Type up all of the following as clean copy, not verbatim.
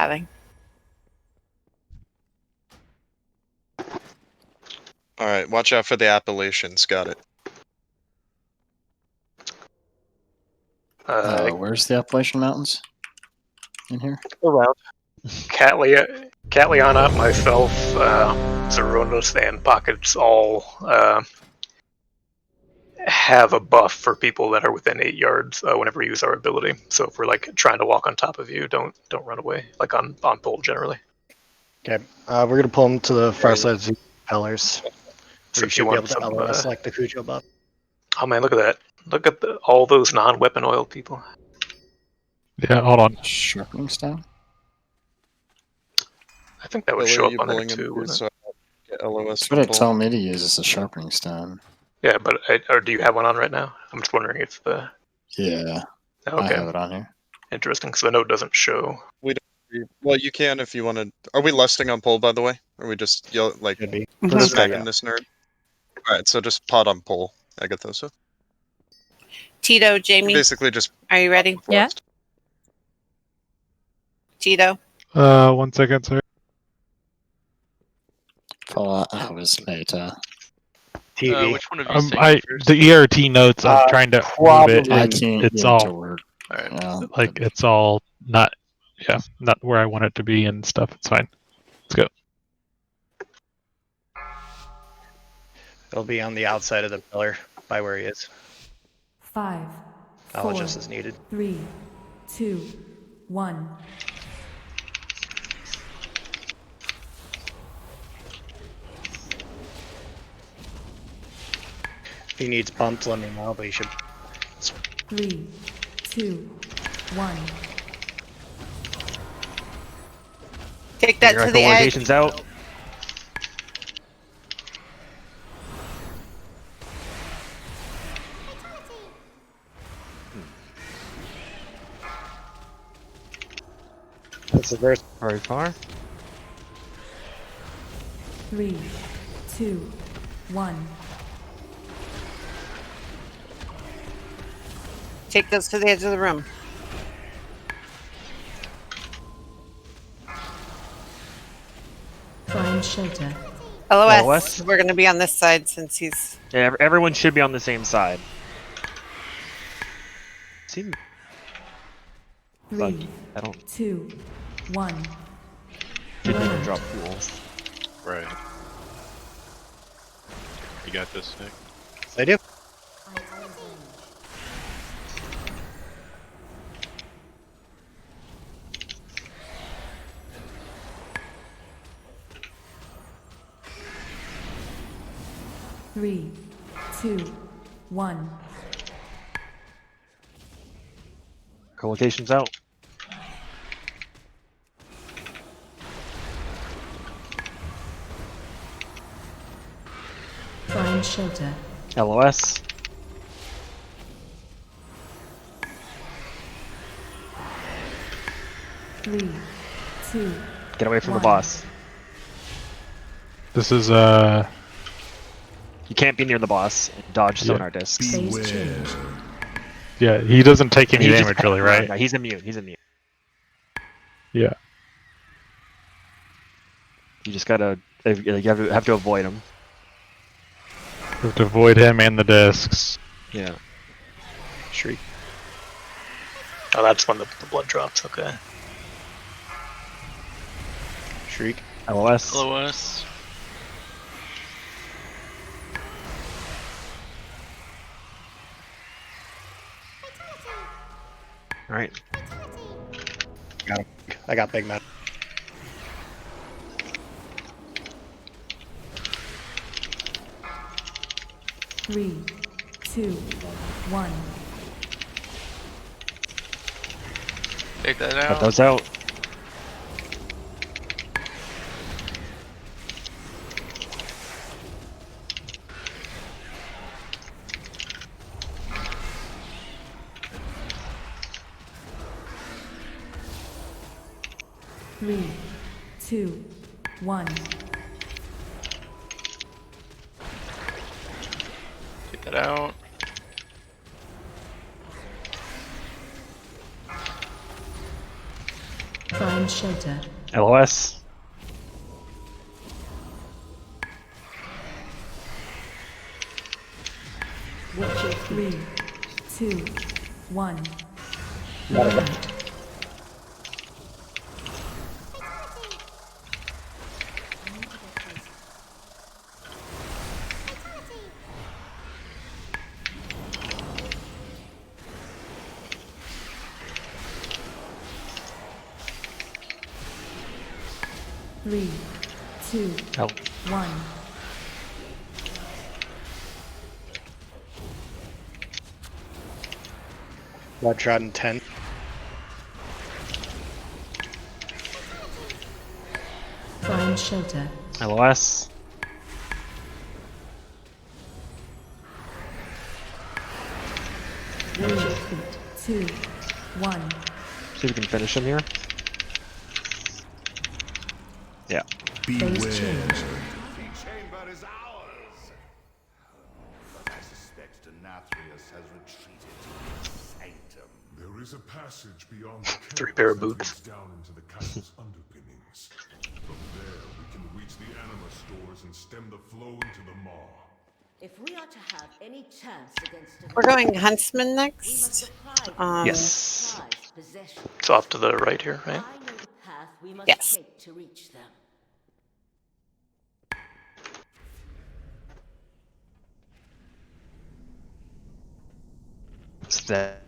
chatting. Alright, watch out for the Appalachians. Got it. Where's the Appalachian Mountains? In here? Around. Catliana, myself, Zeronos, and Pockets all have a buff for people that are within 8 yards whenever we use our ability. So if we're like trying to walk on top of you, don't run away. Like on pole generally. Okay, we're gonna pull them to the far side of the pillars. So We if should you be want able to some, LOS select the Cujo buff. oh man, look at that! Look at all those non-weapon oil people. Yeah, hold on. Sharpening stone? I think that would Billy, show you up on there pulling him too, through wouldn't it? so I get LOS That's what it pull? told me to use as a sharpening stone. Yeah, but or do you have one on right now? I'm just wondering if the. Yeah, I Okay, have it on here. interesting. Because I know it doesn't show. Well, you can if you want to. Are we lusting on pull, by the way? Or are we just like Should be. smacking Yeah. this nerd? Alright, so just pot on pull. Agathosa. Tito, Jamie, Basically just. are you ready? Yeah. Tito, 1 second, sorry. Fallout was later. TV. Which one of you saying first? The ERT notes, I'm trying to move it. I And can't it's get all it to work. Alright. Yeah. like it's all not, not where I want it to be and stuff. It's fine. Let's go. It'll be on the outside of the pillar by where he is. 5, Knowledge 4, just is needed. 3, 2, 1. If he needs bumped, let me know, but he should. 3, 2, 1. take that to the edge. Echolocation's out. That's the first. Very far. 3, 2, 1. Take those to the edge of the room. Find shelter. LOS. LOS? We're going to be on this side since he's. Yeah, everyone should be on the same side. Seem 3, buggy. I don't 2, 1. think they can Learn. drop pools. Right. You got this, Nick? I do. Three, 2, 1. Echolocation's out. Find shelter. LOS. Three, 2. Get away from the One. boss. This is You can't be near the boss. Dodge sonar discs. Phase change. yeah, he doesn't take any He just- damage really, right? No, he's immune. He's immune. Yeah. You just gotta. You have to avoid him. You have to avoid him and the discs. Yeah. Shriek. Oh, that's when the blood drops. Okay. Shriek. LOS. LOS. All right. Got him. I got Big Man. Three, 2, 1. Take that Cut out. those out. Three, 2, 1. Take that out. Find Find shelter. LOS. Watch your 3, 2, 1. Ignite. Three, two, Help. 1. Blood Trodden 10. Find shelter. LOS. Watch your feet. 2, 1. See if we can finish him here. Yeah. Phase change. chamber is ours. But I suspect Nathria has retreated to its sanctum. There is a passage beyond the Three caves pair of that boots. leads down into the castle's underpinnings. From there, we can reach the anima stores and stem the flow into the maw. If we are to have any chance against We're going Huntsman we next. must deprive them of Yes. their prized possession. It's off to the right here, right? I know the path we must Yes. take to reach them. What's that?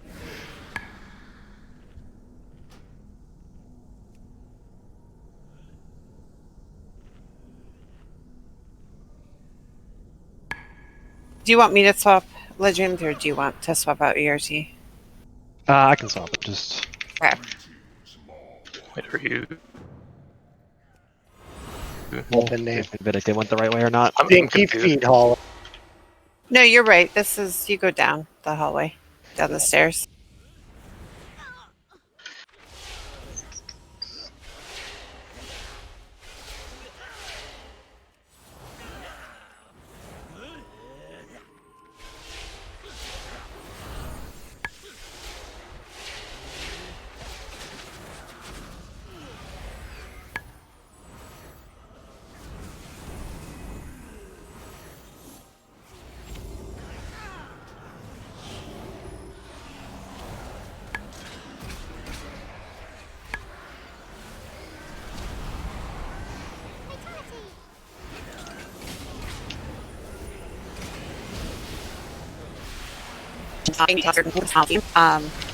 Do you want me to swap Legend, or do you want to swap out ERT? I can swap it. Just Okay. Wait, are you? Open name. but if they went the right way or not. I'm Dinky confused. feet hall. No, you're right. This is, you go down the hallway, down the stairs.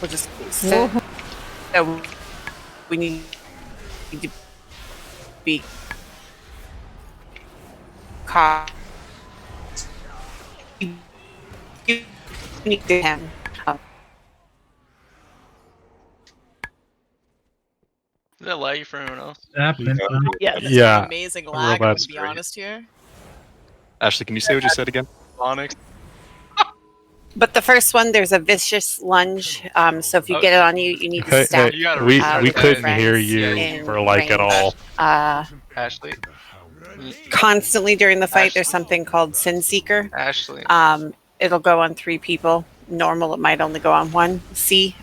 We'll just sit. So we need to be caught. You need to him. Did that lag you for anyone else? Yeah. This Yeah. is amazing Real lag, bad. I'm gonna be honest here. Ashley, can you say what you said again? Onyx. But the first one, there's a vicious lunge. So if you get it on you, you need to Hey, stack. hey, You gotta we restart we that. couldn't friends hear you in for like at range. all. Ashley. Constantly during the fight, there's something called Sin Seeker. Ashley. It'll go on 3 people. Normal, it might only go on 1. C,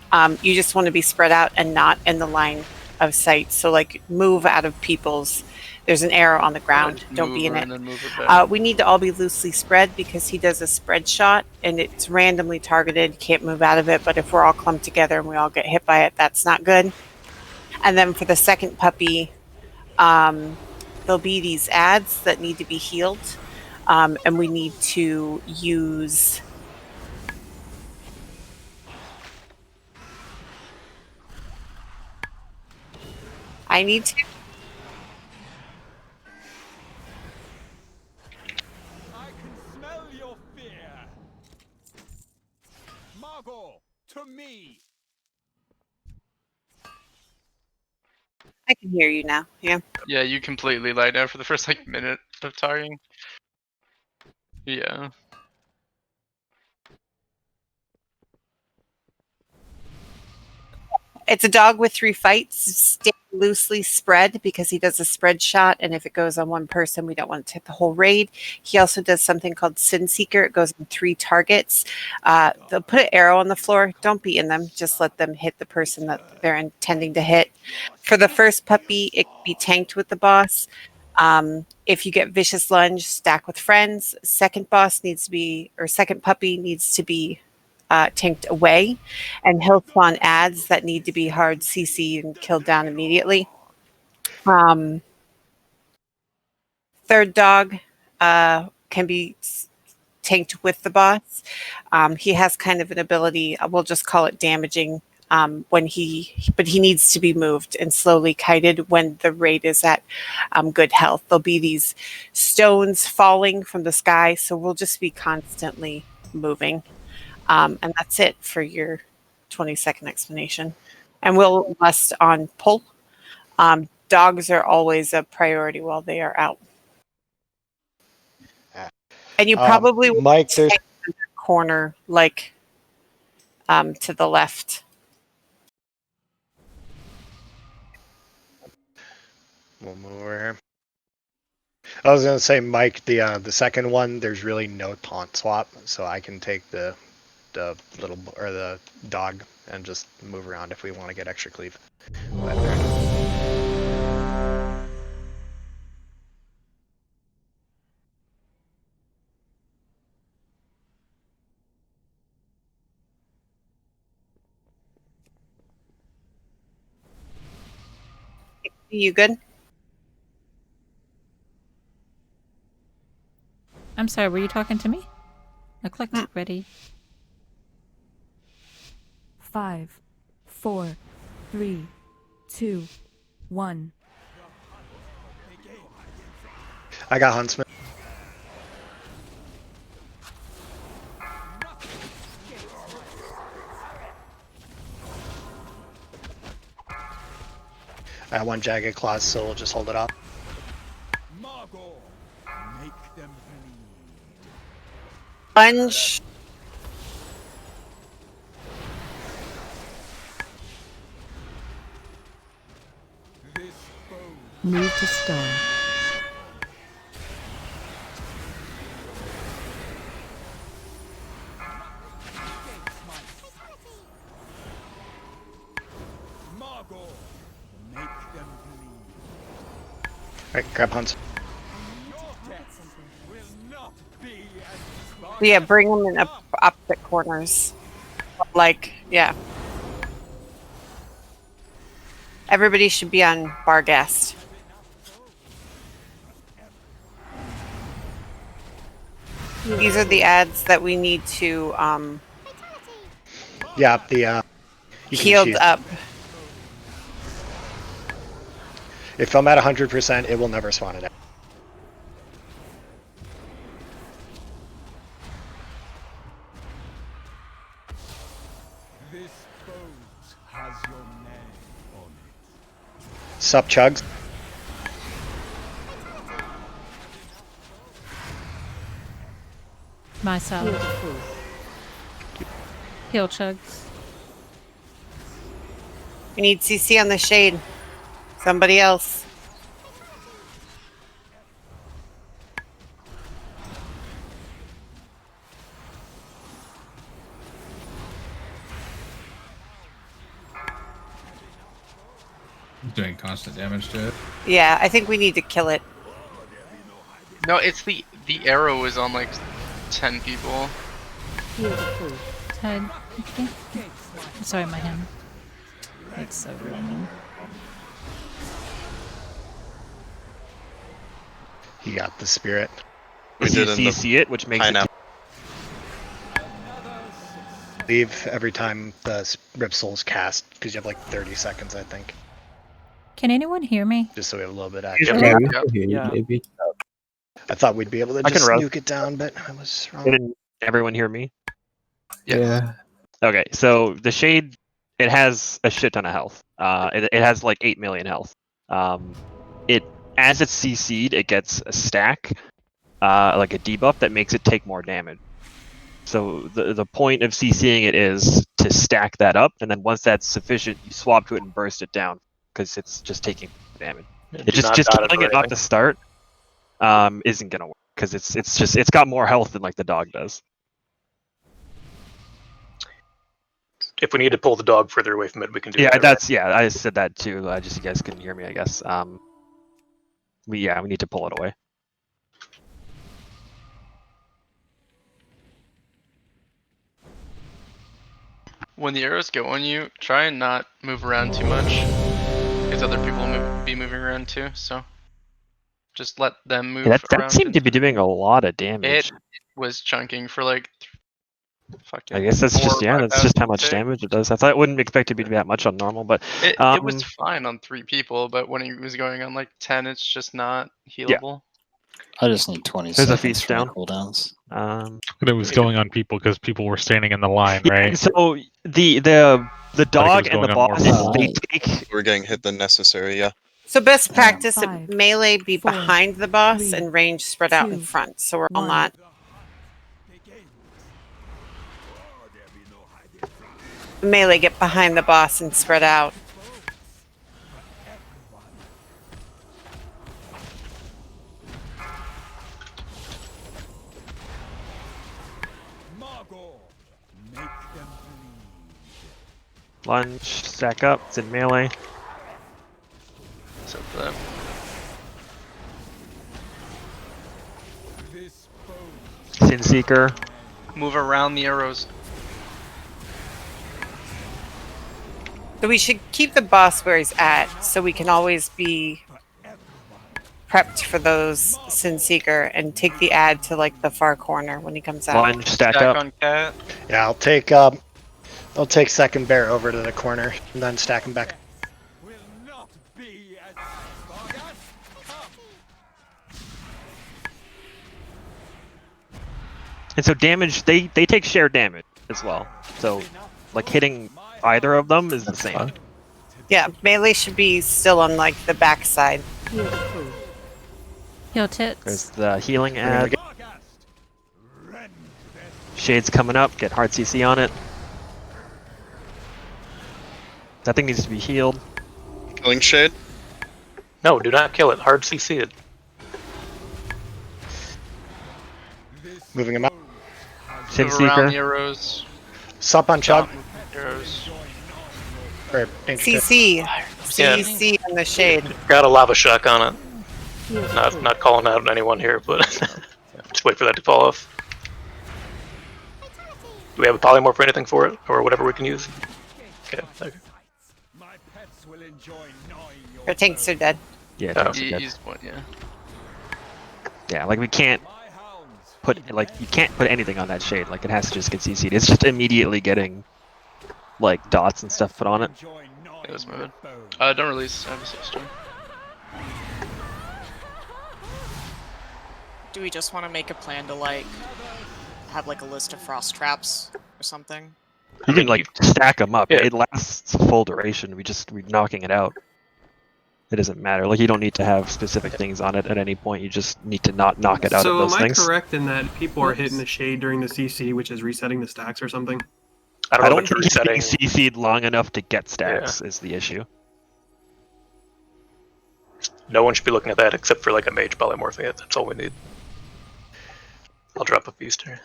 you just want to be spread out and not in the line of sight. So like move out of people's. There's an arrow on the ground. Don't be in it. And then move it back. We need to all be loosely spread because he does a spread shot and it's randomly targeted. You can't move out of it. But if we're all clumped together and we all get hit by it, that's not good. And then for the second puppy, there'll be these ads that need to be healed. And we need to use... I need to... I can smell your fear. Margot, to me. I can hear you now. Yeah. Yeah, you completely lied down for the first like minute of talking. Yeah. It's a dog with 3 fights. Stay loosely spread because he does a spread shot, and if it goes on one person, we don't want it to hit the whole raid. He also does something called Sin Seeker. It goes on 3 targets. They'll put an arrow on the floor. Don't be in them. Just let them hit the person that they're intending to hit. For the first puppy, it can be tanked with the boss. If you get Vicious Lunge, stack with friends. Second puppy needs to be tanked away, and he'll spawn ads that need to be hard CC and killed down immediately. Third dog can be tanked with the boss. He has kind of an ability, we'll just call it damaging, but he needs to be moved and slowly kited when the raid is at good health. There'll be these stones falling from the sky, so we'll just be constantly moving. And that's it for your 20-second explanation. And we'll lust on pull. Dogs are always a priority while they are out. And you probably will Mike, there's take the corner, like to the left. We'll move over here. I was gonna say, Mike, the second one, there's really no taunt swap, so I can take the little or the dog and just move around if we want to get extra cleave. You good? I'm sorry, were you talking to me? I clicked ready. 5, 4, 3, 2, 1. I got Huntsman. I got 1 Jagged Claws, so we'll just hold it up. Make them Lunge. Move to stone. Alright, grab Hunts. Yeah, bring them in opposite corners. Like, yeah. Everybody should be on Barghast. These are the ads that we need to Yeah, the healed up. If I'm at 100%, it will never spawn it out. This boat has your name on it. Sup, Chugs? Myself. Heal chugs. We need CC on the shade. Somebody else. Doing constant damage to it. Yeah, I think we need to kill it. No, it's the arrow is on like 10 people. Ted, okay. Sorry, my hand. It's so raining. He got the spirit. We You did in the CC it, which makes it pineapple. Leave every time the Rip Soul's cast, because you have like 30 seconds, I think. Can anyone hear me? Just so we have a little bit of action. Yeah. I thought we'd be able to I can just roast. nuke it down, but I was wrong. Didn't everyone hear me? Yeah. Okay, so the shade, it has a shit ton of health. It has like 8 million health. It as it's CC'd, it gets a stack, like a debuff that makes it take more damage. So the point of CCing it is to stack that up, and then once that's sufficient, you swap to it and burst it down because it's just taking damage. It's Do not just dot it killing or it off anything. the start isn't gonna work because it's got more health than like the dog does. If we need to pull the dog further away from it, we can do Yeah, that. yeah. I said that too. Just you guys couldn't hear me, I guess. We need to pull it away. When the arrows go on you, try and not move around too much, because other people will be moving around too. So just let them move Yeah, that around. seemed to be doing a lot of damage. It was chunking for like fucking. I guess that's 4,000 just that's just how much tick. damage it does. I wouldn't expect it to be that much on normal, but It was fine on 3 people, but when it was going on like 10, it's just not healable. I just need 20 There's a seconds feast for my down. cooldowns. But it was going on people because people were standing in the line, right? So the dog and the going on more boss, people. they take. We're getting hit than necessary, yeah. So best practice at 5, melee be 4, behind the boss 3, and range spread out in 2, front. So we're all 1. not. Melee get behind the boss and spread out. Lunge, stack up, it's in melee. Except for that. Sin Seeker. Move around the arrows. So we should keep the boss where he's at, so we can always be prepped for those Sin Seeker and take the ad to like the far corner when he comes out. Lunge, stack up. on cat. Yeah, I'll take second bear over to the corner and then stack him back. And so damage, they take shared damage as well. So like hitting either of them is the same. Yeah, melee should be still on like the back side. Yo, tits. There's the healing ad. Shade's coming up, get hard CC on it. That thing needs to be healed. Killing Shade? No, do not kill it. Hard CC it. Moving him out. Sin Move around the Seeker. arrows. Sup on Chug. Arrows. Or CC. CC in the shade. Got a lava shock on it. Not calling out anyone here, but just wait for that to fall off. Do we have a polymorph or anything for it, or whatever we can use? Okay. Our tanks are dead. Yeah, Oh. tanks are dead. Used one, yeah. Yeah, like we can't put you can't put anything on that shade. Like it has to just get CC'd. It's just immediately getting like dots and stuff put on it. It was moving. Don't release. I have a 6-turn. Do we just want to make a plan to like have like a list of frost traps or something? You can like stack them up. Yeah. It lasts full duration. We're knocking it out. It doesn't matter. Like you don't need to have specific things on it at any point. You just need to not knock it out of those So am I things. correct in that people are hitting the shade during the CC, which is resetting the stacks or something? I I don't know don't if think it's he's resetting. being CC'd long enough to get stacks is the issue. No one should be looking at that except for like a mage polymorphing it. That's all we need. I'll drop a feast here.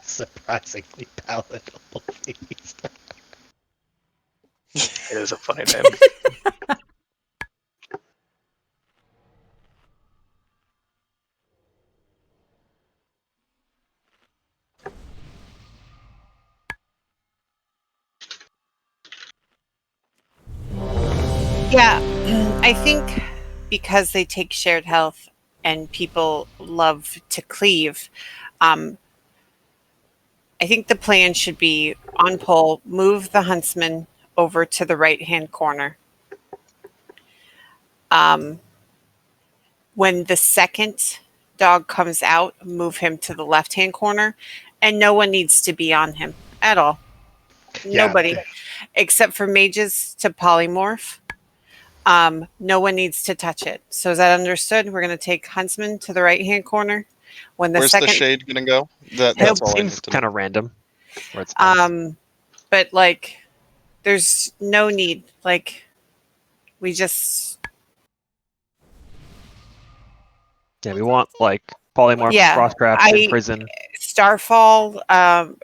Surprisingly palatable feast. It is a funny name. Yeah, I think because they take shared health and people love to cleave, I think the plan should be on pole, move the huntsman over to the right-hand corner. When the second dog comes out, move him to the left-hand corner, and no one needs to be on him at all. Yeah. Nobody, except for mages to polymorph. No one needs to touch it. So is that understood? We're going to take huntsman to the right-hand corner, When the Where's second, the shade gonna go? That's It all I need seems to know. kind of random. Where it's spawns. but like, there's no need. Like, we just Yeah, we want like polymorph, Yeah, frost traps, and prison. Starfall.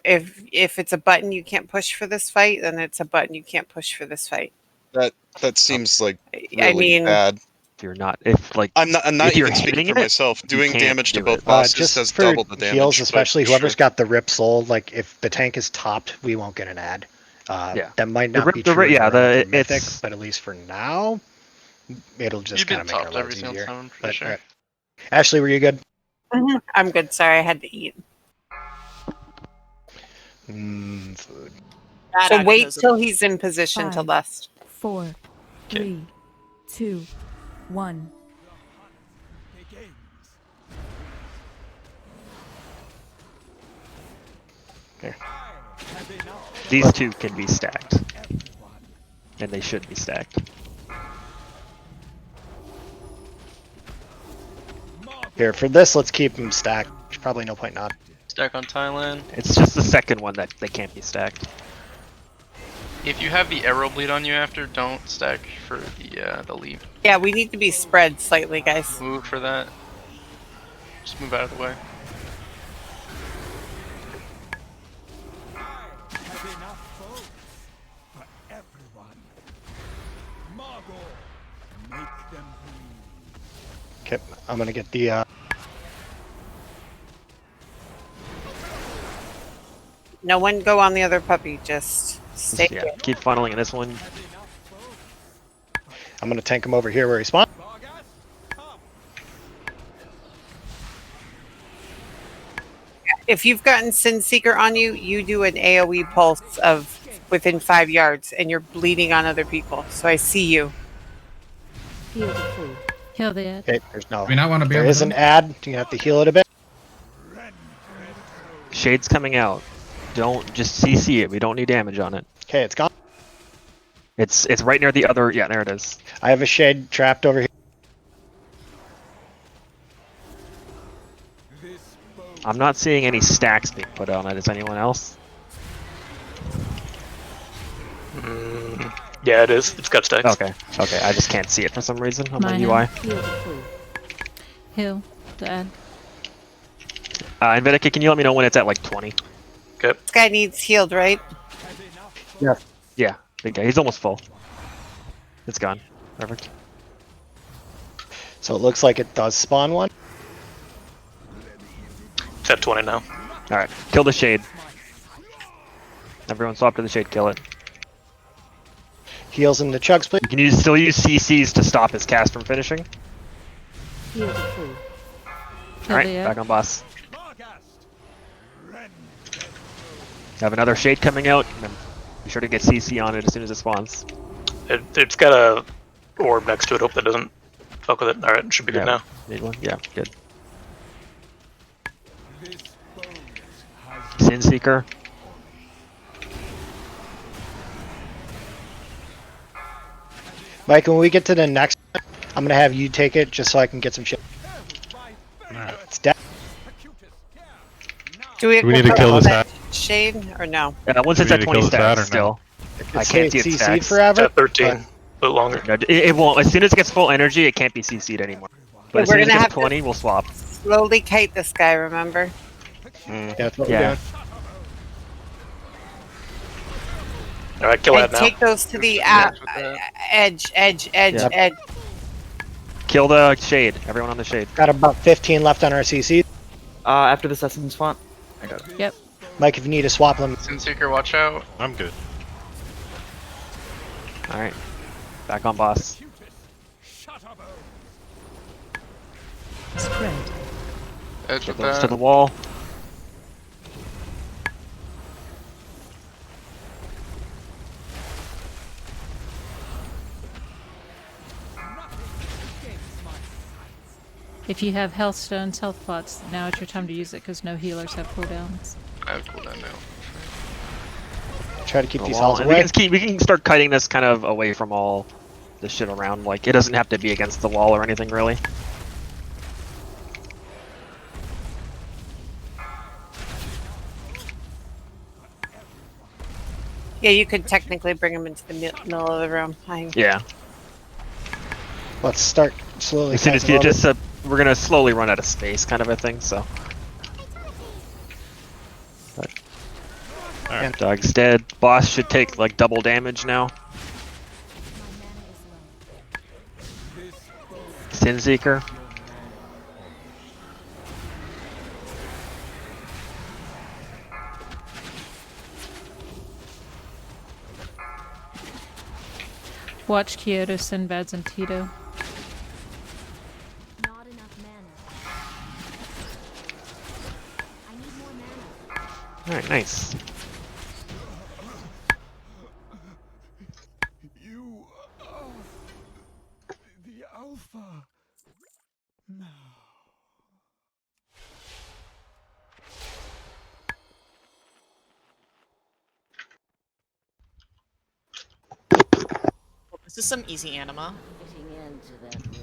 If it's a button you can't push for this fight, then it's a button you can't push for this fight. That seems like I really mean, bad. If you're not, if like, I'm not if you're even speaking hitting for it, myself. you Doing can't damage to do both it. bosses Just does for double the damage. heals, but especially whoever's sure. got the rip soul, like if the tank is topped, we won't get an ad. Yeah. That might The not rip- be the true rip- in yeah, Realm the- or Mythic, it's- but at least for now, it'll just You've kind been of make our topped every lives single easier. time, I'm pretty But, sure. alright. Ashley, were you good? I'm good. Sorry, I had to eat. Food. So wait till he's in position to 5, lust. 4, 3, 2, 1. Here. These two can be stacked, and they should be stacked. Here, for this, let's keep them stacked. There's probably no point not. Stack on Thailand. It's just the second one that they can't be stacked. If you have the arrow bleed on you after, don't stack for the leap. Yeah, we need to be spread slightly, guys. Move for that. Just move out of the way. Okay, I'm gonna get the. No one go on the other puppy. Just stay. Yeah, keep funneling in this one. I'm gonna tank him over here where he spawned. If you've gotten Sin Seeker on you, you do an AoE pulse of within 5 yards, and you're bleeding on other people. So I see you. Heal the food. Heal the ad. Okay, there's no. We not want to be There able is to- an ad. You have to heal it a bit. Shade's coming out. Don't just CC it. We don't need damage on it. Okay, it's gone. It's right near the other. Yeah, there it is. I have a shade trapped over here. I'm not seeing any stacks being put on it. Is anyone else? Yeah, it is. It's got stacks. Okay. Okay. I just can't see it for some reason on my Mine UI. Heal the food. Heal the ad. And Vinica, can you let me know when it's at like 20? Okay. This guy needs healed, right? Yeah. Yeah. Big guy. He's almost full. It's gone. Perfect. So it looks like it does spawn one. It's at 20 now. All right. Kill the shade. Everyone swap to the shade. Kill it. Heals in the chugs, please. You can still use CCs to stop his cast from finishing. Heal the food. All right. the ad. Back on boss. Have another shade coming out. And then be sure to get CC on it as soon as it spawns. It's got a orb next to it. Hope that doesn't fuck with it. All right, should be good now. Need one? Yeah, good. Sin Seeker. Mike, when we get to the next one, I'm gonna have you take it just so I can get some shit. It's dead. Do we need to kill this ad? shade or no? Once Do it's we at need to 20 kill this ad or stacks no? still. I can't see it CC'd stacks. forever. It's at 13. A little longer. No, it won't. As soon as it gets full energy, it can't be CC'd anymore. But as We're soon as it gonna gets have to 20, we'll swap. Slowly kite this guy, remember? Yeah, that's what Yeah. we're doing. All right, kill And that now. take those to the edge. Yep. Edge. Kill the shade. Everyone on the shade. Got about 15 left on our CC. After the Assassin's Font. I got it. Yep. Mike, if you need to swap them. Sin Seeker, watch out. I'm good. All right. Back on boss. Spread. Edge Get of those to that. the wall. If you have health stones, health pots, now it's your time to use it because no healers have cooldowns. I have cooldown now. Try to keep The these wall. health And we away. can we can start kiting this kind of away from all the shit around. Like, it doesn't have to be against the wall or anything really. Yeah, you could technically bring him into the middle of the room. Yeah. Let's start slowly. As soon as casting you over. just, we're gonna slowly run out of space, kind of a thing. So. All right. Dog's dead. Boss should take like double damage now. Sin Seeker. Watch Kyoto, Sinbad's, and Tito. Not enough mana. I need more mana. Alright, nice. You are the Alpha. Now. This is some easy anima. Fitting into that rich.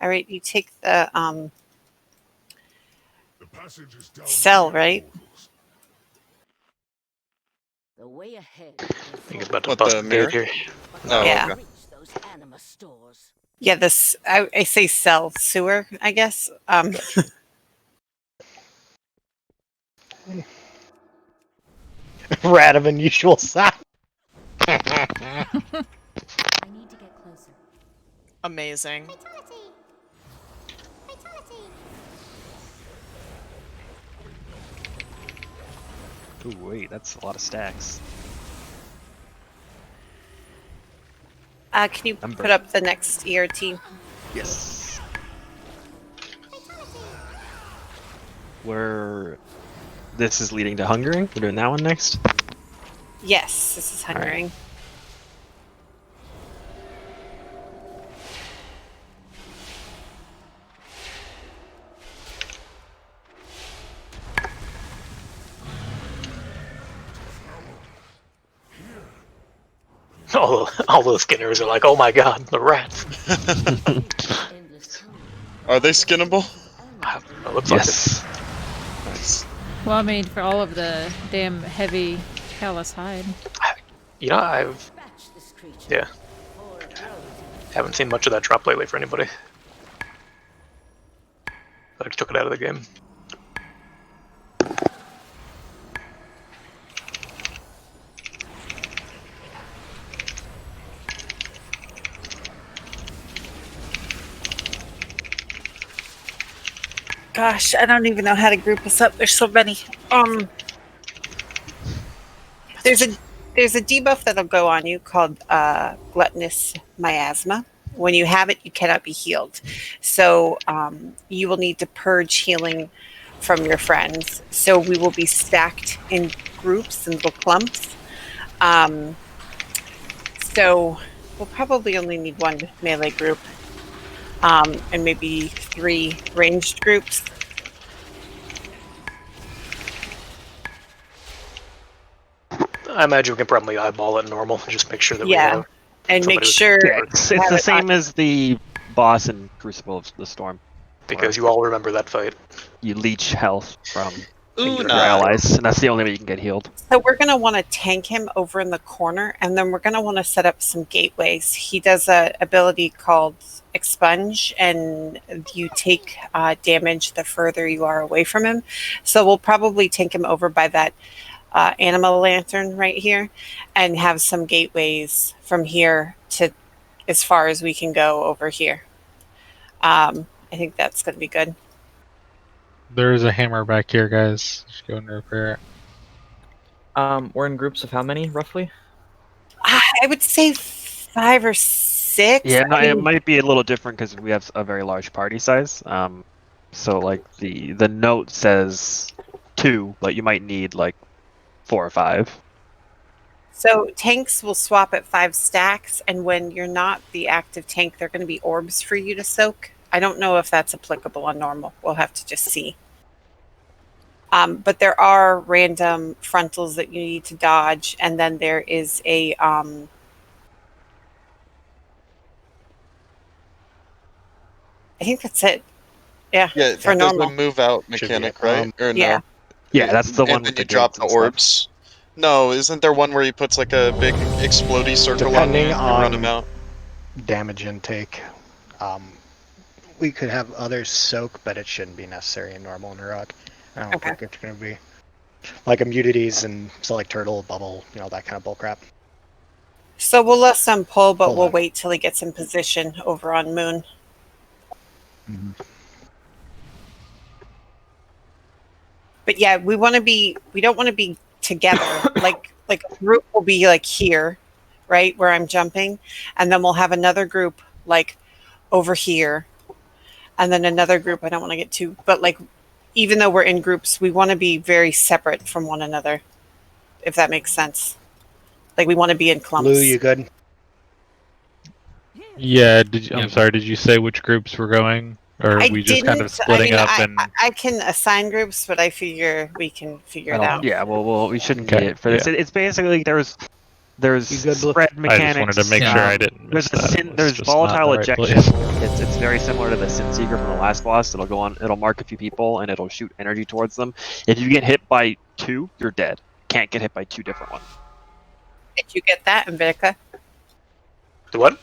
All right, you take the passage is down cell, right? The way ahead. I think it's about to What, bust the the mirror? gate here. Oh, Yeah. okay. Reach those anima stores. Yeah, this I say cell sewer, I guess. Rat of unusual size. I need to get closer. Amazing. Ooh, wait, that's a lot of stacks. Can you put up the next ERT? Yes. This is leading to hungering. We're doing that one next. Yes, this is hungering. All those skinners are like, oh my god, the rats. Are they skinnable? It looks like it. Yes. Nice. Well, I mean, for all of the damn heavy callous hide. You know, yeah. Haven't seen much of that drop lately for anybody. But I took it out of the game. Gosh, I don't even know how to group us up. There's so many. There's a debuff that'll go on you called gluttonous miasma. When you have it, you cannot be healed. So you will need to purge healing from your friends. So we will be stacked in groups and little clumps. So we'll probably only need one melee group. And maybe 3 ranged groups. I imagine we can probably eyeball it normal and just make sure that we have and make somebody with sure It's the same as the boss in Crucible of the Storm. because you all remember that fight. You leech health from your Nice. allies, and that's the only way you can get healed. So we're going to want to tank him over in the corner, and then we're going to want to set up some gateways. He does a ability called Expunge, and you take damage the further you are away from him. So we'll probably tank him over by that animal lantern right here, and have some gateways from here to as far as we can go over here. I think that's going to be good. There is a hammer back here, guys. Just go and repair it. We're in groups of how many, roughly? I would say 5 or 6. Yeah, no, I mean, it might be a little different because we have a very large party size. So like the note says 2, but you might need like 4 or 5. So tanks will swap at 5 stacks, and when you're not the active tank, they're going to be orbs for you to soak. I don't know if that's applicable on normal. We'll have to just see. But there are random frontals that you need to dodge, and then there is a I think that's it. Yeah. Yeah, for there's normal. a move out mechanic, right? Or no? Yeah, that's the one And with then the you drop gates the and stuff. orbs. No, isn't there one where he puts like a big explodey circle on you Depending and run him on out? damage intake, we could have other soak, but it shouldn't be necessary in normal and heroic. I don't think it's going to be. Like immunities and so like turtle, bubble, you know, that kind of bullcrap. So we'll let some pull, but Hold we'll on. wait till he gets in position over on Moon. But yeah, we don't want to be together. like a group will be like here, right, where I'm jumping, and then we'll have another group like over here, and then another group. I don't want to get too, but like even though we're in groups, we want to be very separate from one another, if that makes sense. Like we want to be in clumps. Lou, you good? Yeah. I'm sorry. Did you say which groups were going, or are we just kind of splitting up and? I can assign groups, but I figure we can figure it out. Yeah. Well, we shouldn't Okay, need it for this. yeah. It's basically there's spread mechanics. I just wanted to make sure I didn't miss that. There's Just not in volatile the right ejection. place. It's very similar to the Sin Seeker from the last boss. It'll go on. It'll mark a few people and it'll shoot energy towards them. If you get hit by 2, you're dead. Can't get hit by 2 different ones. Did you get that, Invicta? What?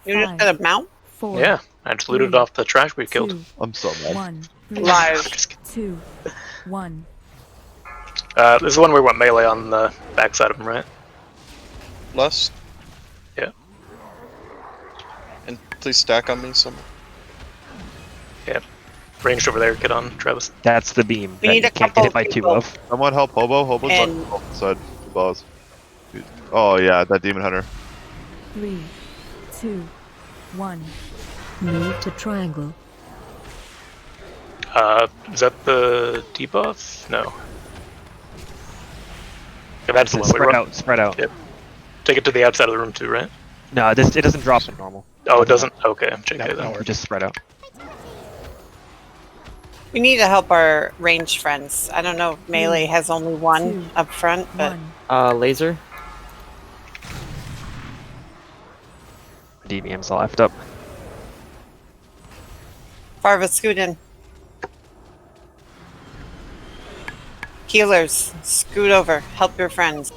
You just got a mount? 4, Yeah, I just looted off the trash we killed. 2, I'm so mad. 1. Live. 2, 1. This is the one where we went melee on the backside of him, right? Lust? Yeah. And please stack on me somewhere. Yeah. Ranged over there, get on, Travis. That's the beam. We that need you a can't couple get hit by of 2 people. of. Someone help Hobo. Hobo's And- on the side. The balls. Oh yeah, that demon hunter. 3, 2, 1. Move to triangle. Is that the debuff? No. Yeah, that's the one. Spread out. Spread out. Yep. Take it to the outside of the room too, right? No, it doesn't drop in normal. Oh, it doesn't? Okay, I'm checking No, that. You just spread out. We need to help our ranged friends. I don't know if melee has only one up front, but 1. Laser. DBM's all left up. Farva, scoot in. Healers, scoot over. Help your friends.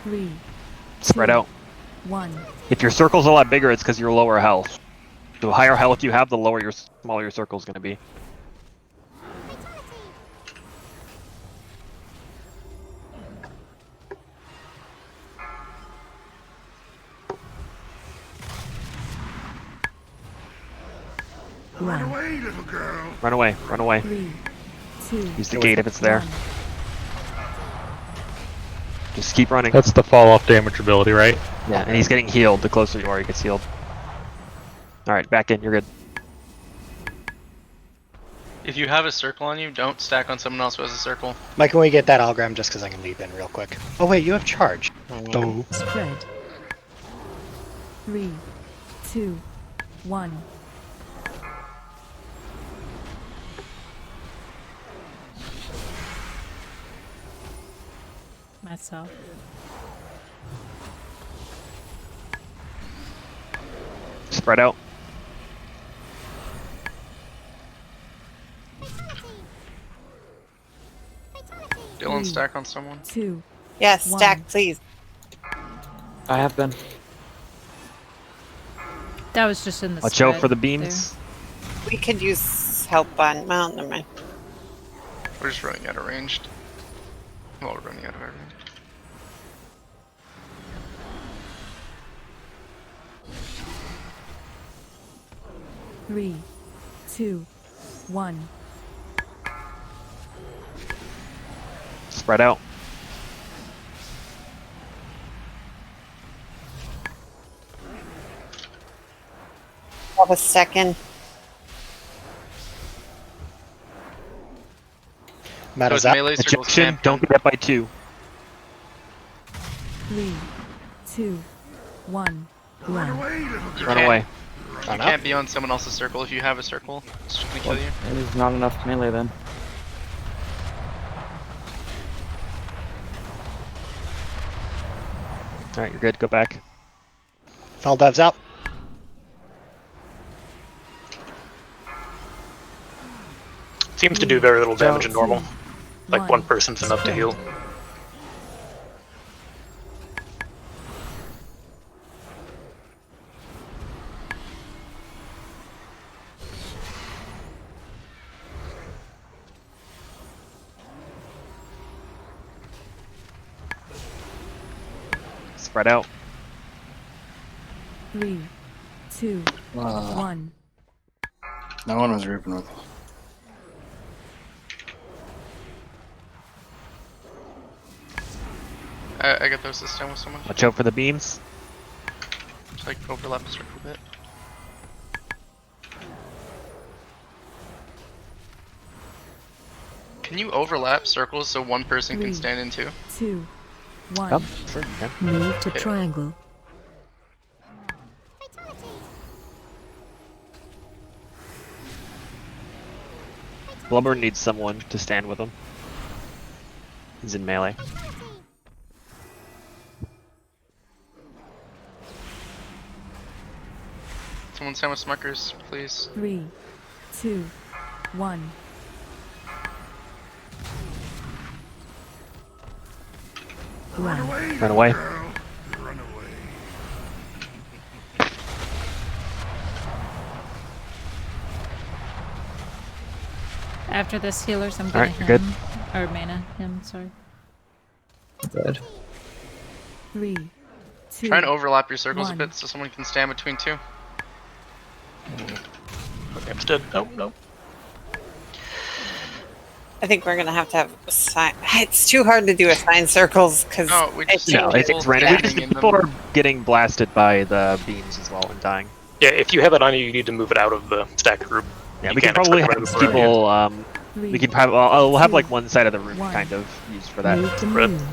Three, Spread 2, out. 1. If your circle's a lot bigger, it's because you're lower health. The higher health you have, the smaller your circle's going to be. Run away, little girl. Run away. Run away. 3, 2. Use the gate if it's there. 1. Just keep running. That's the fall off damage ability, right? Yeah, and he's getting healed. The closer you are, he gets healed. Alright, back in. You're good. If you have a circle on you, don't stack on someone else who has a circle. Mike, can we get that hologram just because I can leap in real quick? Oh wait, you have charge. Oh. Spread. 3, 2, 1. Myself. Spread out. Dylan, stack on someone. 2. Yes, stack, 1. please. I have been. That was just in the Watch out spread for the there. beams. We could use help on. Well, never mind. We're just running out of ranged. Well, we're running out of everything. Three, 2, 1. Spread out. Have a second. Matt, Those is that melee circles Ejection, can't don't get hit by 2. 3, 2, 1. Run Run. away, little girl. Run away. You can't be on someone else's circle. If you have a circle, it's just gonna kill you. It is not enough melee then. Alright, you're good. Go back. Fell devs out? Seems to do very little So- damage in normal. Like one person's enough to heal. Spread out. 3, 2, 1. No one was reaping with. I got those this time with someone. Watch out for the beams. Just like overlap a circle a bit. Can you overlap circles so one person can stand in two? 2, 1. Oh, sure. Yeah. Move to Okay. triangle. Blubber needs someone to stand with him. He's in melee. Someone stand with Smuckers, please. 3, 2, 1. Run away. After this healers, I'm gonna Alright, you're good. Or mana him, sorry. Good. 3, 2. Try and overlap your circles a 1. bit so someone can stand between two. Okay, I'm dead. Nope, nope. I think we're gonna have to assign. It's too hard to do assigned circles because No, we just No, need it's people random. We standing just, in people them. are getting blasted by the beams as well and dying. Yeah, if you have it on you, you need to move it out of the stack group. Yeah, You we can can't probably expect have everyone to put it in. people. 3, We can probably. We'll have like 2, one side of the room 1. kind of used for that. Move to Red. moon.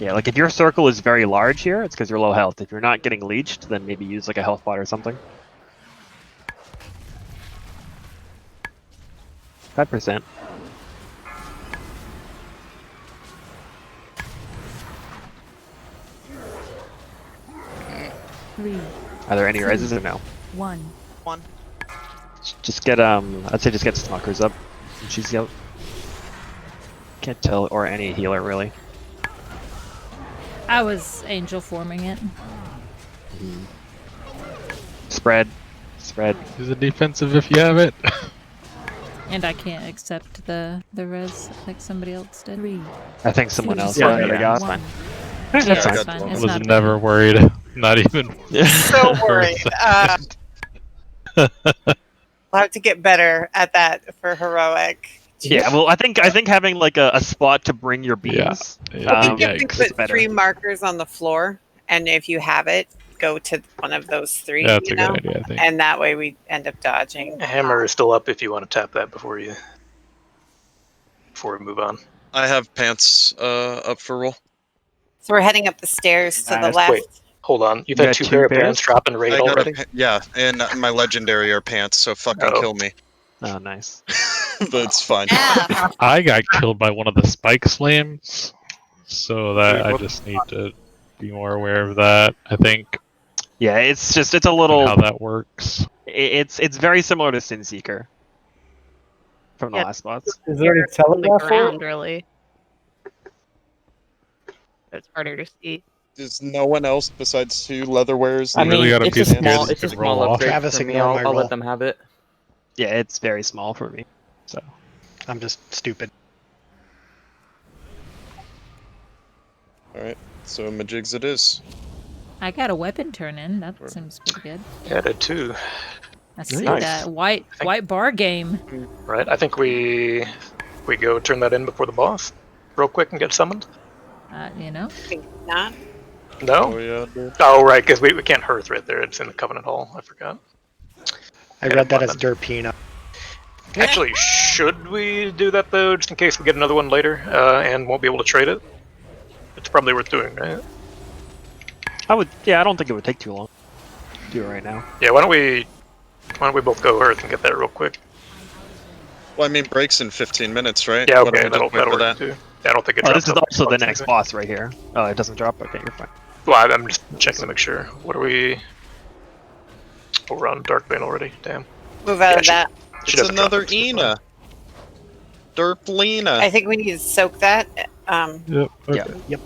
Yeah, like if your circle is very large here, it's because you're low health. If you're not getting leeched, then maybe use like a health pot or something. 5%. Three, Are there any reses or no? 1. Just get I'd say just get Smuckers up. And she's out. Can't tell, or any healer really. I was angel forming it. Spread. Use a defensive if you have it. And I can't accept the res like somebody else did. 3, I think someone else. Yeah, there we go. That's 1. fine. Yeah, That's it's fine. fine. I It's was not a big never deal. worried. Not even. So worried. We'll have to get better at that for heroic. Yeah, well, I think having like a spot to bring your beams. I think you have to is put better. 3 markers on the floor, and if you have it, go to one of those 3. Yeah, that's you a good know? idea, I think. And that way we end up dodging. Hammer is still up if you want to tap that before we move on. I have pants up for roll. So we're heading up the stairs to the Nice. left. Wait, hold on. You've You had got 2 two pair of pairs? pants drop and raid I got already? yeah, and my legendary are pants, so fucking Oh. kill me. Oh, nice. But it's fine. Yeah. I got killed by one of the spike slams, so that I What- just need to be more aware of that. I think Yeah, it's a and little. how that works. It's very similar to Sin Seeker from the Yeah. last spots. Is there any on the telegraph for ground, it? really. It's harder to see. There's no one else besides 2 leatherwares. I I really mean, gotta it's be a small, good it's a to small roll off. upgrade Travis, for me. ignore my I'll roll. let them have it. Yeah, it's very small for me. So I'm just stupid. Alright, so Majigs it is. I got a weapon turn in. That seems pretty good. Yeah, I did too. I see Nice. that white bar game. Right, I think we go turn that in before the boss, real quick, and get summoned. You know. Think not. No. Oh yeah, dude. Oh right, because we can't hearth right there. It's in the Covenant Hall. I forgot. I read that as Derpina. Actually, should we do that though, just in case we get another one later and won't be able to trade it? It's probably worth doing, right? I would. Yeah, I don't think it would take too long. Do it right now. Yeah. Why don't we both go earth and get that real quick? Well, I mean, breaks in 15 minutes, right? Yeah. Why don't Okay. we That'll just wait for work that? too. Yeah, I don't think it Oh, drops. this is till also the next next month boss right here. Oh, it doesn't drop. Okay, you're fine. Well, I'm just checking to make sure. What are we? Oh, we're on Dark Bane already. Damn. Move out of Yeah, that. She It's doesn't drop another it, so it's fine. Ina. Derplina. I think we need to soak that. Yep. Okay. Yeah. Yep.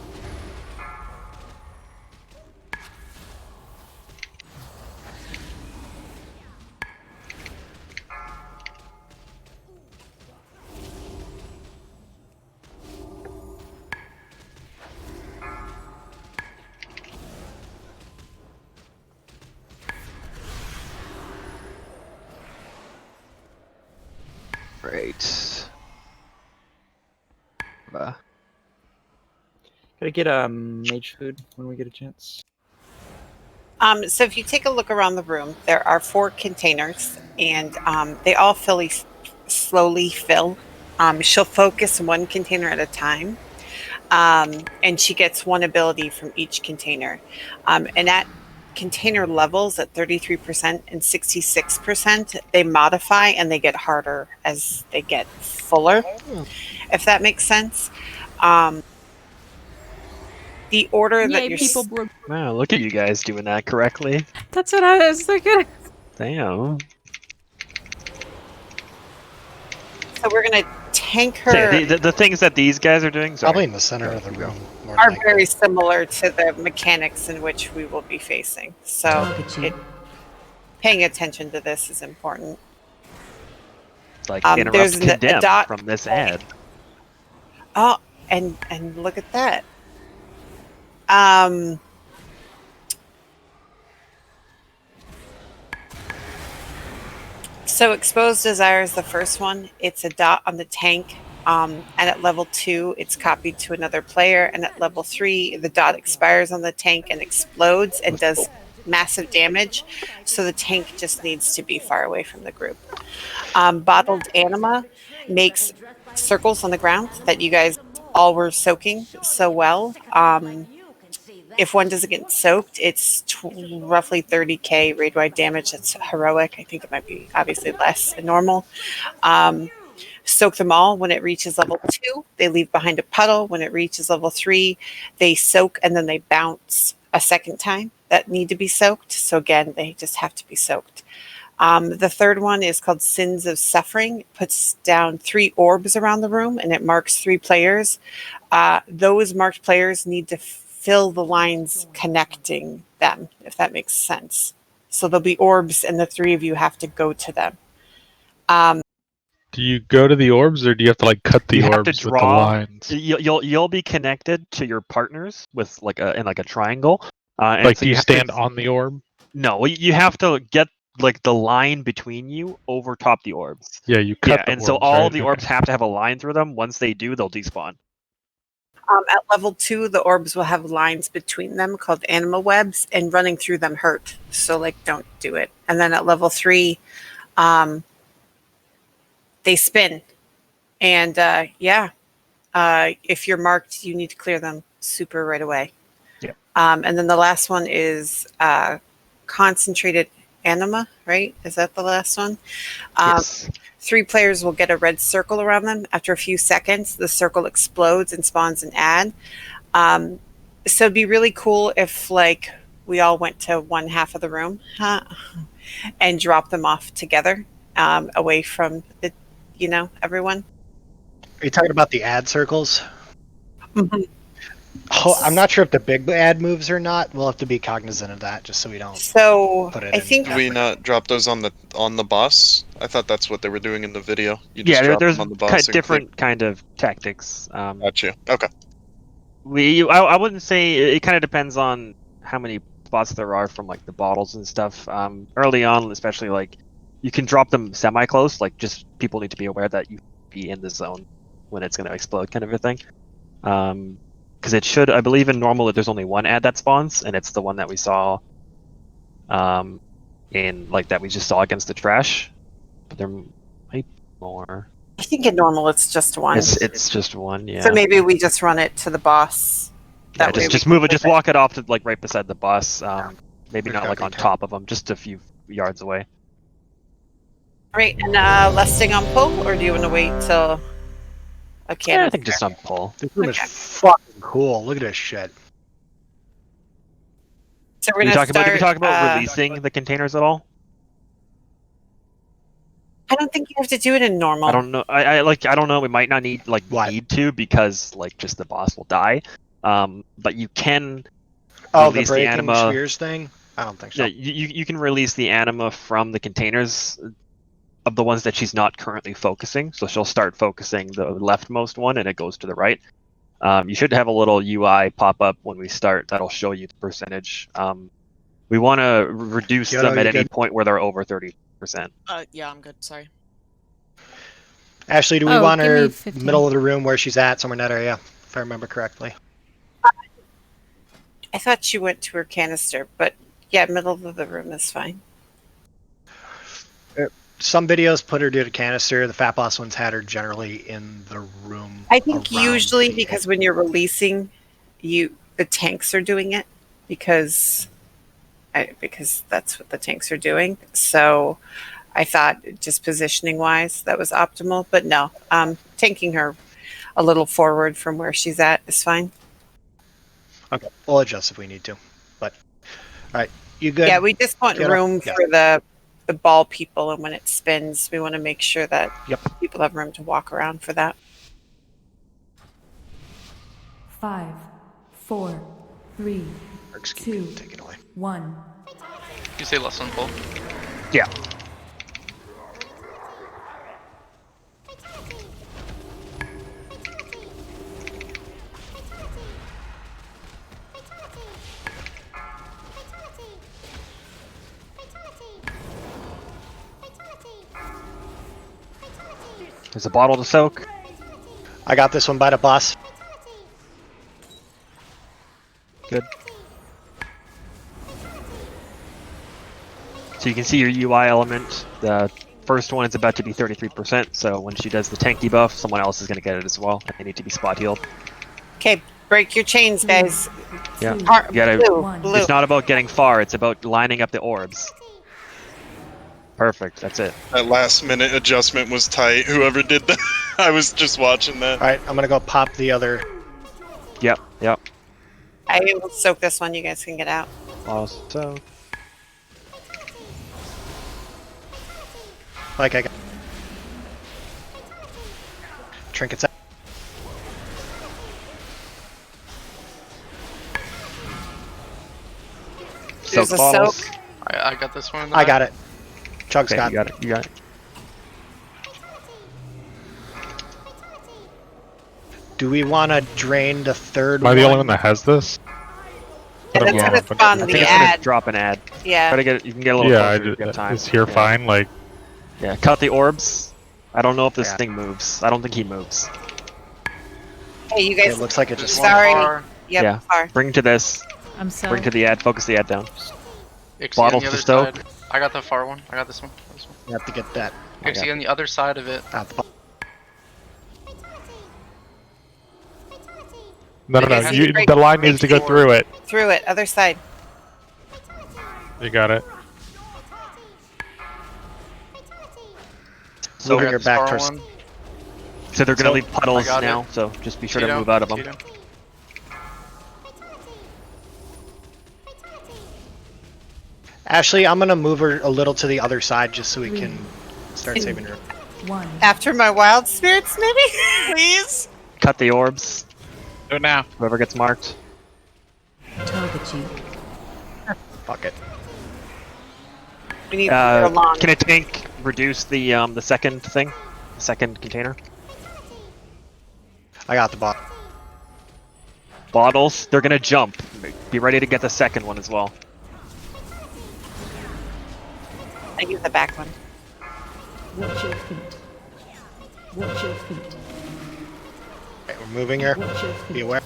Great. Gotta get mage food when we get a chance. So if you take a look around the room, there are 4 containers, and they all slowly fill. She'll focus 1 container at a time, and she gets 1 ability from each container. And at container levels at 33% and 66%, they modify and they get harder as they get fuller, if that makes sense. The order that Yay, you're people broke. Wow, look at you guys doing that correctly. That's what I was thinking. Damn. so we're gonna tank So her. the things that these guys are doing, sorry. Probably in the center of the room. More than Are likely. very similar to the mechanics in which we will be facing. So paying attention to this is important. Like there's interrupt a condemn dot from this ad. Oh, and look at that. So exposed desire is the first one. It's a dot on the tank. And at level 2, it's copied to another player. And at level 3, the dot expires on the tank and explodes and does massive damage. So the tank just needs to be far away from the group. Bottled Anima makes circles on the ground that you guys all were soaking so well. If one doesn't get soaked, it's roughly 30k raid-wide damage. That's heroic. I think it might be obviously less than normal. Soak them all. When it reaches level 2, they leave behind a puddle. When it reaches level 3, they soak and then they bounce a second time that need to be soaked. So again, they just have to be soaked. The third one is called Sins of Suffering. It puts down 3 orbs around the room and it marks 3 players. Those marked players need to fill the lines connecting them, if that makes sense. So there'll be orbs and the 3 of you have to go to them. Do you go to the orbs, or do you have to like cut the You have orbs to with the draw. lines? You'll be connected to your partners with like in a triangle. And Like, so do you have stand to, on the orb? No, you have to get like the line between you over top the orbs. Yeah, you cut the and orbs, so all right? the orbs have to have a line through them. Once they do, they'll despawn. At level 2, the orbs will have lines between them called anima webs, and running through them hurt. So, like, don't do it. And then at level 3, they spin. And if you're marked, you need to clear them super right away. Yeah. And then the last one is concentrated anima, right? Is that the last one? Yes. 3 players will get a red circle around them. After a few seconds, the circle explodes and spawns an ad. So it'd be really cool if, like, we all went to one half of the room and dropped them off together, away from the, everyone. Are you talking about the ad circles? Mhm. Oh, I'm not sure if the big ad moves or not. We'll have to be cognizant of that, just so we don't. So put it I in think Do we not drop those on the bus? I thought that's what they were doing in the video. You just Yeah, drop there's them on the bus. and different kind of tactics. Gotcha. Okay. I wouldn't say it kind of depends on how many spots there are from like the bottles and stuff. Early on, especially, like you can drop them semi close. Like, just people need to be aware that you be in the zone when it's going to explode, kind of a thing. Because it should, I believe in normal, there's only one ad that spawns, and it's the one that we saw. In like that we just saw against the trash, but there might be more. I think in normal it's just one. It's just one, yeah. So maybe we just run it to the boss. Yeah, just move it, just walk it off to like right beside the bus. Maybe not like on top of them, just a few yards away. All right, and lusting on pull, or do you want to wait till a can? Yeah, I think just on pull. This room is fucking cool. Look at this shit. So we're Did gonna we talk about releasing the containers at all? I don't think you have to do it in normal. I don't know. I don't know. We might not need need to because just the boss will die. But you can Oh, the release the breaking anima. spheres thing? I don't think so. Yeah, you can release the anima from the containers of the ones that she's not currently focusing. So she'll start focusing the leftmost one, and it goes to the right. You should have a little UI pop up when we start that'll show you the percentage. We want to reduce Kyoto, them at you any good? point where they're over 30%. Yeah, I'm good. Sorry. Ashley, do we Oh, want give me her 15. middle of the room where she's at, somewhere in that area, if I remember correctly? I thought she went to her canister, but yeah, middle of the room is fine. Some videos put her near the canister. The Fat Boss ones had her generally in the room. I think around usually the because when you're releasing, the tanks are doing it because that's what the tanks are doing. So I thought just positioning wise that was optimal, but no, tanking her a little forward from where she's at is fine. Okay, we'll adjust if we need to. But all right, you good? Yeah, we just want Kyoto? room Yeah. for the ball people, and when it spins, we want to make sure that Yep. people have room to walk around for that. 5, 4, 3, Eric's 2, take it away. 1. You say less on pull. Yeah. There's a bottle to soak. I got this one by the boss. Good. So you can see your UI element. The first one is about to be 33%, so when she does the tank debuff, someone else is going to get it as well. They need to be spot healed. Okay, break your chains, guys. Yeah. Two, You gotta, Blue. It's not about getting far, it's about lining up the orbs. Perfect, that's it. That last minute adjustment was tight. Whoever did that, I was just watching that. All right, I'm gonna go pop the other. Yep. I will soak this one. You guys can get out. Also, Like I got trinkets out. There's soak a bottles. soak. I got this one. In the I back. got it. Chug's Okay, got you got it. You got it. Do we want to drain the third Am I one? the only one that has this? And that's gonna spawn I think the it's gonna ad. drop an ad. Yeah. Try to get. You can get a little Yeah, closer if you have time. is here Yeah. fine? Like, Yeah, cut the orbs. I don't know if this Yeah. thing moves. I don't think he moves. Hey, you guys. It looks like it just. Sorry. Far. Yep. Yeah. Far. Bring to this. I'm so. Bring to the ad. Focus the ad down. Ixie on Bottles the to other stoke. side. I got the far one. I got this one. You have to get that Ixie on the other side of it. out the box. no. guys You, need to break- the line break needs to go the through it. Through it. Other side. You got it. So, Moving her back Far towards. one. so they're gonna So- leave puddles I got now. it. So just be sure to Tito, move out of them. Tito. Ashley, I'm gonna move her a little to the other side just so we can start saving her. 1. After my wild spirits, maybe. Please. Cut the orbs. Do it now. Whoever gets marked. Target you. Fuck it. We need to go long. Can a tank reduce the second thing? The second container? I got the box. Bottles. They're gonna jump. Be ready to get the second one as well. I get the back one. Watch your feet. Watch your feet. Okay, we're moving her. Watch your Be feet. aware.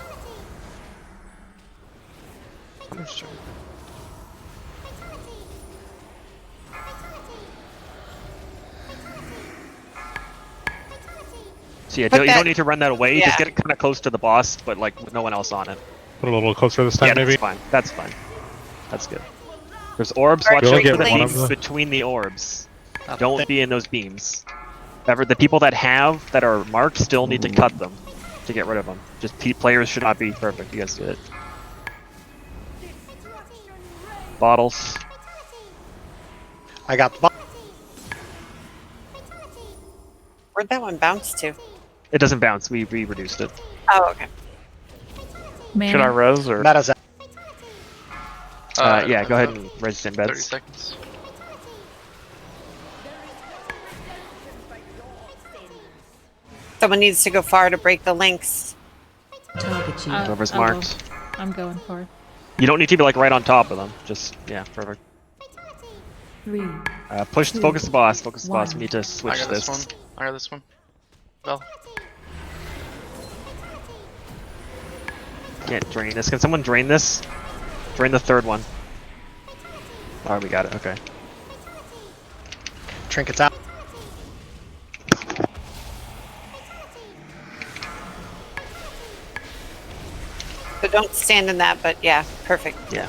So yeah, Put you that- don't need to run that away. yeah. Just get it kind of close to the boss, but like with no one else on it. Put a little closer this time, Yeah, maybe. that's fine. That's fine. That's good. There's orbs. Alright, Watch we out only for get the one of beams them. between the orbs. Not Don't the- be in those beams. Ever the people that are marked still need to cut them to get rid of them. Just players should not be perfect. You guys did it. Bottles. I got the box. Where'd that one bounce to? It doesn't bounce. We reduced it. Oh, okay. Should I res or? Meta's out. Yeah, go ahead and res in 30 beds. seconds. Someone needs to go far to break the links. Target you. Whoever's I will. marked. I'm going for it. You don't need to be like right on top of them. Just yeah, perfect. 3. Push. Focus the boss. Focus the boss. One. We need to I switch got this. this one. I got this one. Bell. Can't drain this. Can someone drain this? Drain the third one. Oh, we got it. Okay. Trinkets out. So don't stand in that, but yeah, perfect. Yeah.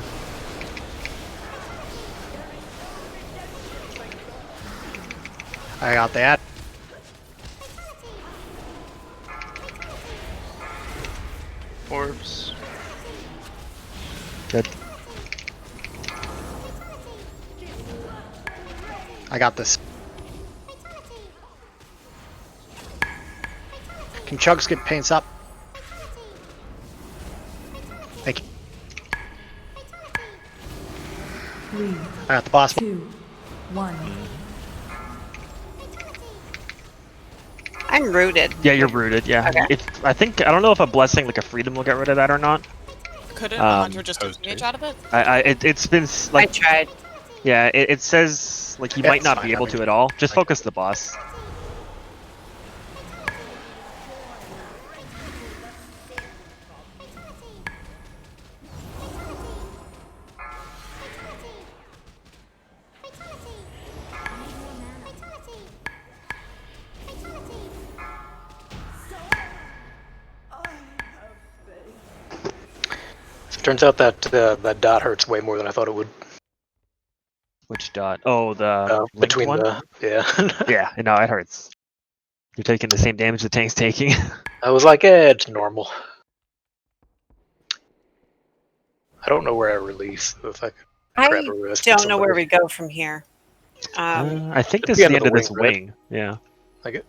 I got that. Orbs. Good. I got this. Can Chugs get paints up? Thank you. 3, I got the boss. 2, 1. I'm rooted. Yeah, you're rooted. Yeah. Okay. I don't know if a blessing like a freedom will get rid of that or not. Couldn't a hunter just disengage out of it? It's been like. I tried. Yeah, it says like you might It's not fine, be able I to mean, at all. Just focus the boss. Turns out that that dot hurts way more than I thought it would. Which dot? Oh, the linked Between one. the Yeah, no, it hurts. You're taking the same damage the tank's taking. I was like, it's normal. I don't know where I release. If I could grab a wrist. don't know where we go from here. I think At this the is the end end of of the this wing, right? wing. Yeah. Like it.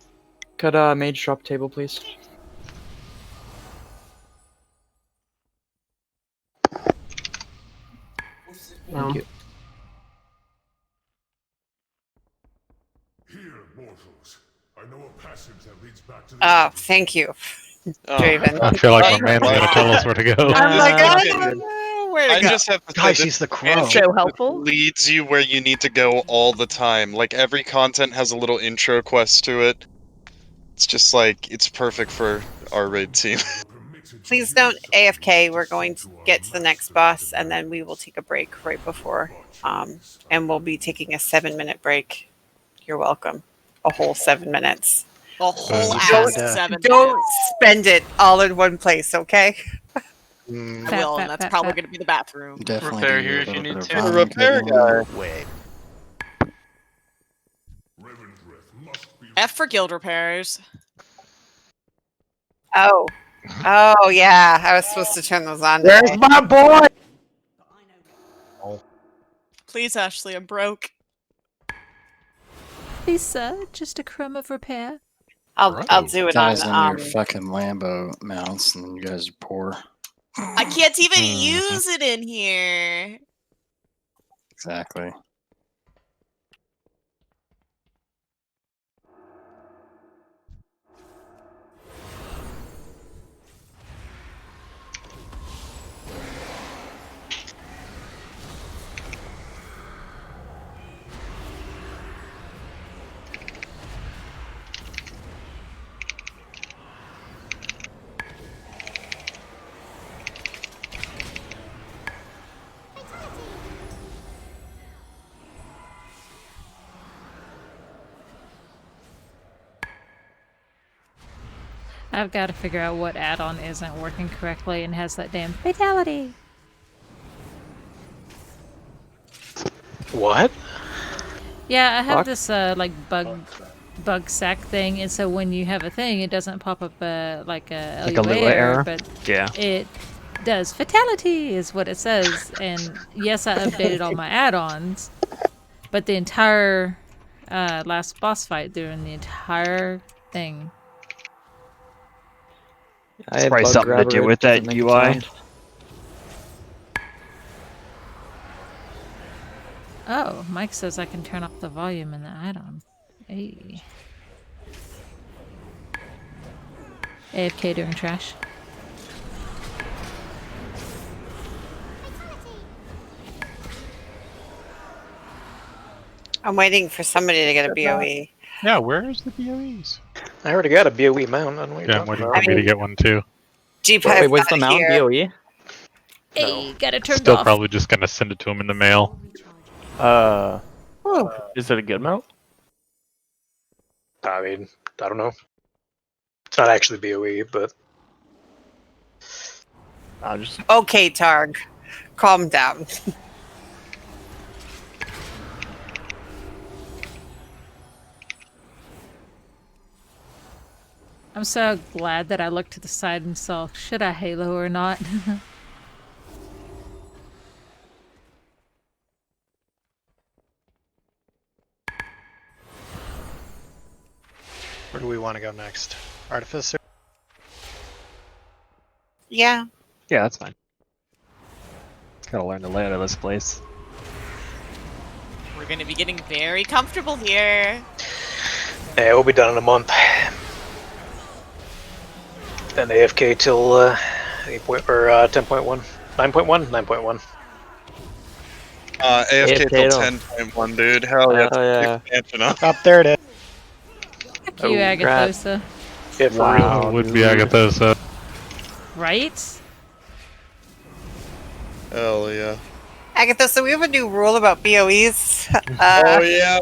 Could mage drop table, please? Thank you. Here, mortals. I know a passage that leads back to the Oh, thank you, Draven. I feel like my man's gonna tell us where to go. I'm like, I don't know where to I go. just have to Guys, say he's the this crow. engine So helpful. leads you where you need to go all the time. Like every content has a little intro quest to it. It's just like it's perfect for our raid team. Please don't AFK. We're going to get to the next boss, and then we will take a break right before. And we'll be taking a 7-minute break. You're welcome. A whole 7 minutes. A whole Don't- ass 7 Don't minutes. spend it all in one place, okay? I will, and that's probably going to be the bathroom. Definitely Repair do here a if you little need bit of to. vomit Repair cooking. guy. Wait. F for guild repairs. Oh. Oh, yeah. I was supposed to turn those on. Where's today. my boy? Please, Ashley, I'm broke. Please, sir, just a crumb of repair. I'll do it on. Guys on your fucking Lambo mounts, and you guys are poor. I can't even use it in here. Exactly. I've got to figure out what add-on isn't working correctly and has that damn fatality. What? Yeah, I have Fuck. this like bug sack thing, and so when you have a thing, it doesn't pop up like a Like a LUA Lua error? but Yeah. it does fatality is what it says. And yes, I updated all my add-ons, but the entire last boss fight during the entire thing. I It's have probably bug something to grabber, do it with that doesn't make a UI. sound. Oh, Mike says I can turn off the volume in the add-on. Hey. AFK doing trash. I'm waiting for somebody to get a BOE. Yeah, where is the BOEs? I already got a BOE mount. I don't know what you're Yeah, I'm talking waiting about. for me to get one too. Jeep Wait, has what's got the it mount? here. BOE? Hey, got it turned Still off. probably just gonna send it to him in the mail. Is it a good mount? I mean, I don't know. It's not actually BOE, but I'll just. Okay, Targ. Calm down. I'm so glad that I looked to the side and saw, should I Halo or not? Where do we want to go next? Artificer? Yeah. Yeah, that's fine. Gotta learn the layout of this place. We're gonna be getting very comfortable here. yeah, we'll be done in a month. Then AFK till 8 point, or 10.1, 9.1, 9.1. AFK till AFK 10.1, dude. Hell yeah. Oh, yeah. Expansion up. Up there it is. Fuck you, Oh, Agathosa. Yeah, for Wow. real. Would be dude. Agathosa. Right? Hell yeah. Agatha, so we have a new rule about BOEs. Oh yeah.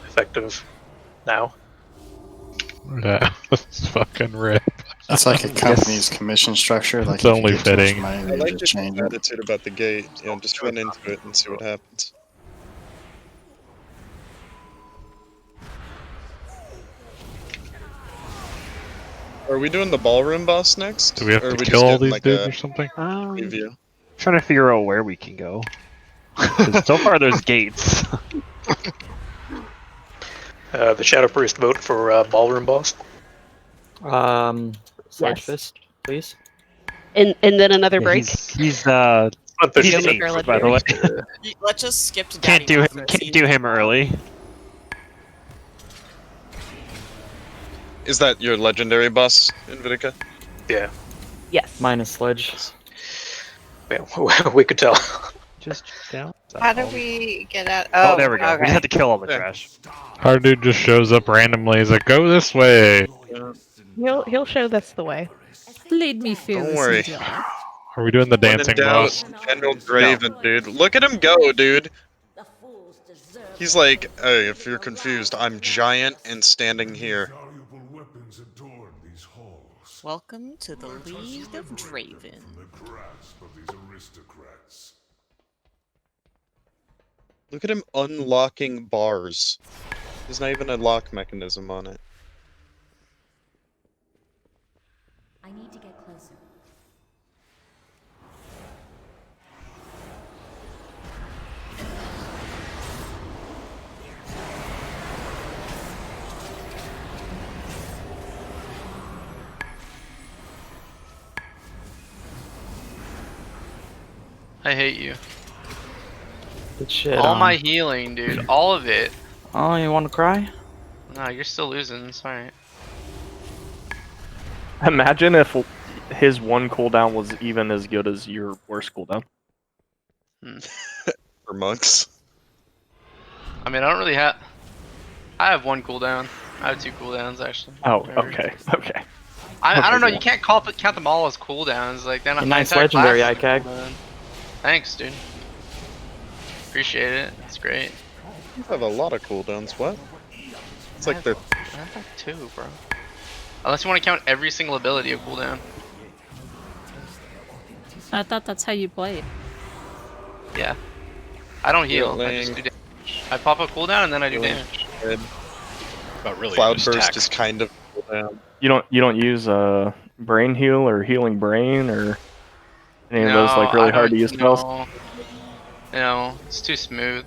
Effective now. Yeah, that's fucking rip. That's like a company's commission structure. Like It's if you only get too much fitting. money, I they like just this change it. attitude about the gate. You know, just run into it and see what happens. Are we doing the ballroom boss next? Do we have or to are we kill just all getting these like dudes a or something? preview? Trying to figure out where we can go. 'Cause so far there's gates. The Shadow Priest vote for ballroom boss. Sledge Yes. fist, please. And then another Yeah, break. he's Unofficially. eighth, by the way. Let's just skip to Can't Daddy do him. Mothra, Can't see do who's him early. Is that your legendary boss, Invitica? Yeah. Yes. Minus sledge. Yeah, we could tell. Just down. How do we get out? Oh, there we go. We Okay. just had to kill all the Yeah. trash. Our dude just shows up randomly. He's like, "Go this way." He'll show that's the way. Lead me Don't fearless worry. into life. Are we doing the When in dancing doubt, boss? General Draven, dude. Look at him go, dude. He's like, hey, if you're confused, I'm giant and standing here. Valuable weapons adorn these halls. Welcome to the League of Draven. From the grasp of these aristocrats. Look at him unlocking bars. There's not even a lock mechanism on it. I need to get closer. I hate you. Good shit. All my healing, dude. All of it. Oh, you want to cry? No, you're still losing. It's alright. Imagine if his one cooldown was even as good as your worst cooldown. For monks. I mean, I don't really have. I have one cooldown. I have two cooldowns actually. Oh, Whatever. okay, okay. I don't know. Okay, You can't count them all as cooldowns. Like then. Nice legendary, ICAG. Thanks, dude. Appreciate it. It's great. You have a lot of cooldowns, what? It's like the... I have like two, bro. Unless you want to count every single ability a cooldown. I thought that's how you played. Yeah. I don't heal. I just do damage. I pop a cooldown and then I do damage. But really, Cloudburst is kind of cooldown. You don't use brain heal or healing brain or any of those like really hard to use spells? No, it's too smooth.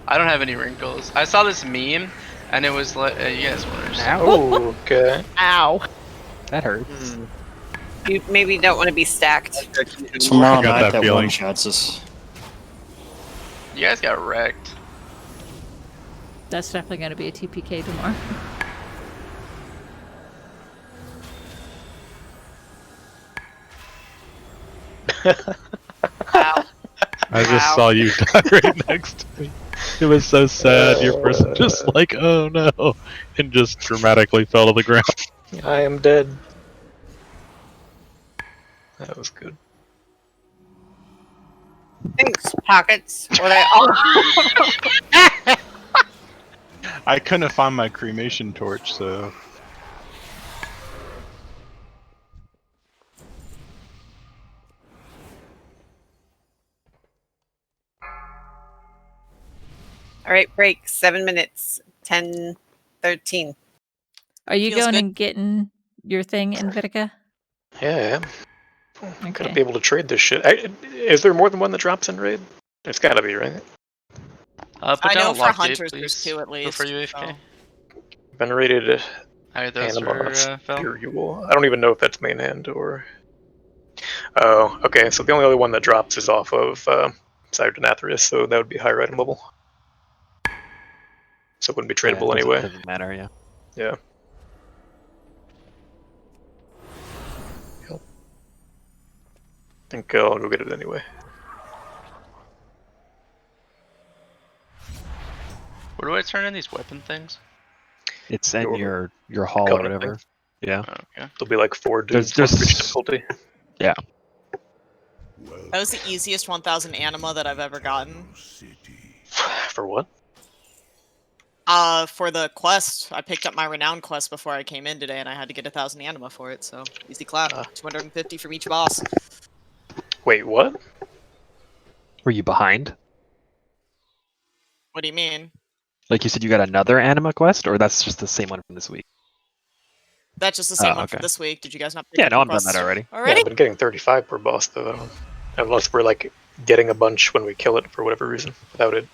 I don't have any wrinkles. I saw this meme, and it was like, you guys worse. Oh, okay. Ow. That hurts. You maybe don't want to be stacked. Tomorrow I got night that that feeling. one shots us. You guys got wrecked. That's definitely going to be a TPK tomorrow. Wow. I just saw you die right next to me. It was so sad. Your person just like, oh no, and just dramatically fell to the ground. I am dead. That was good. Thanks, Pockets. What I I couldn't find my cremation torch, so. All right, break. 7 minutes. 10:13. Are you Feels going good. and getting your thing in Vitica? Yeah. Okay. Gotta be able to trade this shit. Is there more than one that drops in raid? There's gotta be, right? Put I down know a for lock gate, hunters there's please. 2 at least. Before you AFK. So. Venerated Alright, those Anima were fell. Spiritual. I don't even know if that's main hand or. Oh, okay. So the only other one that drops is off of Sire to Nathria, so that would be higher item level. So it wouldn't be tradable anyway. Doesn't matter, yeah. Yeah. Yep. I think I'll go get it anyway. Where do I turn in these weapon things? It's in your hall or Covenant whatever. thing. Yeah. Oh, okay. There'll be like 4 dudes There's on which difficulty. Yeah. That was the easiest 1000 anima that I've ever gotten. For what? For the quest. I picked up my renown quest before I came in today, and I had to get 1000 anima for it, so easy clap. 250 from each boss. Wait, what? Were you behind? What do you mean? Like you said, you got another anima quest, or that's just the same one from this week? That's just the same Oh, one from okay. this week. Did you guys not pick Yeah, up no, the I've done that quests already. Yeah, already? I've been getting 35 per boss though. Unless we're like getting a bunch when we kill it for whatever reason without it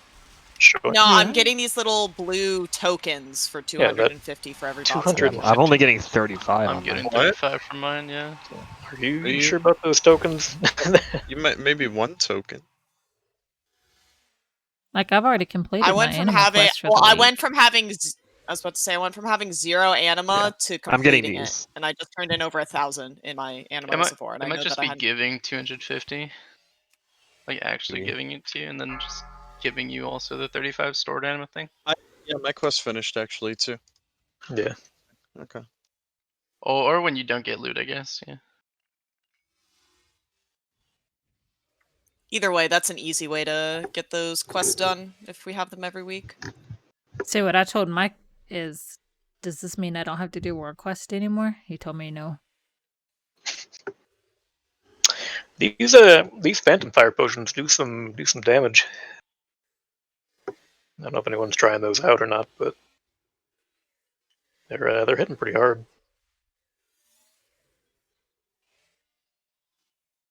showing. No, I'm getting these little blue tokens for 250 for every boss. 200. I'm only getting 35 I'm on getting mine. 35 from mine, yeah. Are you sure about those tokens? You might maybe 1 token. Like, I've already completed I my went from anima having quest for well, the I week. went from having I was about to say I went from having 0 anima to I'm getting completing it, these. and I just turned in over 1000 in my anima It might, before, and it I might know just that I be had. giving 250. Like, actually Yeah. giving it to you, and then just giving you also the 35 stored anima thing. Yeah, my quest finished actually too. Yeah. Okay. Or when you don't get loot, I guess, yeah. Either way, that's an easy way to get those quests done if we have them every week. So what I told Mike is, does this mean I don't have to do World Quest anymore? He told me no. These Phantom Fire potions do some damage. I don't know if anyone's trying those out or not, but they're hitting pretty hard.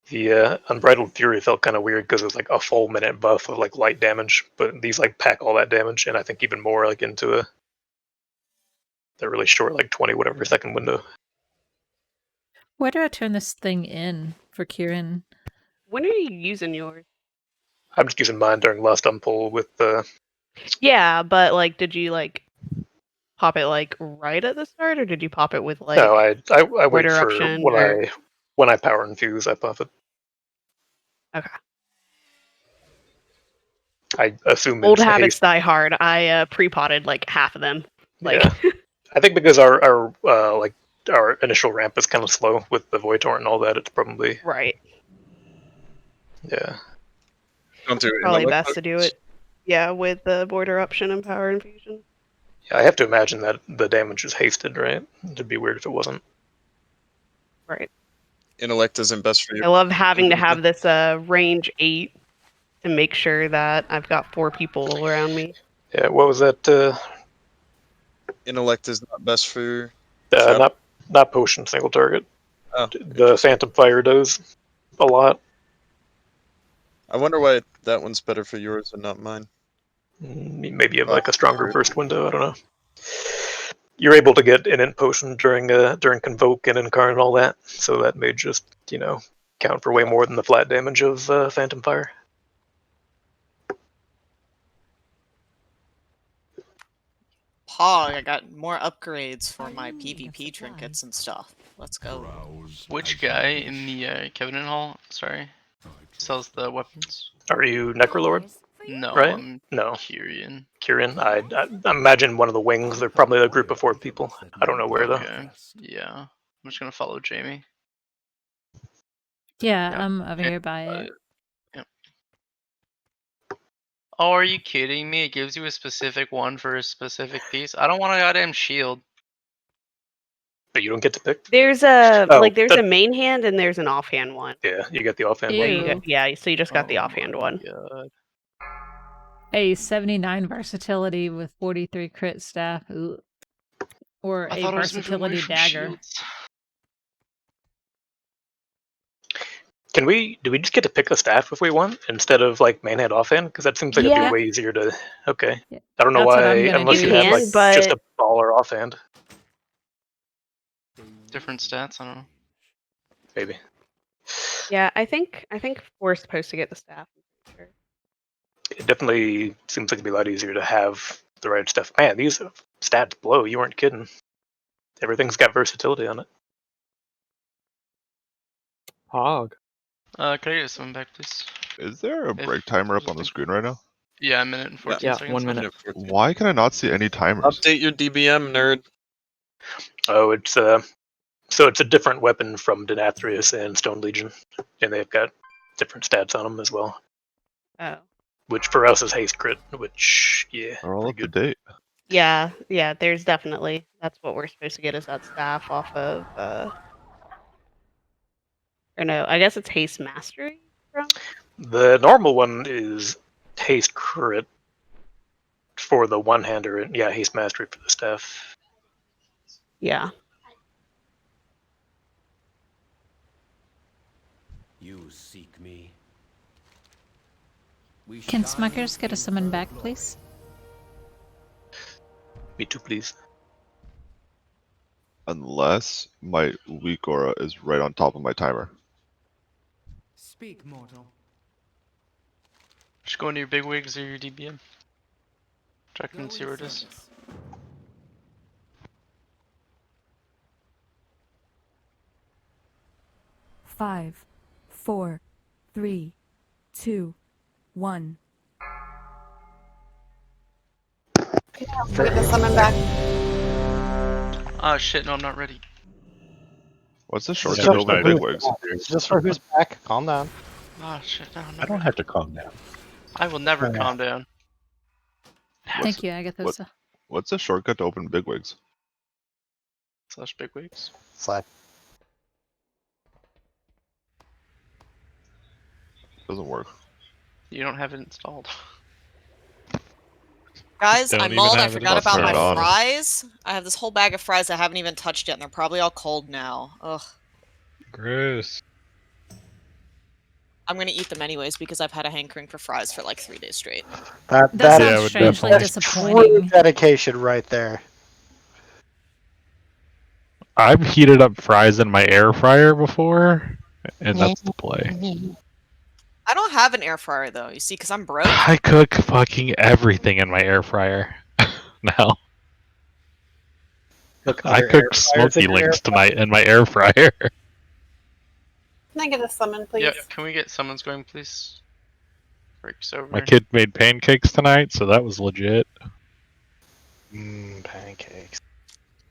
The Unbridled Fury felt kind of weird because it was like a full minute buff of like light damage, but these like pack all that damage, and I think even more like into they're really short, like 20 whatever second window. Where do I turn this thing in for Kieran? When are you using yours? I'm just using mine during last unpull with the. Yeah, but like, did you like pop it like right at the start, or did you pop it with like? No, I wait Void for Eruption when I power infuse, I pop it. Okay. I assume Old it's habits haste. die hard. I pre-potted like half of them. Like, Yeah. I think because our like our initial ramp is kind of slow with the Void Torrent and all that, it's probably right. Yeah. Don't do it. Probably best to do it. Yeah, with the Void Eruption and Power Infusion. Yeah, I have to imagine that the damage is hasted, right? It'd be weird if it wasn't. Right. Intellect isn't best for you. I love having to have this range 8 to make sure that I've got 4 people around me. Yeah, what was that? Intellect is not best for Not potion single target. Oh, the Phantom Fire does a lot. I wonder why that one's better for yours and not mine. Maybe you have like a stronger burst window. I don't know. You're able to get an int potion during convoke and incarn and all that, so that may just count for way more than the flat damage of Phantom Fire. Pog, I got more upgrades for my PvP trinkets and stuff. Let's go. Which guy in the Covenant Hall, sorry, sells the weapons? Are you Necrolord? No, Right? I'm No. Kyrian. Kyrian? I imagine one of the wings. They're probably a group of 4 people. I don't know where though. Okay. Yeah. I'm just gonna follow Jamie. Yeah, Yep. I'm over here by it. Yep. Oh, are you kidding me? It gives you a specific one for a specific piece. I don't want a goddamn shield. But you don't get to pick? There's a there's a main hand and there's an offhand one. Yeah, you get the offhand one. Ew. Yeah, so you just got the Oh offhand my one. God. A 79 versatility with 43 crit staff. Ooh. Or I a thought I was moving away versatility from dagger. shields. Do we just get to pick a staff if we want instead of like main hand offhand? Because that seems like it'd Yeah. be way easier to. Okay. Yeah. I don't know That's what why, I'm gonna unless do. you have like You can, just but- a ball or offhand. Different stats, I don't know. Maybe. Yeah, I think we're supposed to get the staff. I'm pretty sure. It definitely seems like it'd be a lot easier to have the right stuff. Man, these stats blow. You weren't kidding. Everything's got versatility on it. Hog. Can I get someone back, please? Is there a break timer up on the screen right now? Yeah, a minute and 14 seconds. 1 minute. Why can I not see any timers? Update your DBM, nerd. Oh, it's so it's a different weapon from Nathria and Stone Legion, and they've got different stats on them as well. Oh. Which for us is haste crit, which Are all up to date? Yeah, there's definitely. That's what we're supposed to get is that staff off of or no, I guess it's haste mastery from. The normal one is haste crit for the one-hander, and haste mastery for the staff. Yeah. You seek me. Can Smuckers get a summon back, please? Me too, please. Unless my weak aura is right on top of my timer. Speak, mortal. Just go into your big wigs or your DBM. Check and see where it is. Five, 4, 3, 2, 1. Get the summon back. Oh shit, no, I'm not ready. What's the short Just cut for over who's big wigs? back. Just for who's back. Calm down. Oh shit, no, I'm I not don't ready. have to calm down. I will never calm down. Thank you, Agatha. What's the shortcut to open big wigs? / big wigs. Slide. Doesn't work. You don't have it installed. Guys, Don't I even mulled. I have it forgot about installed. my Turn it on. fries. I have this whole bag of fries I haven't even touched yet, and they're probably all cold now. Ugh. Gross. I'm gonna eat them anyways because I've had a hankering for fries for like 3 days straight. That That sounds would strangely definitely- true disappointing. dedication right there. I've heated up fries in my air fryer before, and that's the play. I don't have an air fryer though. You see, because I'm broke. I cook fucking everything in my air fryer now. Look, I other air cooked fryers smoky in your air links tonight in my air fryer. Can I get a summon, please? Yep, can we get summons going, please? Breaks over. My kid made pancakes tonight, so that was legit. Pancakes.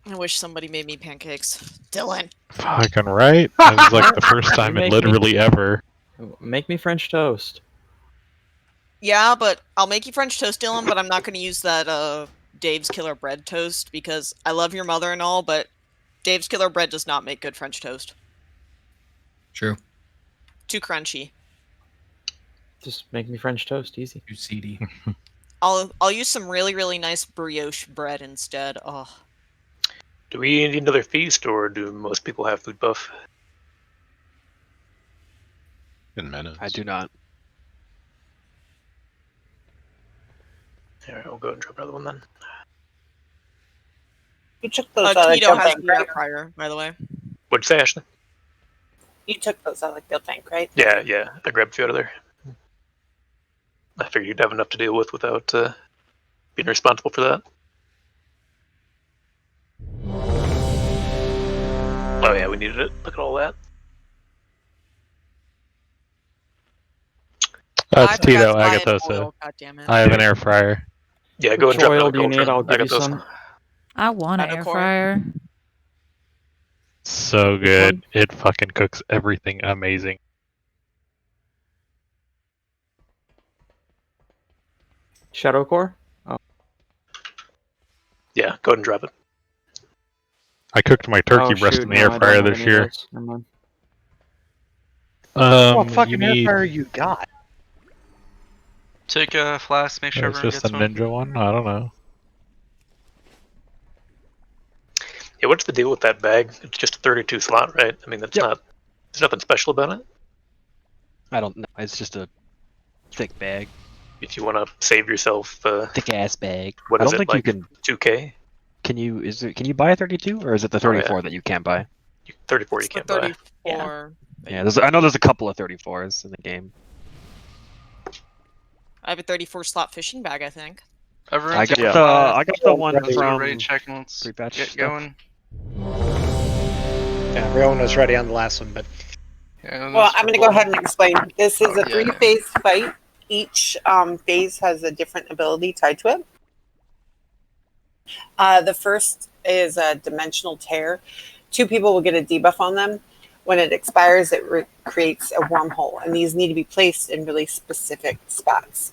I wish somebody made me pancakes. Dylan. Fucking right. That was like the first time in Make me- literally ever. Make me French toast. Yeah, but I'll make you French toast, Dylan, but I'm not going to use that Dave's Killer Bread toast because I love your mother and all, but Dave's Killer Bread does not make good French toast. True. Too crunchy. Just make me French toast, easy. Too seedy. I'll use some really, really nice brioche bread instead. Oh. Do we need another feast, or do most people have food buff? In minutes. I do not. Alright, we'll go and drop another one then. You took those out of Tito the has tank, the air right? fryer, by the way. What'd you say, Ashley? You took those out of the tank, right? Yeah, I grabbed a few out of there. I figured you'd have enough to deal with without being responsible for that. Oh yeah, we needed it. Look at all that. That's I forgot Tito. to I buy got an those. oil, goddammit. I have an air fryer. Yeah, go and Which drop oil another do you gold need? drum. I'll I give you got those. some. I want an air Core. fryer. So Which good. one? It fucking cooks everything amazing. Shadow Core? Oh. Yeah, go ahead and drop it. I cooked my turkey Oh, breast shoot, in the no, air I don't fryer have this any of year. those. Never mind. What You fucking air need. fryer you got? Take a flask, make sure It's everyone just a gets one. ninja one. I don't know. Yeah, what's the deal with that bag? It's just a 32 slot, right? I mean, that's not. There's nothing special about it. I don't know. It's just a thick bag. If you want to save yourself, thick ass bag. What I is don't it, think like you can. 2K? Can you buy a 32, or is it the 34 that you can't buy? 34 you It's the can't buy. 34. Yeah, I know there's a couple of 34s in the game. I have a 34 slot fishing bag, I think. Everyone I take got a the flask. I got the one Let's go from ready check and let's pre-patch get stuff. going. Yeah, everyone was ready on the last one, but Yeah, Well, I'm going to go ahead and explain. This is a Yeah. 3-phase fight. Each phase has a different ability tied to it. The first is a dimensional tear. 2 people will get a debuff on them. When it expires, it creates a wormhole, and these need to be placed in really specific spots.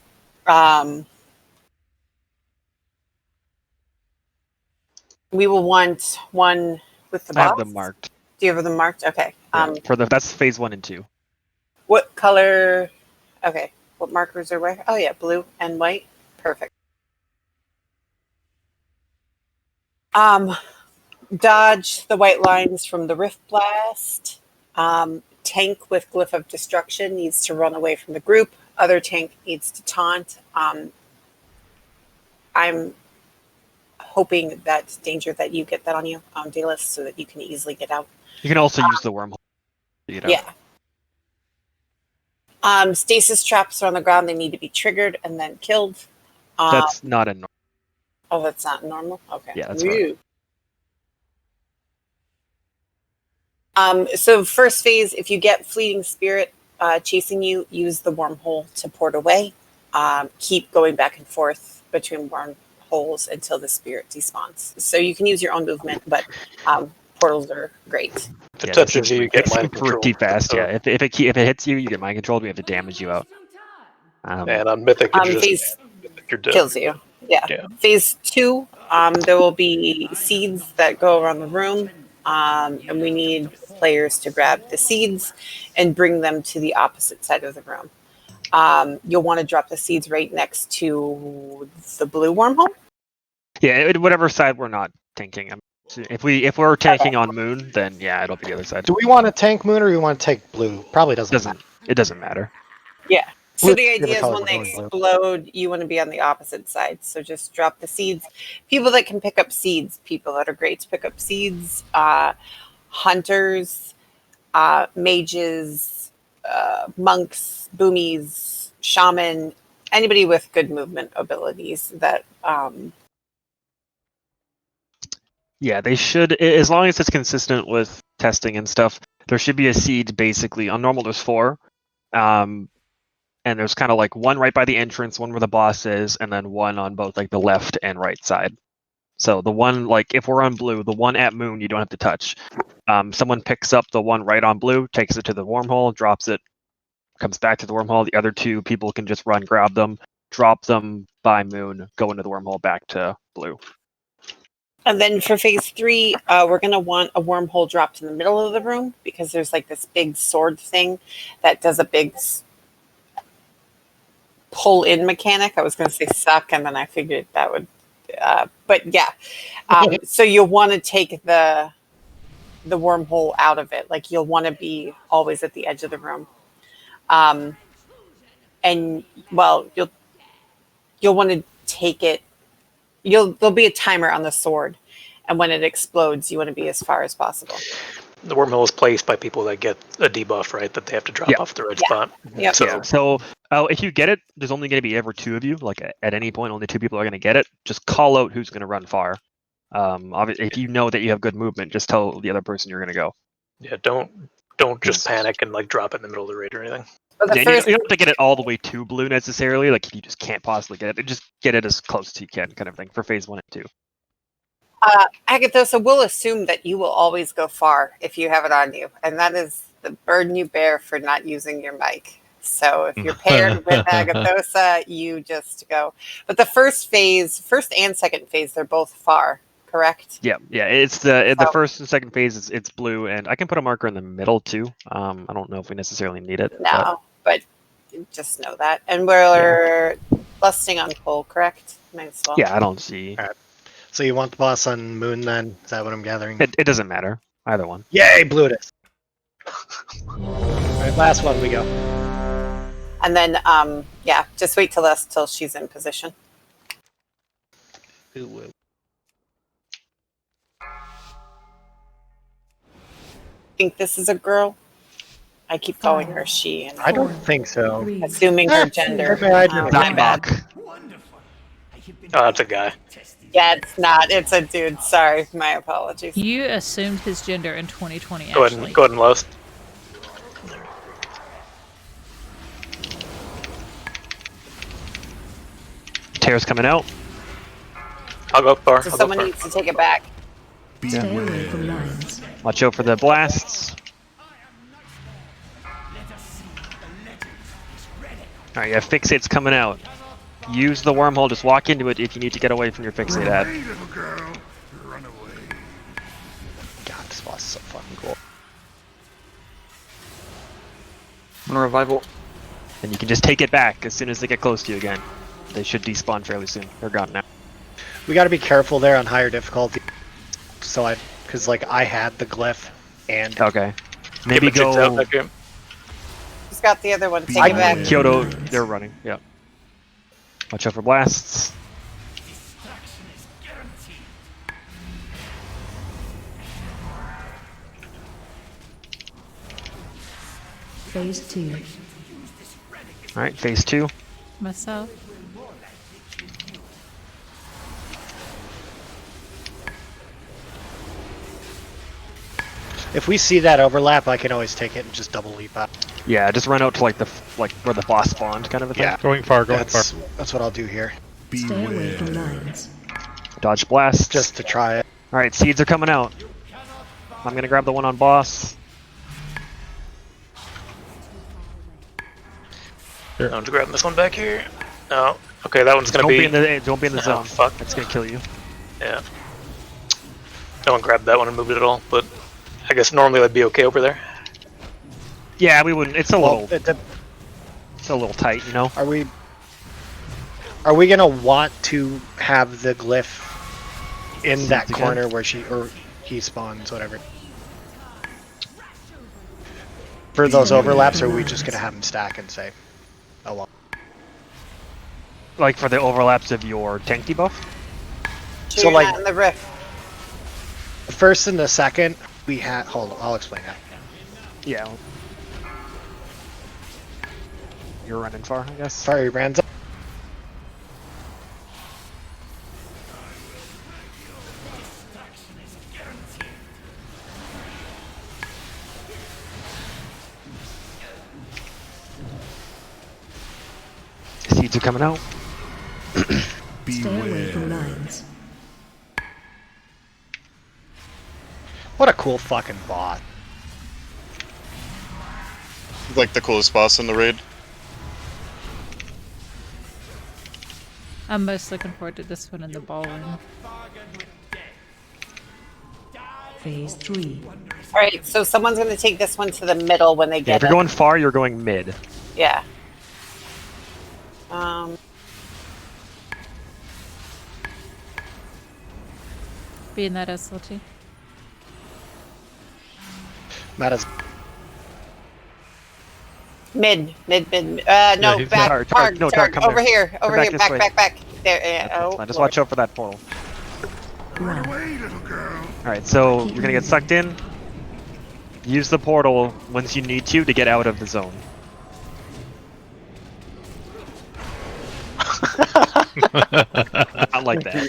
We will want one with the box. I have them marked. Do you have them marked? Okay. That's phase 1 and 2. What color? Okay. What markers are where? Oh yeah, blue and white. Perfect. Dodge the white lines from the Rift Blast. Tank with Glyph of Destruction needs to run away from the group. Other tank needs to taunt. I'm hoping that's danger that you get that on you, Dallas, so that you can easily get out. You can also use the wormhole. Yeah. Stasis traps are on the ground. They need to be triggered and then killed. That's not a normal. Oh, that's not normal? Okay. Yeah, that's right. So first phase, if you get Fleeting Spirit chasing you, use the wormhole to port away. Keep going back and forth between wormholes until the spirit despawns. So you can use your own movement, but portals are great. If it touches you, you get mind pretty control. fast. So- Yeah, if it hits you, you get mind controlled. We have to damage you out. And on Mythic, it's Phase you're dead. kills you. Yeah. Phase 2, there will be seeds that go around the room, and we need players to grab the seeds and bring them to the opposite side of the room. You'll want to drop the seeds right next to the blue wormhole. Yeah, whatever side we're not tanking. If we're tanking on Moon, then yeah, it'll be the other side. do we want to tank Moon or do we want to take Blue? Probably doesn't matter. It doesn't matter. Yeah. So Blue- the the idea is color when we're they going blue. explode, you want to be on the opposite side. So just drop the seeds. People that can pick up seeds, people that are great to pick up seeds, hunters, mages, monks, boomies, shaman, anybody with good movement abilities that Yeah, they should, as long as it's consistent with testing and stuff. There should be a seed basically. On normal, there's 4. And there's kind of like one right by the entrance, one where the boss is, and then one on both like the left and right side. So the one, like if we're on blue, the one at Moon you don't have to touch. Someone picks up the one right on blue, takes it to the wormhole, drops it, comes back to the wormhole. The other 2 people can just run, grab them, drop them by Moon, go into the wormhole back to blue. And then for phase 3, we're going to want a wormhole dropped in the middle of the room because there's like this big sword thing that does a big pull in mechanic. I was going to say suck, and then I figured that would, but yeah. So you'll want to take the wormhole out of it. Like you'll want to be always at the edge of the room. And well, you'll want to take it. There'll be a timer on the sword, and when it explodes, you want to be as far as possible. The wormhole is placed by people that get a debuff, right? That they have to drop off the red spot. Yep. So if you get it, there's only going to be ever 2 of you. Like at any point, only 2 people are going to get it. Just call out who's going to run far. If you know that you have good movement, just tell the other person you're going to go. Yeah, don't just panic and like drop it in the middle of the raid or anything. But Yeah, you don't have to get it all the way to blue necessarily. Like if you just can't possibly get it, just get it as close as you can, kind of thing, for phase 1 and 2. Agathosa will assume that you will always go far if you have it on you, and that is the burden you bear for not using your mic. So if you're paired with Agathosa, you just go. But the first and second phase, they're both far, correct? Yeah. It's the first and second phase. It's blue, and I can put a marker in the middle too. I don't know if we necessarily need it. No, but just know that. And we're lusting on Cole, correct? Might as well. Yeah, I don't see. All right. So you want the boss on Moon then? Is that what I'm gathering? It doesn't matter. Either one. Yay, blue it is. All right, last one we go. And then, just wait till she's in position. Think this is a girl? I keep calling her she. And I don't think so. Assuming her gender. My bad. Oh, that's a guy. Yeah, it's not. It's a dude. Sorry, my apologies. You assumed his gender in 2020. Go ahead and lust. Tear's coming out. I'll go far. So someone needs to take it back. Stay away from lines. Watch out for the blasts. Alright, yeah, fixate's coming out. Use the wormhole, just walk into it if you need to get away from your fixate ad. God, this boss is so fucking cool. Revival. And you can just take it back as soon as they get close to you again. They should despawn fairly soon. They're gone now. We got to be careful there on higher difficulty. So because I had the glyph and okay, maybe go. Who's got the other one? Take it back. Kyoto, they're running. Yeah. Watch out for blasts. Phase 2. All right, phase 2. Myself. if we see that overlap, I can always take it and just double leap out. Yeah, just run out to like where the boss spawned, kind of a thing. Yeah, going far. That's what I'll do here. Stay away from lines. Dodge blast. Just to try it. All right, seeds are coming out. I'm gonna grab the one on boss. I'm just grabbing this one back here. No. Okay, that one's gonna Don't be in the zone. Fuck. That's gonna kill you. Yeah. No one grabbed that one and moved it at all, but I guess normally that'd be okay over there. Yeah, we wouldn't. It's a little tight, you know. Are we gonna want to have the glyph in that corner where he spawns, whatever? For those overlaps, or are we just gonna have him stack and say, oh well? Like for the overlaps of your tank debuff? So like in the rift. The first and the second, we had. Hold on, I'll explain that. Yeah. You're running far, I guess. Sorry, Ranza. Seeds are coming out. Stay away from lines. What a cool fucking bot. Like the coolest boss in the raid. I'm most looking forward to this one in the ballroom. Phase 3. All right, so someone's going to take this one to the middle when they Yeah, get if you're it. going far, you're going mid. Yeah. Being that SLT. Meta's Mid. No, Yeah, back. Targ, Targ, come over there. here. Over Come here. back this way. Back. There, oh, Just Lord. watch out for that portal. Run away, little girl. Alright, so you're gonna get sucked in. Use the portal once you need to get out of the zone. Not like that.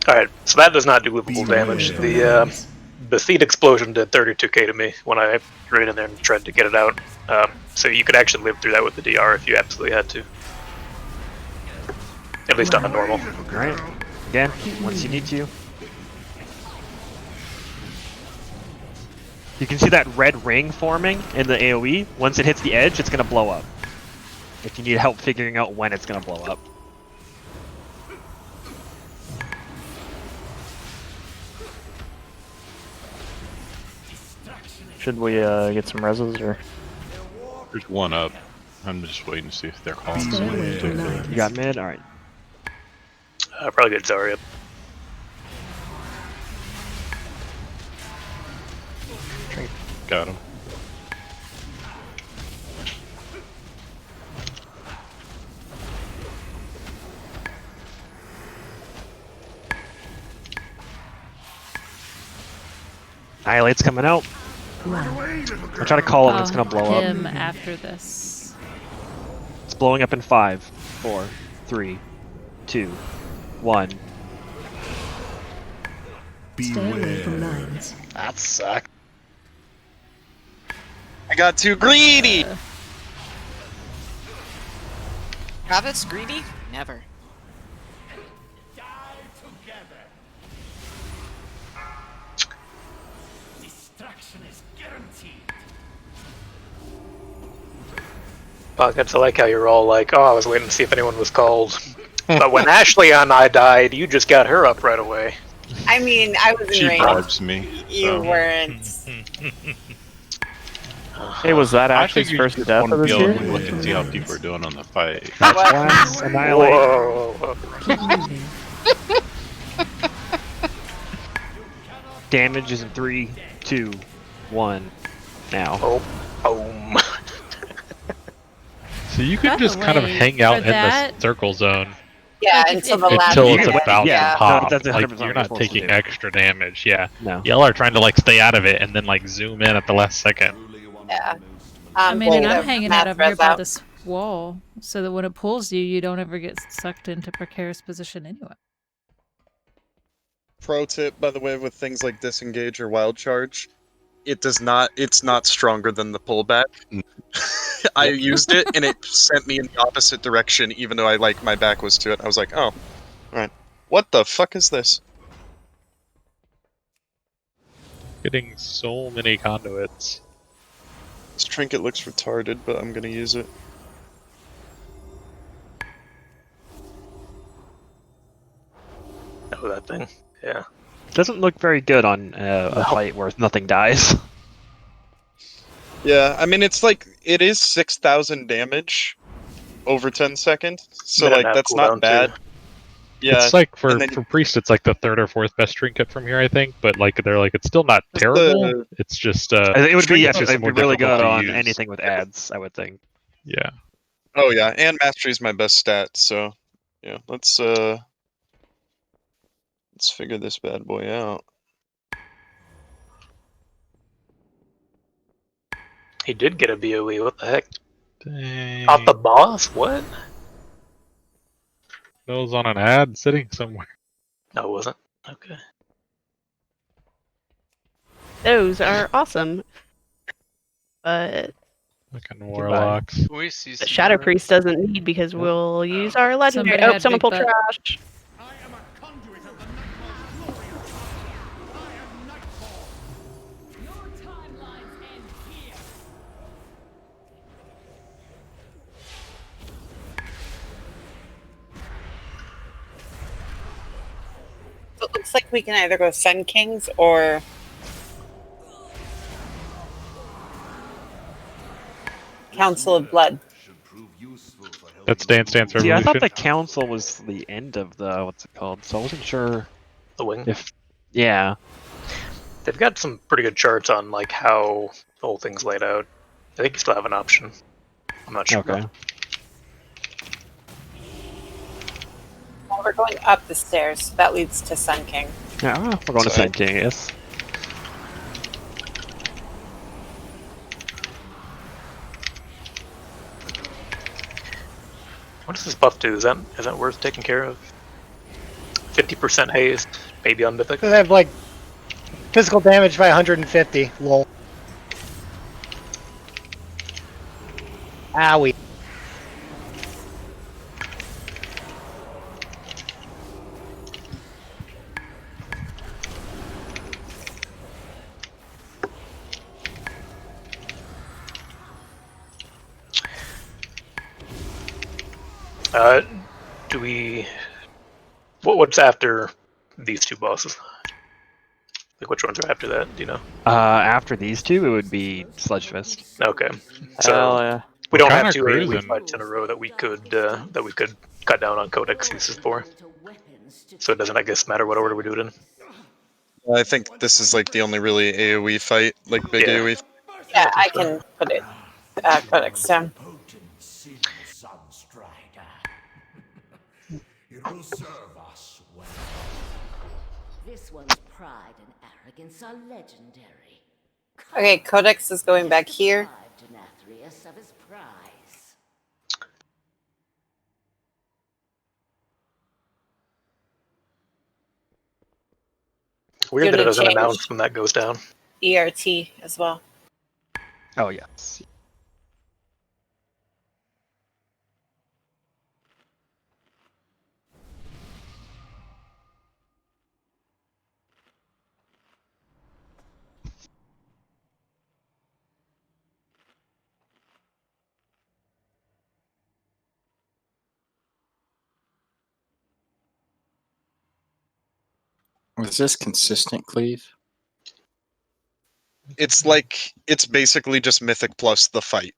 Alright, so that does not do livable damage. The feed explosion did 32k to me when I ran in there and tried to get it out. So you could actually live through that with the DR if you absolutely had to. At least on a normal. Alright. Again, once you need to. You can see that red ring forming in the AoE. Once it hits the edge, it's gonna blow up. If you need help figuring out when it's gonna blow up. Should we get some reses or? There's one up. I'm just waiting to see if they're calling. You got mid? Alright. Probably get Zarya. Got him. Annihilate's coming out. I'll try to call it when it's gonna blow up. Him after this. It's blowing up in 5, 4, 3, 2, 1. Stay away from lines. That sucks. I got too greedy! Travis, greedy? Never. Pockets, I like how you're all like, oh, I was waiting to see if anyone was called. But when Ashley and I died, you just got her up right away. I mean, I was in She range. bribes me. You so. weren't. Hey, was that I Ashley's figured first you death want of to this be able year? to look and see how people are doing on the fight. Blast, annihilate. Whoa. Damage is in 3, 2, 1. Now. Oh, boom. So you can By the just kind of way, hang out for in the that- circle zone Yeah, Like, until if- the last until it's minute. about Yeah, to pop. that's 100% Like, what you're you're not supposed to taking do. extra damage. Yeah. No. Y'all are trying to like stay out of it and then like zoom in at the last second. Yeah. I mean, and well, I'm hanging out math over here throws by out. this wall, so that when it pulls you, you don't ever get sucked into precarious position anyway. Pro tip, by the way, with things like disengage or wild charge, it's not stronger than the pullback. I used it and it sent me in the opposite direction, even though my back was to it. I was like, oh, alright. What the fuck is this? Getting so many conduits. This trinket looks retarded, but I'm gonna use it. Oh, that thing. Yeah. Doesn't look very good on a fight where nothing dies. Yeah, I mean, it is 6,000 damage over 10 seconds, so Minute and a half that's not cooldown, bad. too. Yeah, It's like for and then priest, it's like the 3rd or 4th best trinket from here, I think. But like they're like it's still not Just terrible. the- It's just I think it would be, trinket's just it'd be more really difficult good to on use. anything with ads, I would think. Yeah. Oh yeah, and mastery is my best stat, so yeah, let's figure this bad boy out. He did get a BOE, what the heck? Dang. Not the boss? What? That was on an ad sitting somewhere. No, it wasn't. Okay. Those are awesome. But Fucking warlocks. We see the Shadow Priest doesn't need because we'll use our legendary. Somebody Oh, had someone big pulled butt. trash. So it looks like we can either go Sun Kings or Council of Blood. That's Dance Dance See, I Revolution. thought the council was the end of the what's it called, so I wasn't sure The wing. if yeah. They've got some pretty good charts on like how the whole thing's laid out. I think you still have an option. I'm not sure. Okay. We're going up the stairs, so that leads to Sun King. Yeah, we're going to Sun King, yes. What does this buff do? Is that worth taking care of? 50% haste, maybe on mythic. They have like physical damage by 150. Lol. Owie. Do we? What's after these two bosses? Like which ones are after that? Do you know? After these two, it would be Sludge Fist. Okay, so Hell yeah. we We're don't have kinda two cruising. AoE fights in a row that we could cut down on Codex uses for. So it doesn't, I guess, matter what order we do it in. I think this is like the only really AoE fight, like big Yeah. AoE. Yeah, I can put it Codex down. It will serve us well. This one's pride and arrogance are legendary. Okay, Codex is going back here. To Nathria of his prize. Weird You're that it gonna doesn't change announce when that goes down. ERT as well. Oh, yes. Was this consistent, Cleve? It's basically just Mythic plus the fight,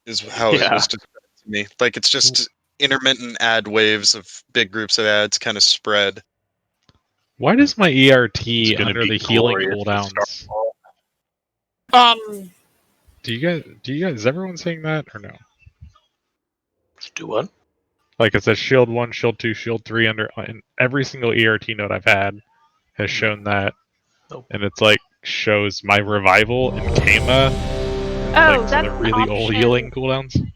is how it was described to me. Like it's just intermittent ad waves of big groups of ads kind of spread. Why does my ERT gonna under be the healing glorious to cooldowns? Do you guys, is everyone saying that or no? Do what? Like it says shield 1, shield 2, shield 3 under in every single ERT node I've had has shown that. Nope. And it's like shows my revival and Kama Oh, like that's the an really old option. healing cooldowns.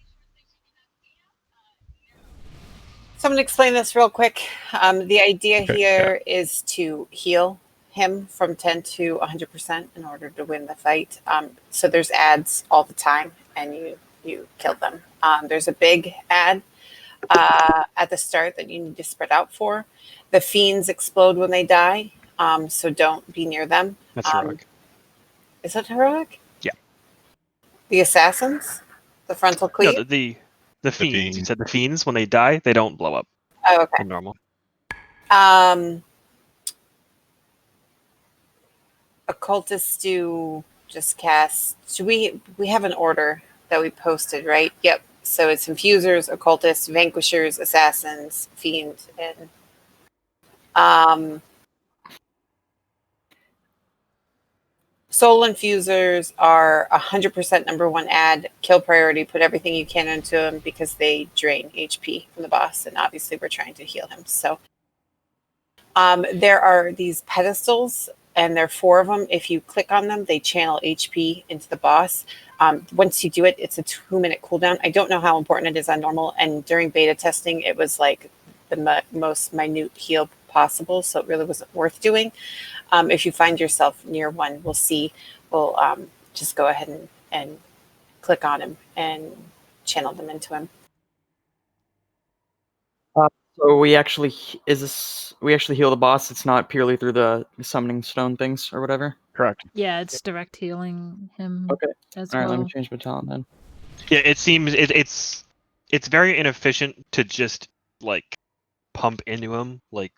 Someone explain this real quick. The idea Okay, here is to heal him from 10 to 100% in order to win the fight. So there's ads all the time, and you kill them. There's a big ad at the start that you need to spread out for. The fiends explode when they die, so don't be near them. That's heroic. Is that heroic? Yeah. The assassins? The frontal cleave? No, the fiends. You said the fiends, when they die, they don't blow up. Oh, okay. They're normal. Occultists do just cast. Should we have an order that we posted, right? Yep. So it's infusers, occultists, vanquishers, assassins, fiends, and soul infusers are 100% number one ad, kill priority, put everything you can into them because they drain HP from the boss, and obviously we're trying to heal him. So there are these pedestals, and there are 4 of them. If you click on them, they channel HP into the boss. Once you do it, it's a 2-minute cooldown. I don't know how important it is on normal, and during beta testing, it was like the most minute heal possible, so it really wasn't worth doing. If you find yourself near one, we'll just go ahead and click on him and channel them into him. So we actually heal the boss. It's not purely through the summoning stone things or whatever. Correct. Yeah, it's direct healing him Okay. as All right, well. let me change my talent then. Yeah, it seems it's very inefficient to just like pump into him like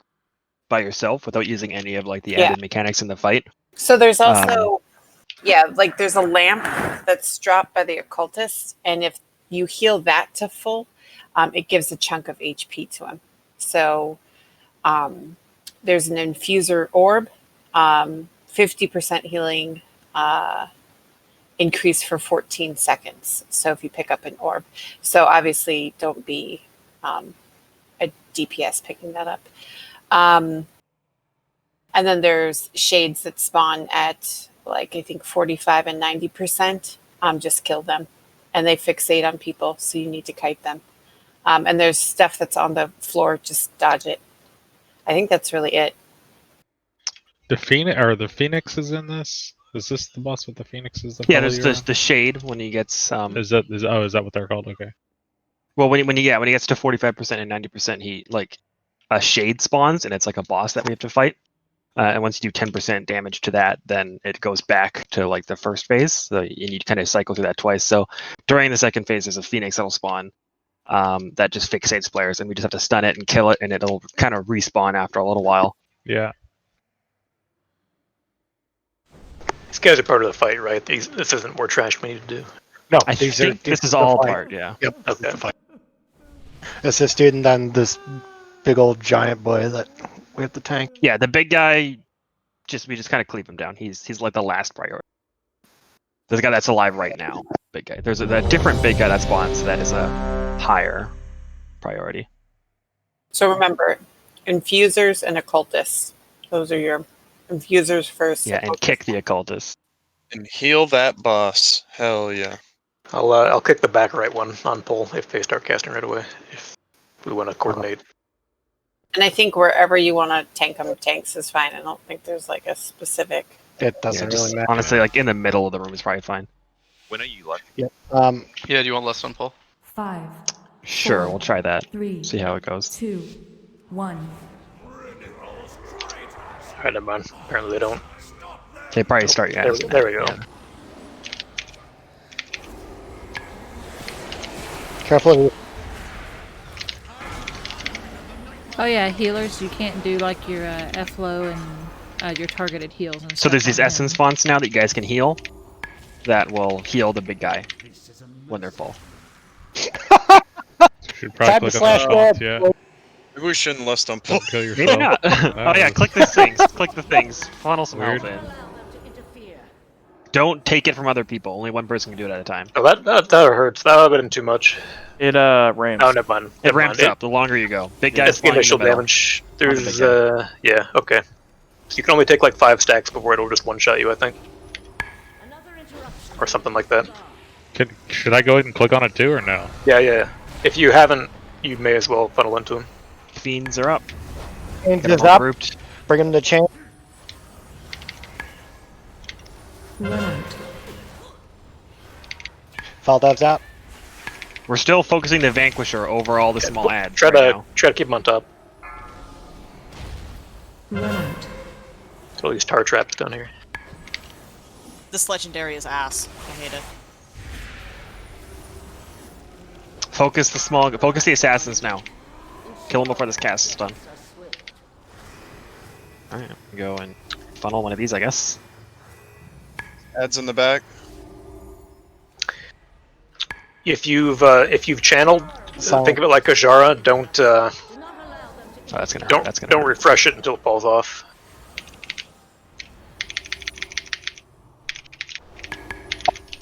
by yourself without using any of like the added mechanics in the fight. So there's also like there's a lamp that's dropped by the occultist, and if you heal that to full, it gives a chunk of HP to him. So there's an Infuser Orb, 50% healing increase for 14 seconds. So if you pick up an orb. So obviously don't be DPS picking that up. And then there's shades that spawn at like I think 45 and 90%. Just kill them, and they fixate on people, so you need to kite them. And there's stuff that's on the floor, just dodge it. I think that's really it. The Phoenix is in this. Is this the boss with the Phoenixes? Yeah, there's the shade when he gets. Is that what they're called? Okay. Well, when he gets to 45% and 90%, he like a shade spawns, and it's like a boss that we have to fight. And once you do 10% damage to that, then it goes back to like the first phase. So you need to kind of cycle through that twice. So during the second phase, there's a Phoenix that'll spawn that just fixates players, and we just have to stun it and kill it, and it'll kind of respawn after a little while. Yeah. These guys are part of the fight, right? This isn't more trash we need to do. No, I think this is all part. Yeah. Yep. Okay. The fight. It's this dude and then this big old giant boy that we have to tank. Yeah, the big guy. We just kind of cleave him down. He's like the last priority. There's a guy that's alive right now. Big guy. There's a different big guy that spawns that is a higher priority. So remember, infusers and occultists. Those are your infusers first. Yeah, and kick the occultist. And heal that boss. Hell yeah. I'll kick the back right one on pull if they start casting right away. If we want to coordinate. And I think wherever you want to tank them, tanks is fine. I don't think there's like a specific. It doesn't really matter. Honestly, like in the middle of the room is probably fine. When are you left? Yeah. Yeah, do you want less on pull? 5. Sure, 4, we'll try that. 3. See how it goes. 2. 1. Alright, never mind. Apparently they don't. They probably start. Yeah. There we go. Yeah. Careful. Oh yeah, healers. You can't do like your F-low and your targeted heals. And So stuff there's these on him. essence fonts now that you guys can heal. That will heal the big guy when they're full. Should probably click on the fonts, yeah. Maybe we shouldn't list on pull. Kill yourself. Maybe not. Oh yeah, click these things. Click the things. Funnel some Weird. health in. Don't take it from other people. Only one person can do it at a time. Oh, that hurts. That would have been too much. It ramps. Oh, never mind. It ramps up the longer you go. Big guys That's the initial damage. There's yeah, okay. So you can only take like 5 stacks before it'll just one-shot you, I think. Or something like that. Should I go ahead and click on it too, or no? Yeah. If you haven't, you may as well funnel into him. Fiends are up. Fiends Get is them all up. grouped. Bring him to chain. Run out. Falldav's out. We're still focusing the Vanquisher over all the small ads. Try right to now. keep him on top. Run out. So these tar traps down here. This legendary is ass. I hate it. Focus the assassins now. Kill them before this cast is done. Alright, go and funnel one of these, I guess. Ads in the back. If you've channeled, think of it like a Jara. Don't that's gonna hurt. Don't refresh it until it falls off.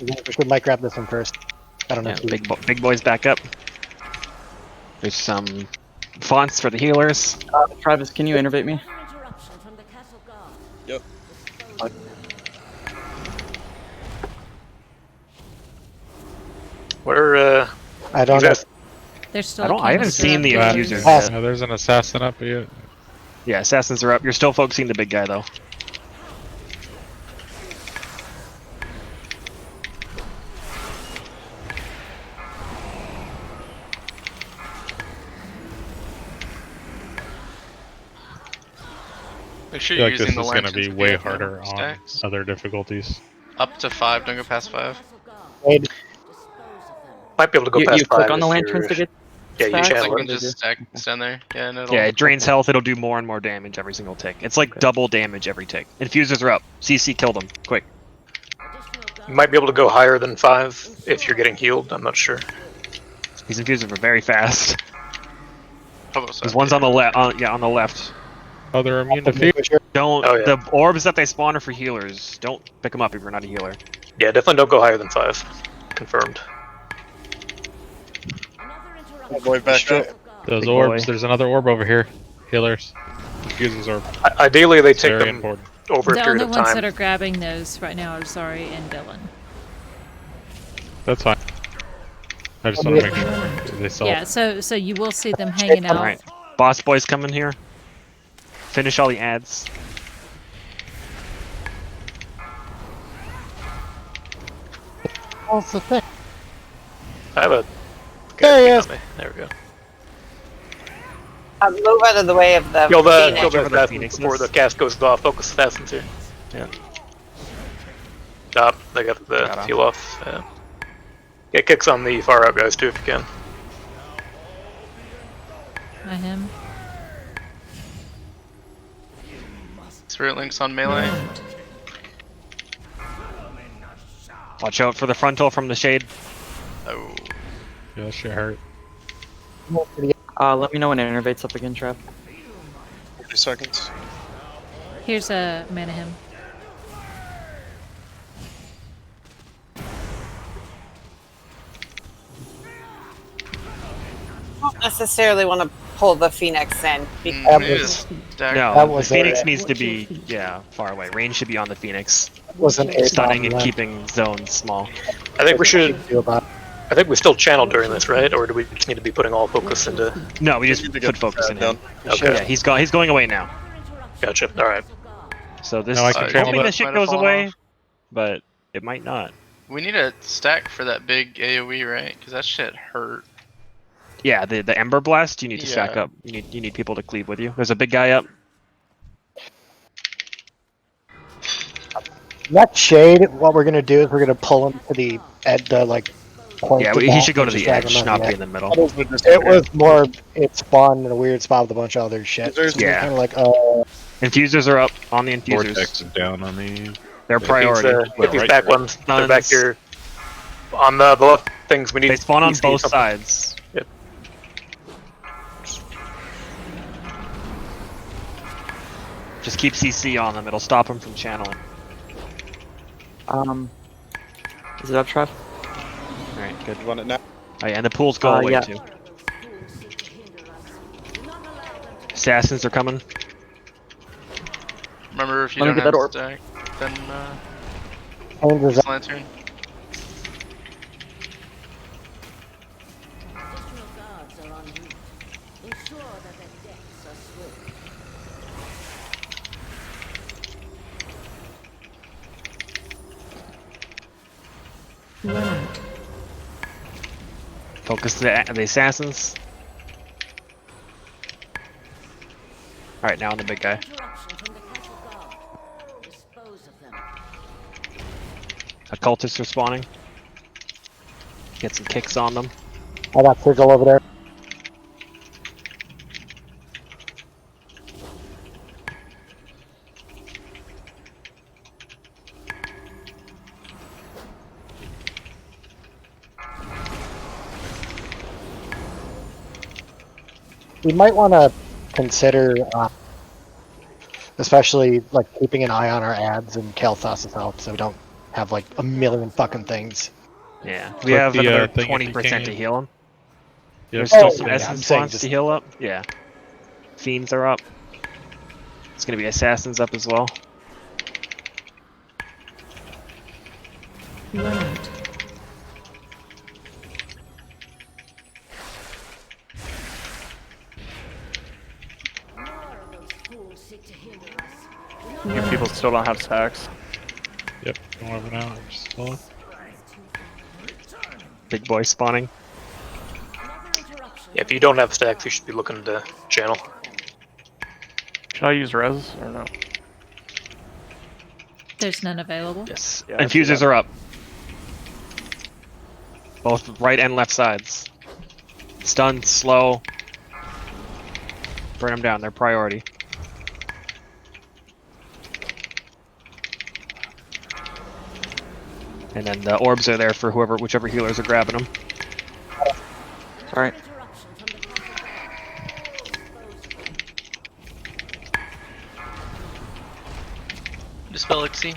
We might grab this one first. I don't know. Yeah, big boys back up. There's some fonts for the healers. Travis, can you innervate me? Yep. Where I don't know. They're still. I haven't seen the infusers. There's an assassin up here. Yeah, assassins are up. You're still focusing the big guy though. Make sure I you're feel like using this the is going to lanterns be if way you have no harder on stacks. other difficulties. Up to 5, don't go past 5. might be able to go You past 5 click on the if lanterns to you're- get Yeah, you stacks? Like channel you it. can just stand there. Yeah, and it'll... Yeah, it drains health. It'll do more and more damage every single tick. It's like double damage every tick. Infusers are up. CC, kill them quick. You might be able to go higher than 5 if you're getting healed. I'm not sure. These infusers are very fast. How about There's one's on the left. On the left. Oh, they're immune to fear. Don't. Oh, yeah. The orbs that they spawn are for healers. Don't pick them up if you're not a healer. Yeah, definitely don't go higher than 5. Confirmed. Oh boy, back up. Those Big orbs. boy. There's another orb over here. Healers. Infuser's orb. Ideally, they It's take very them important. over a The period only of ones time. that are grabbing those right now are Zari and Dylan. That's fine. I just want to make sure they saw. Yeah, so you will see them hanging out. Alright. Boss boy's coming here. Finish all the ads. What's the thing? I have a. There he is. There we go. Move out of the way of the Kill the Phoenix. assassins before the cast goes off. Focus assassins here. Yeah. Stop. They got the heal off. Get kicks on the far out guys too if you can. By him. Spirit Link's on melee. Watch out for the frontal from the shade. Oh. Yeah, that shit hurt. Let me know when it innervates up again, Trev. 30 seconds. Here's a mana him. Don't necessarily want to pull the Phoenix in. No, That was the Phoenix a- needs to be far away. Range should be on the Phoenix. Was an Stunning and airdrop. keeping zones small. I think we should. I think we still channel during this, right? Or do we just need to be putting all focus into? No, we just put focus in him. Okay. Yeah, he's going away now. Gotcha. All right. So this Now I can channel hoping that. this shit Might have goes fallen away, off. but it might not. We need a stack for that big AoE, right? Because that shit hurt. Yeah, the Ember Blast, you need to stack Yeah. up. You need people to cleave with you. There's a big guy up. That shade, what we're gonna do is we're gonna pull him to the point. Yeah, of he that should go and to just the drag edge, him on not the be edge. in the middle. It was more, it spawned in a weird spot with a bunch of other shit. So Yeah. kind of like, Infusers are up on the infusers. Vortex is down on these. They're priority. Get these back ones. They're back Stuns. here. On the left things we need. They spawn on we need both something. sides. Yep. Just keep CC on them. It'll stop them from channeling. Is it up, Trev? Alright, good. You want it now? Oh, yeah, and the pools go away yeah. too. Assassins are coming. Remember, if you Let me don't get have that orb. stack, then Changes use lantern. Additional guards are en route. Ensure that their deaths are swift. Run out. Focus the assassins. Alright, now on the big guy. Interruption from the castle guard. Dispose of them. Occultists are spawning. Get some kicks on them. I got Sigil over there. We might want to consider, especially like keeping an eye on our ads and Kalthas's help, so we don't have like a million fucking things. Yeah, we Click have the, another thing if you 20% to can. heal him. Yep. There's still Oh, some yeah, I'm essence saying spawns just- to heal up. Yeah. Fiends are up. It's gonna be assassins up as well. Run out. More of those fools seek to hinder us. You people still don't have stacks. Yep. Come over now. I'm just pulling. Big boy spawning. Yeah, if you don't have stacks, you should be looking to channel. Should I use res or no? There's none available. Yes. Yeah, I see Infusers that. are up. Both right and left sides. Stun, slow. Burn them down. They're priority. And then the orbs are there for whichever healers are grabbing them. Alright. Dispel Exceed.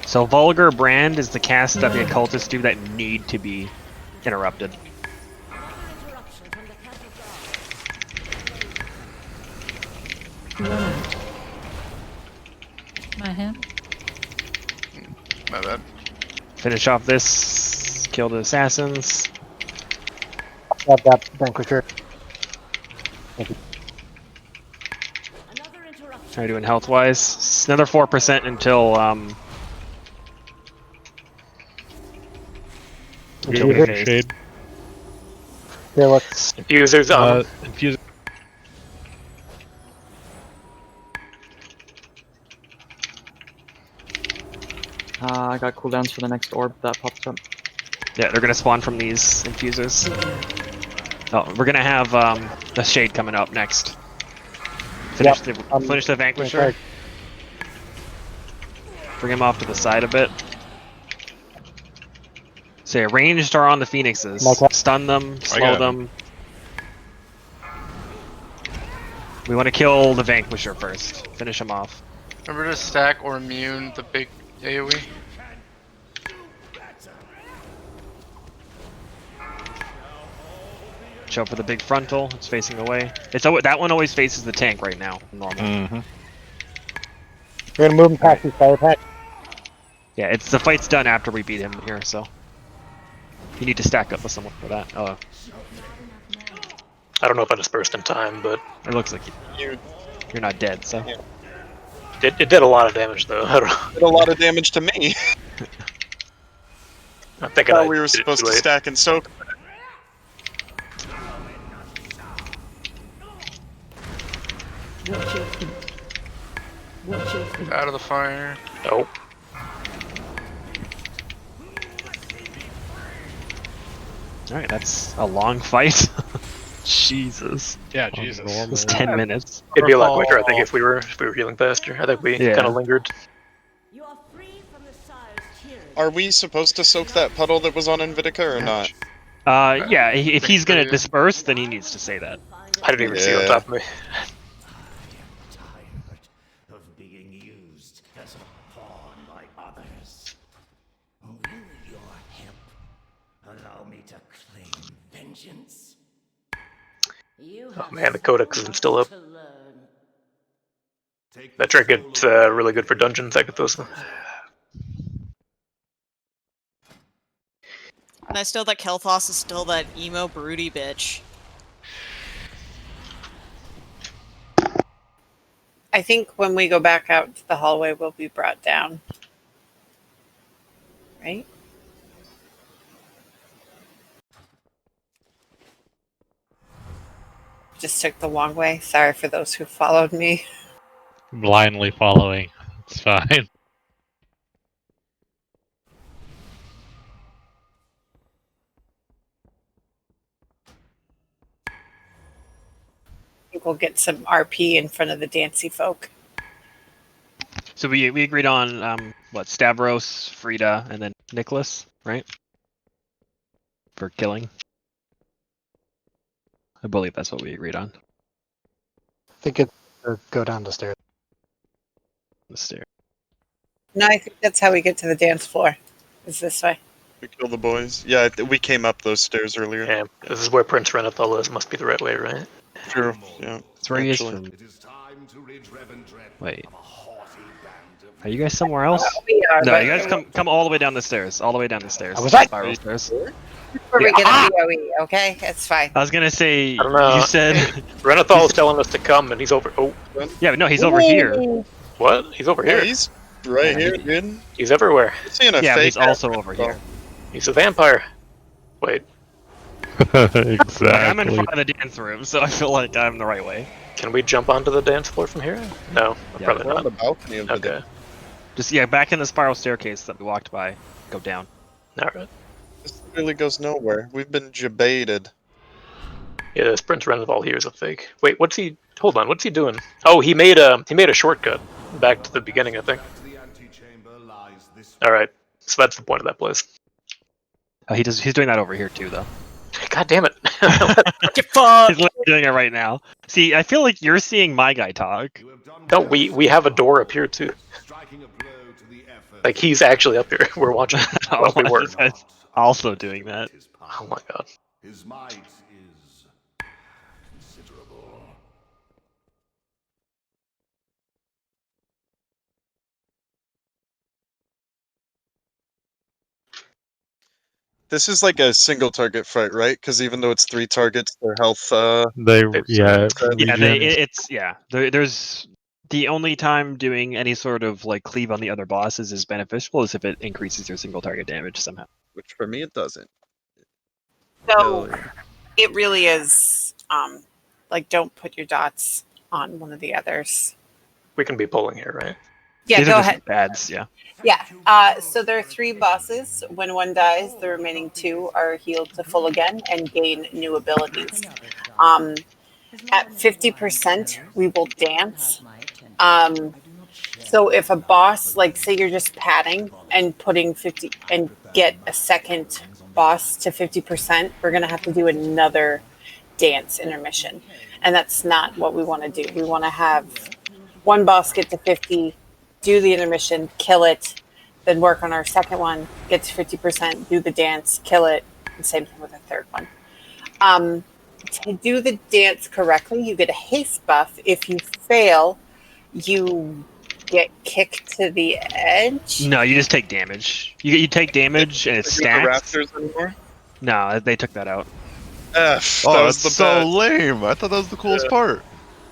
So Vulgar Brand is the cast that the occultists do that need to be interrupted. My hand. My bad. Finish off this. Kill the assassins. Grab that Vanquisher. Thank you. How are you doing health-wise? Another 4% until Infuser. Shade. Here, look. Infuser's on. Infuser. I got cooldowns for the next orb that pops up. Yeah, they're gonna spawn from these infusers. Oh, we're gonna have a shade coming up next. Finish the Vanquisher. Bring him off to the side a bit. So yeah, ranged are on the Phoenixes. Stun them, slow them. We want to kill the Vanquisher first. Finish him off. Remember to stack or immune the big AoE. Show for the big frontal. It's facing away. That one always faces the tank right now. Normal. We're gonna move him past his fire pack. Yeah, the fight's done after we beat him here, so you need to stack up with someone for that. Oh, I don't know if I dispersed in time, but it looks like you're not dead. So it did a lot of damage, though. I don't know. It did a lot of damage to me. I'm thinking I thought we were supposed to stack and soak. Watch your feet. Watch your feet. Out of the fire. Nope. Alright, that's a long fight. Jesus. Yeah, Jesus. It was 10 minutes. It'd be a lot quicker, I think, if we were healing faster. I think we kind of lingered. Are we supposed to soak that puddle that was on Invitica or not? Yeah, if he's gonna disperse, then he needs to say that. I didn't even see it on top of me. Of being used as a pawn by others. With your help, allow me to claim vengeance. Oh man, the codex isn't still up. That trinket's really good for dungeons. I get those. And I still that Kel'Thas is still that emo broody bitch. I think when we go back out to the hallway, we'll be brought down. Right? Just took the long way. Sorry for those who followed me. Blindly following. It's fine. I think we'll get some RP in front of the Dancy folk. So we agreed on what, Stavros, Frida, and then Nicholas, right? For killing. I believe that's what we agreed on. I think it's go down the stairs. The stairs. No, I think that's how we get to the dance floor. Is this way. We kill the boys. Yeah, we came up those stairs earlier. Yeah, this is where Prince Renathal is. Must be the right way, right? True. Yeah. That's where he is from. Wait. Are you guys somewhere else? We are, No, but you guys come all the way down the stairs. All the way down the stairs. Was that? Spiral stairs. where we get a BOE, okay? It's fine. I was gonna say, I don't know. you said... Renathal is telling us to come, and he's over. Oh. Yeah, but no, he's over here. What? He's over here. He's right here, dude. He's everywhere. Seeing a Yeah, but fake he's also over here. He's a vampire. Wait. Exactly. Like, I'm in front of the dance room, so I feel like I'm the right way. Can we jump onto the dance floor from here? No, Yeah, probably We're on the not. balcony of the Okay. Just, yeah, back in the spiral staircase that we walked by. Go down. Alright. This really goes nowhere. We've been jebaited. Yeah, this Prince Renathal here is a fake. Wait, what's he... Hold on, what's he doing? Oh, he made a shortcut back to the beginning, I think. Alright, so that's the point of that place. He's doing that over here too, though. God damn it. Get fucked! He's literally doing it right now. See, I feel like you're seeing my guy talk. No, we have a door up here too. Like he's actually up here. We're watching. Well, we were. He's also doing that. Oh my god. His might is considerable. This is like a single target fight, right? Because even though it's 3 targets, their health. There's the only time doing any sort of like cleave on the other bosses is beneficial is if it increases your single target damage somehow. Which for me it doesn't. So it really is like don't put your dots on one of the others. We can be pulling here, right? Yeah, These go are just ahead. Pads, yeah. Yeah. So there are 3 bosses. When one dies, the remaining 2 are healed to full again and gain new abilities. At 50%, we will dance. So if a boss, like say you're just padding and putting 50 and get a second boss to 50%, we're gonna have to do another dance intermission, and that's not what we want to do. We want to have one boss get to 50, do the intermission, kill it, then work on our second one, get to 50%, do the dance, kill it, and same thing with the third one. To do the dance correctly, you get a haste buff. If you fail, you get kicked to the edge. No, you just take damage. You take damage and it The stacks. Raptors anymore? No, they took that out. F. Oh, that that's was the so best. lame. I thought that was the coolest part.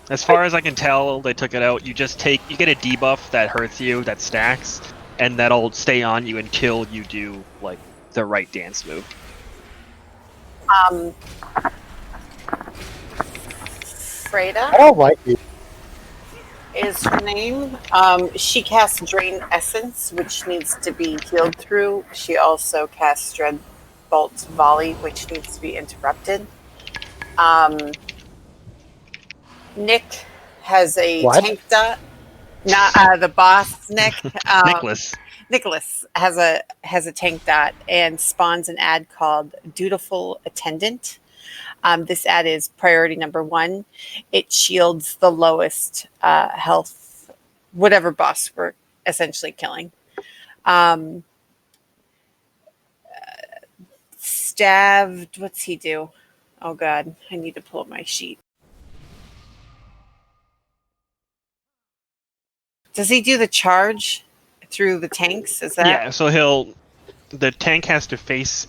As far as I can tell, they took it out. You just you get a debuff that hurts you, that stacks, and that'll stay on you until you do like the right dance move. Freda. I don't like you. Is her name. She casts Drain Essence, which needs to be healed through. She also casts Dreadbolt's Volley, which needs to be interrupted. Nick has a tank dot. Not the boss, Nick. Nicholas has a tank dot and spawns an ad called Dutiful Attendant. This ad is priority number 1. It shields the lowest health, whatever boss we're essentially killing. Stabbed, what's he do? Oh God, I need to pull up my sheet. Does he do the charge through the tanks? Is that? Yeah, so the tank has to face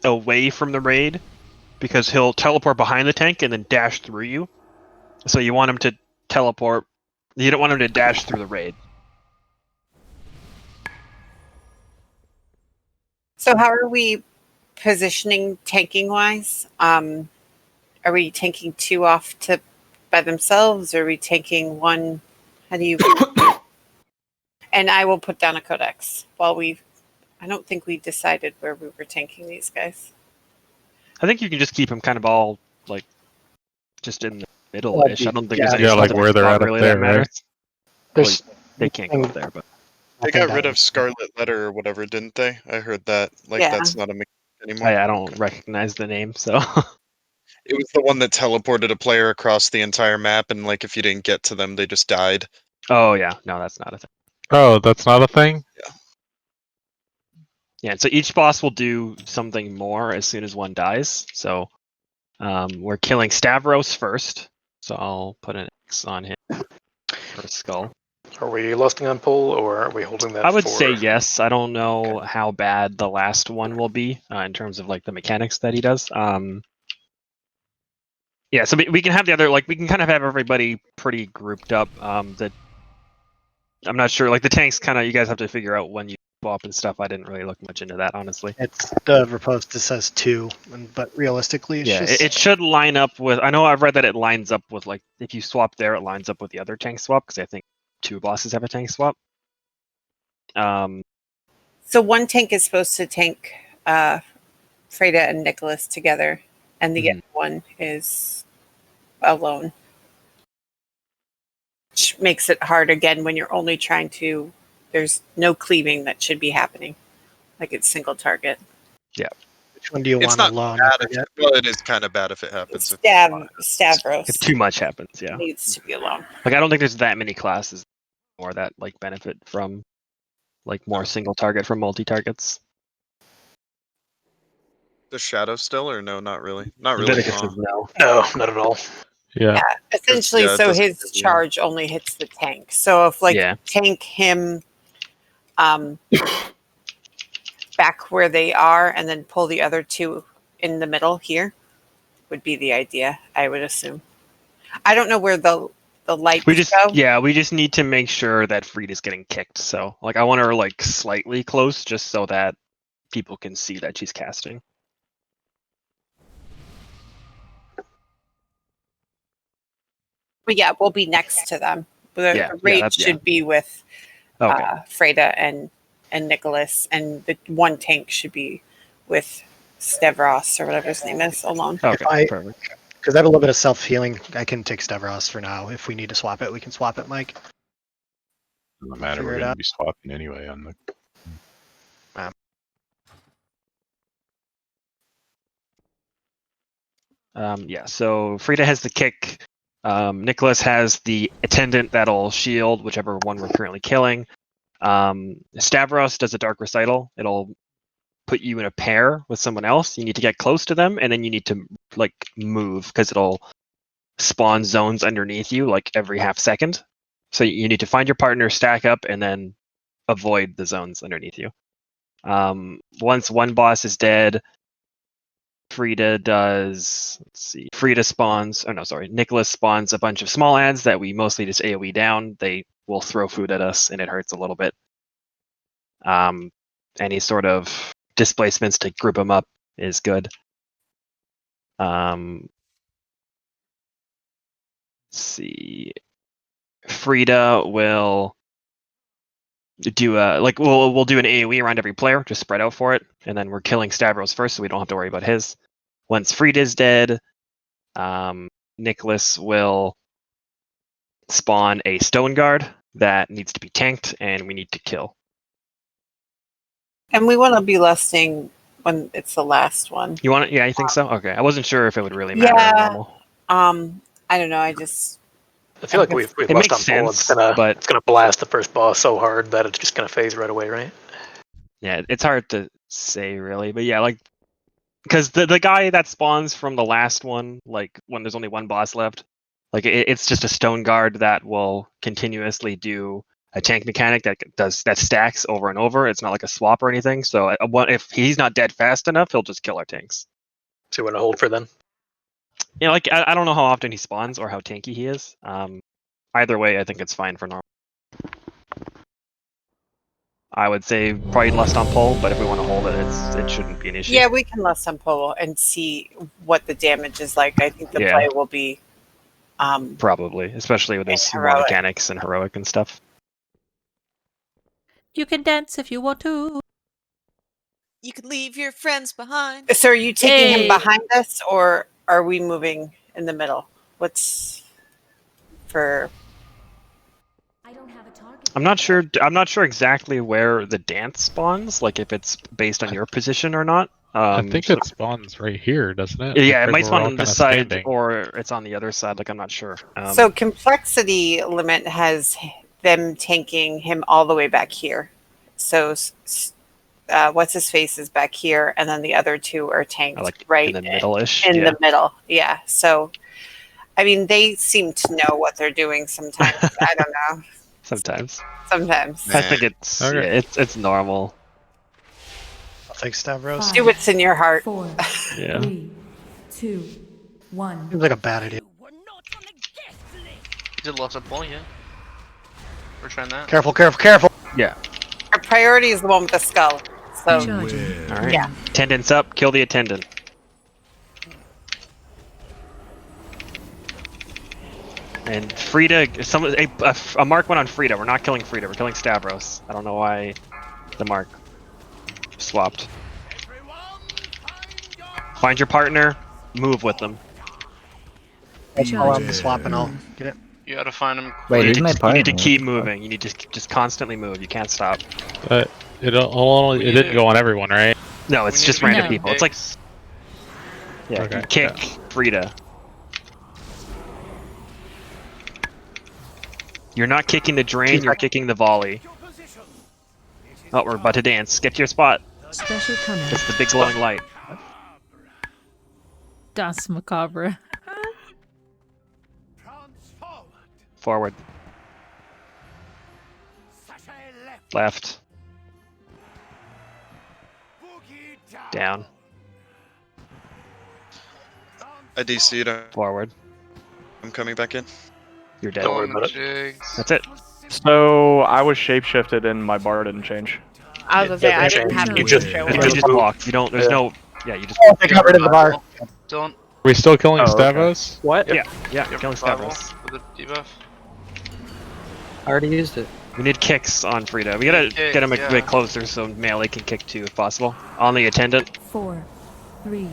away from the raid because he'll teleport behind the tank and then dash through you. So you want him to teleport. You don't want him to dash through the raid. So how are we positioning tanking wise? Are we tanking 2 off by themselves? Or are we tanking 1? How do you? And I will put down a codex while I don't think we decided where we were tanking these guys. I think you can just keep them kind of all like just in the middle-ish. I don't think there's any like where they're at really up there, that matters. There's They can't go up there, but They got rid of Scarlet Letter or whatever, didn't they? I heard that. Like that's not a mechanic anymore. I don't recognize the name, so. It was the one that teleported a player across the entire map, and like if you didn't get to them, they just died. Oh yeah, no, that's not a thing. Oh, that's not a thing? Yeah, so each boss will do something more as soon as one dies. So we're killing Stavros first. So I'll put an X on him for skull. Are we lusting on pull, or are we holding that? I would say yes. I don't know how bad the last one will be in terms of like the mechanics that he does. Yeah, so we can have the other, like we can kind of have everybody pretty grouped up. I'm not sure, like the tanks kind of, you guys have to figure out when you swap and stuff. I didn't really look much into that, honestly. It's the riposte says 2, but realistically, it's just it should line up with. I know I've read that it lines up with like if you swap there, it lines up with the other tank swap because I think 2 bosses have a tank swap. So one tank is supposed to tank Freda and Nicholas together, and the other one is alone. Which makes it hard again when you're only trying to. There's no cleaving that should be happening, like it's single target. Yeah. Which one do you It's want not alone? bad. Well, it is kind of bad if it happens. Stavros. If too much happens, yeah. Needs to be alone. Like I don't think there's that many classes more that like benefit from like more single target from multi targets. The shadow still, or no? Not really. Not really. Leviticus huh? says no. No, not at all. Yeah. Essentially, yeah, it so doesn't his give you- charge only hits the tank. So if like Yeah. tank him back where they are and then pull the other two in the middle here would be the idea, I would assume. I don't know where the lights We just go. we just need to make sure that Frida's getting kicked. So like I want her like slightly close just so that people can see that she's casting. But yeah, we'll be next to them. Yeah, The raid that's- should be with Okay. Freda and Nicholas, and the one tank should be with Stavros or whatever his name is alone. Okay, perfect. Because I have a little bit of self-healing, I can take Stavros for now. If we need to swap it, we can swap it, Mike. Doesn't matter. Figure We're it going to out. be swapping anyway on the. Yeah, so Frida has the kick. Nicholas has the attendant that'll shield whichever one we're currently killing. Stavros does a dark recital. It'll put you in a pair with someone else. You need to get close to them, and then you need to like move because it'll spawn zones underneath you like every half second. So you need to find your partner, stack up, and then avoid the zones underneath you. Once one boss is dead, Frida does, let's see, Frida spawns, oh no, sorry, Nicholas spawns a bunch of small ads that we mostly just AoE down. They will throw food at us and it hurts a little bit. Any sort of displacements to group them up is good. Let's see, Frida will do a, like, we'll do an AoE around every player, just spread out for it, and then we're killing Stavros first so we don't have to worry about his. Once Frida's dead, Nicholas will spawn a stone guard that needs to be tanked and we need to kill. And we want to be lusting when it's the last one. You want it? Yeah, you think so? Okay. I wasn't sure if it would really matter in Yeah. normal. I don't know. I just. I feel like we've It left makes on pull. sense, It's gonna blast the first boss so hard that it's just gonna phase right away, right? Yeah, it's hard to say really, but yeah, like, because the guy that spawns from the last one, like when there's only one boss left, like it's just a stone guard that will continuously do a tank mechanic that stacks over and over. It's not like a swap or anything. So if he's not dead fast enough, he'll just kill our tanks. So you want to hold for then? Yeah, like I don't know how often he spawns or how tanky he is. Either way, I think it's fine for normal. I would say probably lust on pull, but if we want to hold it, it shouldn't be an issue. Yeah, we can lust on pull and see what the damage is like. I think the Yeah. play will be. Probably, especially with those more heroic. mechanics and heroic and stuff. You can dance if you want to. You can leave your friends behind. So, are you taking Hey. him behind us, or are we moving in the middle? What's for? I'm not sure. I'm not sure exactly where the dance spawns. Like if it's based on your position or not. I think it spawns right here, doesn't it? Yeah, Like, it right might where spawn we're all on this kinda side standing. or it's on the other side. Like I'm not sure. So, complexity limit has them tanking him all the way back here. So, what's his face is back here, and then the other two are tanked like right in the middle-ish. in Yeah. the middle. Yeah. So, I mean, they seem to know what they're doing sometimes. I don't know. Sometimes. Sometimes. I think it's Okay. yeah, it's normal. I'll take Stavros. Do what's in your heart. 4, Yeah. 3, 2, 1. Seems like a bad idea. You did lots of pull, yeah. We're trying that. Careful, careful, careful. Yeah. Our priority is the one with the skull. So, All right. yeah. Attendants up. Kill the attendant. And Frida, a mark went on Frida. We're not killing Frida. We're killing Stavros. I don't know why the mark swapped. Find your partner. Move with them. I'll have to swap and I'll get it. You gotta find him. Wait, you who's my you need to partner? keep moving. You need to just constantly move. You can't stop. It didn't go on everyone, right? No, it's We just need to random get people. It's like picks. yeah, Okay, you kick Frida. You're not kicking the drain, you're kicking the volley. Oh, we're about to dance. Get to your spot. Special coming. It's the big glowing light. Das Macabre. Forward. Left. Down. I DC'd. Forward. I'm coming back in. You're dead. Don't worry about it. Jigs. That's it. So I was shapeshifted and my bar didn't change. I was gonna say I didn't have You to just- show You up. just block. You don't. There's no. Yeah, you just. Oh, they got rid of the bar. Don't. Are we still killing Oh, okay. Stavros? What? Yeah. Yeah. Give Killing survival Stavros. with the debuff. I already used it. We need kicks on Frida. We gotta Kicks, get him a yeah. bit closer so melee can kick too if possible. On the attendant. 4, 3,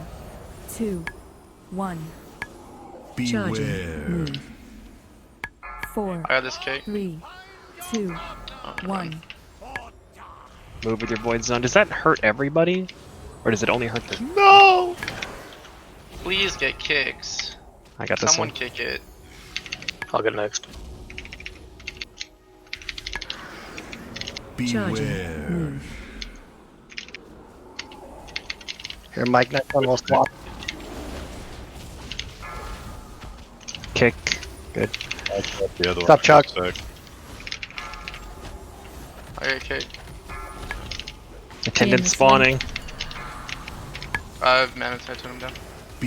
2, 1. Charging. Move. 4, I got this cake. 3, 2, 1. Move with your void zone. Does that hurt everybody, or does it only hurt the? No! Please get kicks. I got this Someone one. kick it. I'll get next. Charging. Move. Here, Mike, next one will swap. Kick. Good. The other What's up, Chuck? I got cake. Attendant this spawning. I have mana to him down.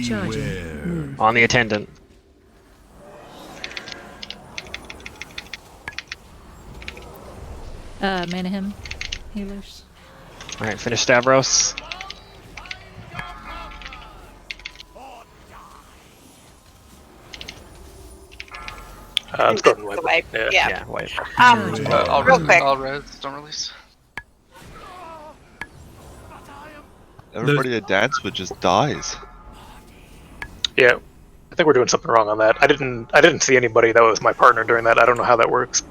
Charging. Move. On the attendant. Mana him. Healers. Alright, finish Stavros. Let's go and wipe it. Wipe. Yeah. Yeah. Yeah, wipe. Real quick. I'll res. Don't release. Everybody at dance but just dies. Yeah. I think we're doing something wrong on that. I didn't see anybody that was my partner during that. I don't know how that works.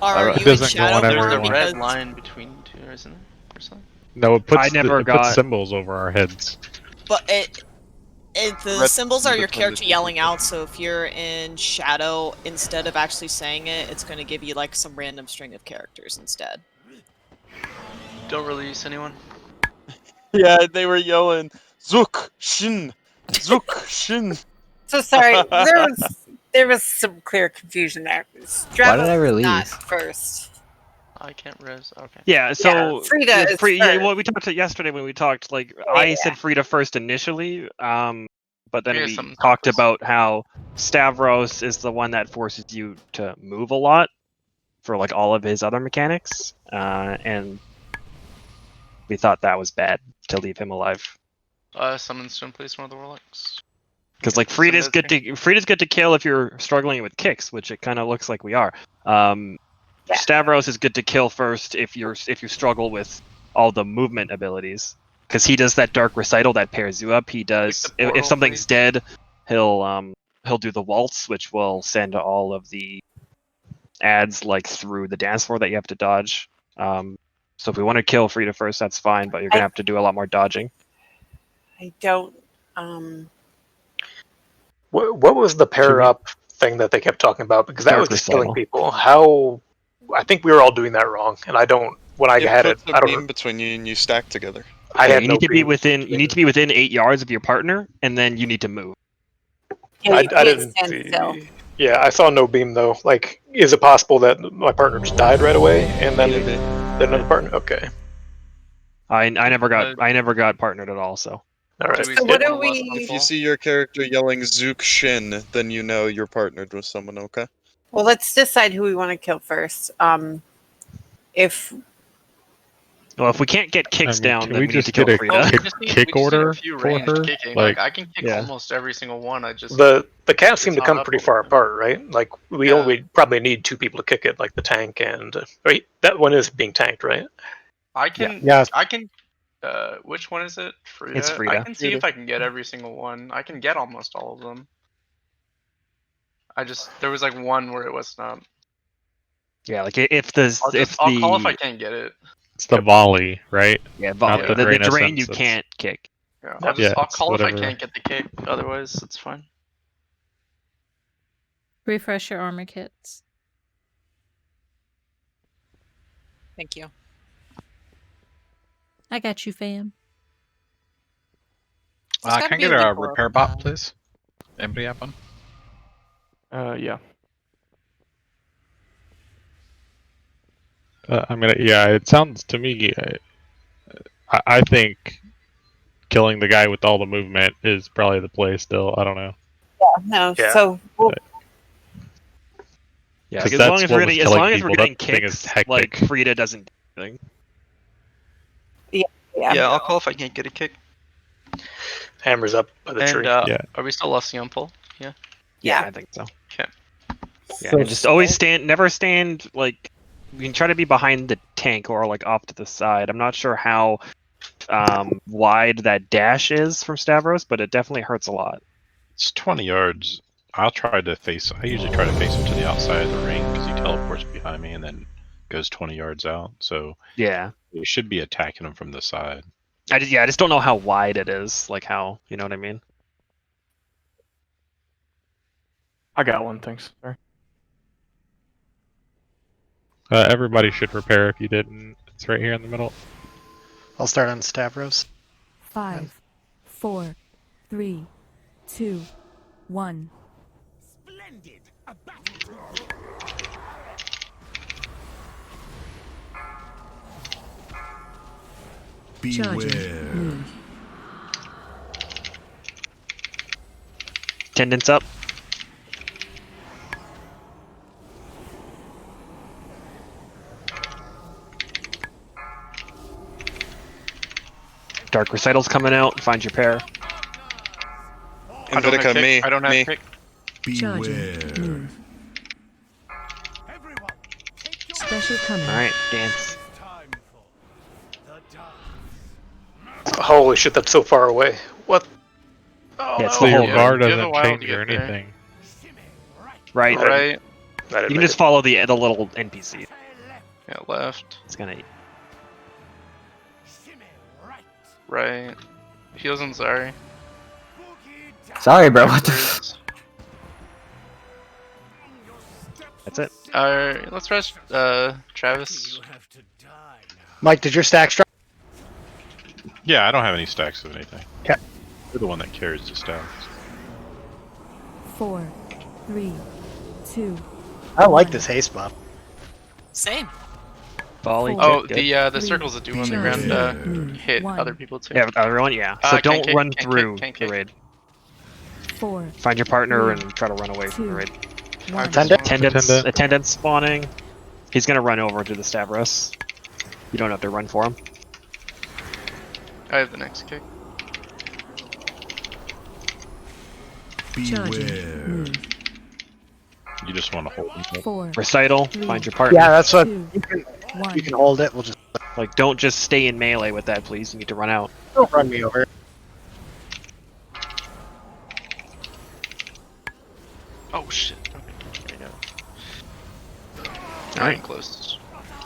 Are It you in doesn't go shadow on There's form? a everyone. red Because- line between you two, isn't there? Or something? No, it puts, I never it puts got- symbols over our heads. But the Red- symbols are your between the character two yelling people. out, so if you're in shadow, instead of actually saying it, it's going to give you like some random string of characters instead. Don't release anyone. Yeah, they were yelling, Zook Shin! Zook Shin! So sorry, there was some clear confusion there. Why did I release? Not first. I can't res. Okay. Yeah, so Frida yeah, is yeah, first. well, we talked to yesterday when we talked. Like I Yeah. said, Frida first initially, but then Yeah, we something's talked backwards. about how Stavros is the one that forces you to move a lot for like all of his other mechanics, and we thought that was bad to leave him alive. Summon Stone, please, one of the warlocks. Because like Frida's good to kill if you're struggling with kicks, which it kind of looks like we are. Stavros is good to kill first if you struggle with all the movement abilities, because he does that dark recital that pairs you up. He does Like the portal if something's thing? dead, he'll do the waltz, which will send all of the ads like through the dance floor that you have to dodge. So if we want to kill Frida first, that's fine, but you're gonna have to do a lot more dodging. I don't. What was the pair up thing that they kept talking about? Because that Dark was just killing recital. people. How? I think we were all doing that wrong, and I don't. When I had it, puts a I don't. beam between you and you stack together. I Yeah, had you no need to be beam. within. You need to be within 8 yards of your partner, and then you need to move. Yeah, I you can't didn't stand see. still. Yeah, I saw no beam though. Like, is it possible that my partner just died right away, and then another partner? Okay. I never got partnered at all. So. All right. So what do If you see your character yelling Zook Shin, then you know you're partnered with someone, okay? Well, let's decide who we want to kill first. If Well, if we can't get kicks down, can then we we need just to kill get a Frida. We just need, kick we just need order a few for ranged her? kicking. Like- Like I can kick Yeah. almost every single one. I just The cats seem to It's come not pretty up far over them. apart, right? Like we only probably need 2 people to kick it, like the tank and wait, that one is being tanked, right? I can. Yeah. I can. Which one is it? Frida. It's Frida. I can see if I can get every single one. I can get almost all of them. There was like one where it was not. Yeah, like if the I'll call if I can't get it. It's the volley, right? Yeah, Not the drain drain you essence, it's- can't kick. Yeah, Yeah, I'll it's call if I whatever. can't get the kick. Otherwise, it's fine. Refresh your armor kits. Thank you. I got you, fam. gotta Can I be get a a weak orb. repair bot, please? Anybody have one? Yeah. I mean, yeah, it sounds to me. I think killing the guy with all the movement is probably the play. Still, I don't know. No, Yeah. so we'll, Yeah, Because as long that's as what we're was getting, as killing long as we're people. getting That thing is kicks, hectic. like Frida doesn't do anything. Yeah, I'll call if I can't get a kick. Hammer's up by the And tree. Yeah. are we still lossing on pull? Yeah. Yeah, I think so. Okay. Yeah, So and just always never stand like. You can try to be behind the tank or like off to the side. I'm not sure how wide that dash is from Stavros, but it definitely hurts a lot. It's 20 yards. I usually try to face him to the outside of the ring because he teleports behind me and then goes 20 yards out. So yeah, you should be attacking him from the side. I just don't know how wide it is. Like how, you know what I mean? I got one, thanks. Sorry. Everybody should repair if you didn't. It's right here in the middle. I'll start on Stavros. 5, 4, 3, 2, 1. Splendid! Beware. Tendons up. Dark Recital's coming out. Find your pair. I don't have Invitica, kick. me. I don't have me. kick. Beware. Special coming. Alright, dance. Holy shit, that's so far away. What? Oh, Yeah, it's So the your whole bar You have a doesn't while change to or get there. anything. Right. Right. You can just follow the little NPC. Yeah, left. It's gonna. Right. Heals on Zari. Sorry, bro. What the f- That's it. Let's rush Travis. Mike, did your stacks drop? Yeah, I don't have any stacks of anything. Okay. You're the one that carries the stacks. 4, 3, 2. I like this haste buff. Same. Volley. Oh, kick, good. the circles that do on the ground hit other people too. Yeah, everyone, yeah. So Can't don't kick, run can't through kick, can't the kick. raid. 4. Find your partner 3, and try to run away from the 2, raid. 1. Attendant spawning. He's gonna run over to the Stavros. You don't have to run for him. I have the next kick. Beware. You just want to hold him. 4. Recital. 3, Find your partner. Yeah, that's what 2, you can hold it. We'll just Like, don't just stay in melee with that, please. You need to run out. don't run me over. Oh shit. Okay, Alright. Close.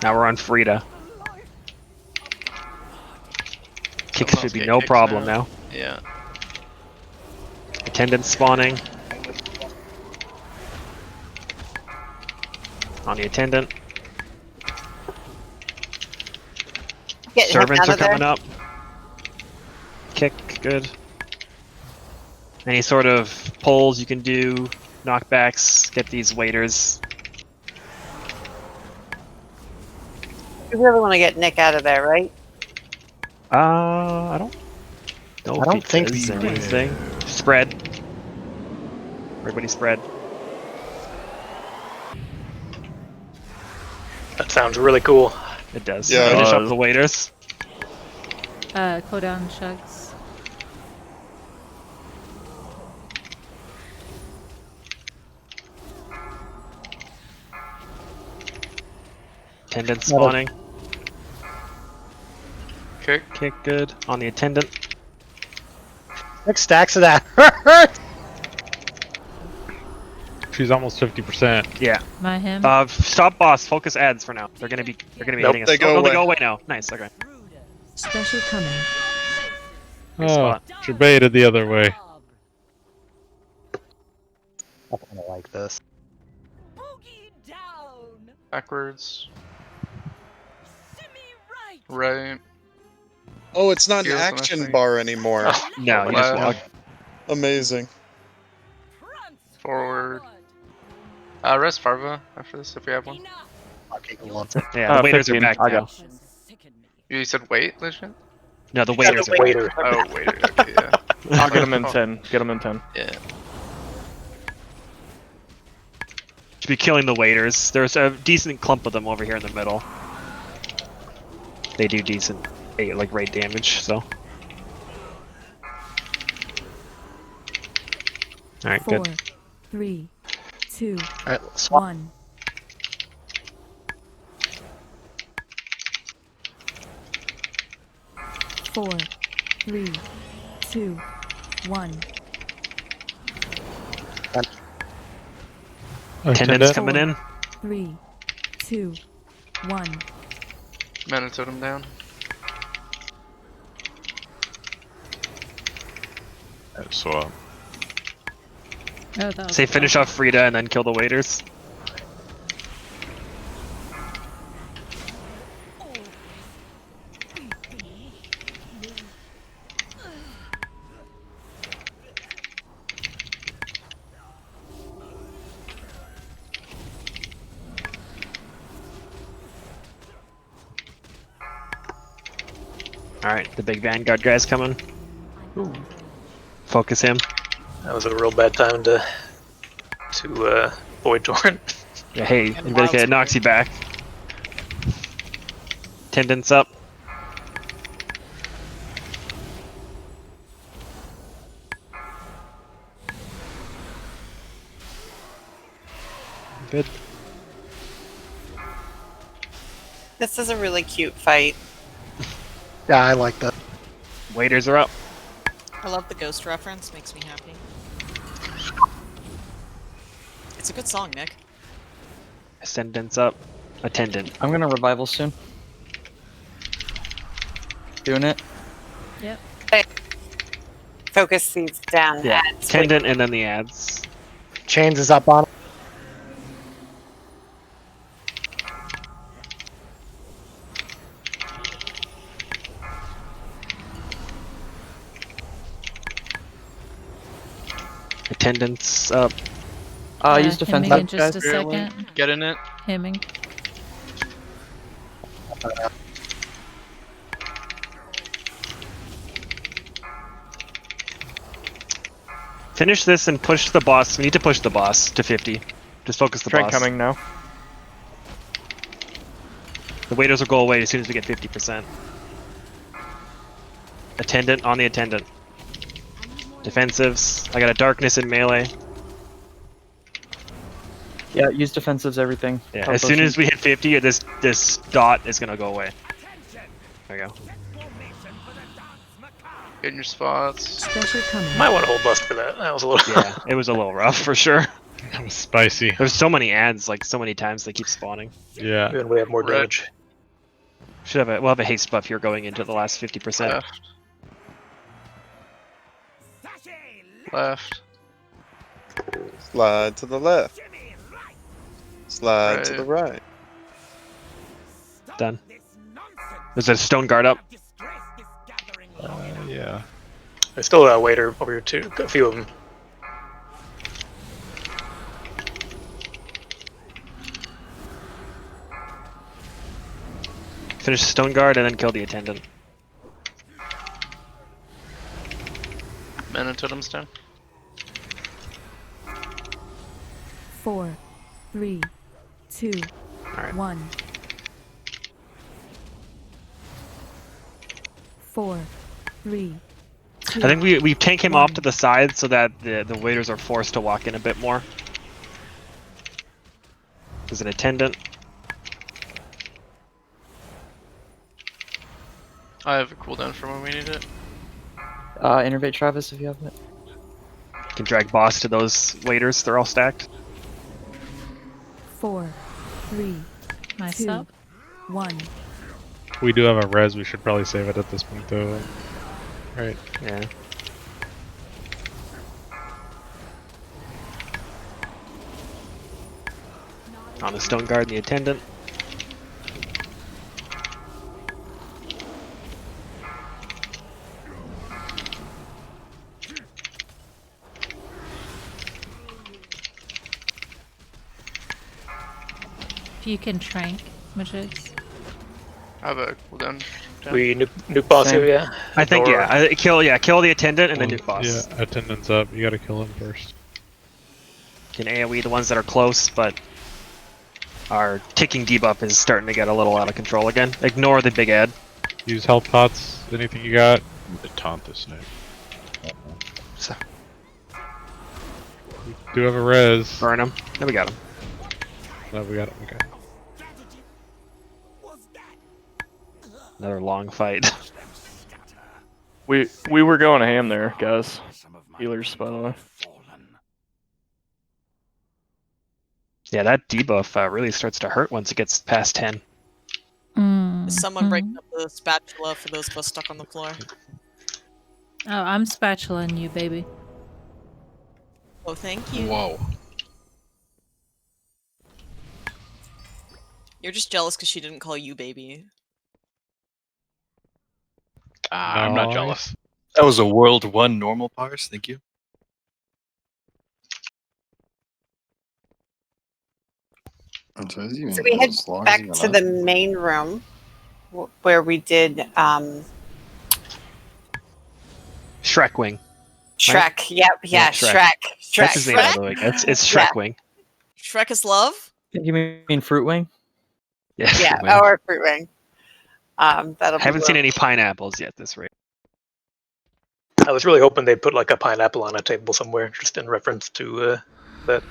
Now we're on Frida. Kicks Someone should else be get no kicks problem now. now. Yeah. Attendant spawning. On the attendant. Get him Servants out are of there. coming up. Kick, good. Any sort of pulls you can do, knockbacks, get these waiters. You really want to get Nick out of there, right? I don't know I don't if he think does so. anything. Spread. Everybody spread. That sounds really cool. It does. Yeah, it Finish does. up the waiters. Cooldown chugs. Attendant spawning. Kick. Kick, good. On the attendant. 6 stacks of that. She's almost 50%. Yeah. My him. Stop boss. Focus ads for now. They're gonna be Nope, hitting us. they go They away. go away now. Nice. Okay. Special coming. Good Oh, spot. she baited the other way. I kind of like this. Backwards. Right. Oh, it's not an Heals and action everything. bar anymore. No, you just walk. Amazing. Forward. Rest Farva after this if we have one. Yeah, the waiters are 15, back I now. got. You said wait, Legend? No, the waiters are waiter. Oh, waiter. Okay, yeah. I'll get him in Oh, 10. Get him in 10. Yeah. Should be killing the waiters. There's a decent clump of them over here in the middle. They do decent, like raid damage. So. All right, 4, good. 3, 2, All right, swap. 1. Four, 3, 2, 1. Attendants coming in. 3, 2, 1. Mana totem down. Swap. Oh, that was Say finish off Frida and then kill the waiters. Alright, the big Vanguard guy's coming. Ooh. Focus him. That was a real bad time to Void Torrent. Yeah, hey, Invitica knocks you back. Tendons up. Good. This is a really cute fight. Yeah, I like that. Waiters are up. I love the ghost reference, makes me happy. It's a good song, Nick. Ascendant's up. Attendant. I'm gonna revival soon. Doing it. Yep. Focus seeds down. Yeah. Ads. Attendant and then the ads. Chains is up on him. Attendance up. Use defense. Hemming in just a second. Get in it. Hemming. Finish this and push the boss. We need to push the boss to 50. Just focus the Trent boss. coming now. The waiters will go away as soon as we get 50%. Attendant on the attendant. Defensives. I got a darkness in melee. Yeah, use defensives, everything. Yeah, Top as soon potion. as we hit 50, this dot is gonna go away. There you go. Get in your spots. Special coming. Might want to hold bust for that. That was a little. Yeah, it was a little rough for sure. That was spicy. There's so many ads, like so many times they keep spawning. Yeah. And we have more damage. We'll have a haste buff here going into the last 50%. Left. Slide to the left. Slide to Right. the right. Done. There's a stone guard up. Yeah. There's still a waiter over here too. A few of them. Finish the stone guard and then kill the attendant. Mana totems down. 4, 3, 2, Alright. 1. 4, 3, 2. I think we tank him off to the side so that the waiters are forced to walk in a bit more. There's an attendant. I have a cooldown for when we need it. Innervate Travis if you have it. Can drag boss to those waiters. They're all stacked. 4, 3, Nice 2, up. 1. We do have a res, we should probably save it at this point though. Right. Yeah. On the stone guard and the attendant. If you can trank Majigs. I have a cooldown. We nuke boss here, yeah. I think kill the attendant and then nuke boss. Yeah, attendant's up. You gotta kill him first. Can AoE the ones that are close, but our ticking debuff is starting to get a little out of control again. Ignore the big ad. Use health pots. Anything you got? The taunt this snake. We do have a res. Burn him. No, we got him. No, we got him. Okay. Another long fight. We were going ham there, guys. Healers, by the way. Yeah, that debuff really starts to hurt once it gets past 10. Is someone breaking up the spatula for those of us stuck on the floor? Oh, I'm spatulaing you, baby. Oh, thank you. Whoa. You're just jealous because she didn't call you baby. I'm not jealous. That was a World 1 normal parse, thank you. So we head back to the main room where we did Shrek Wing. Shrek. Right? Yep. Yeah. Shrek. That's his name, by the way. It's Shrek Wing. Shrek is love? You mean Fruit Wing? Yeah. Yeah. Fruit Wing. Or Fruit Wing. That'll be Haven't seen any pineapples yet this rate. I was really hoping they'd put like a pineapple on a table somewhere, just in reference to that.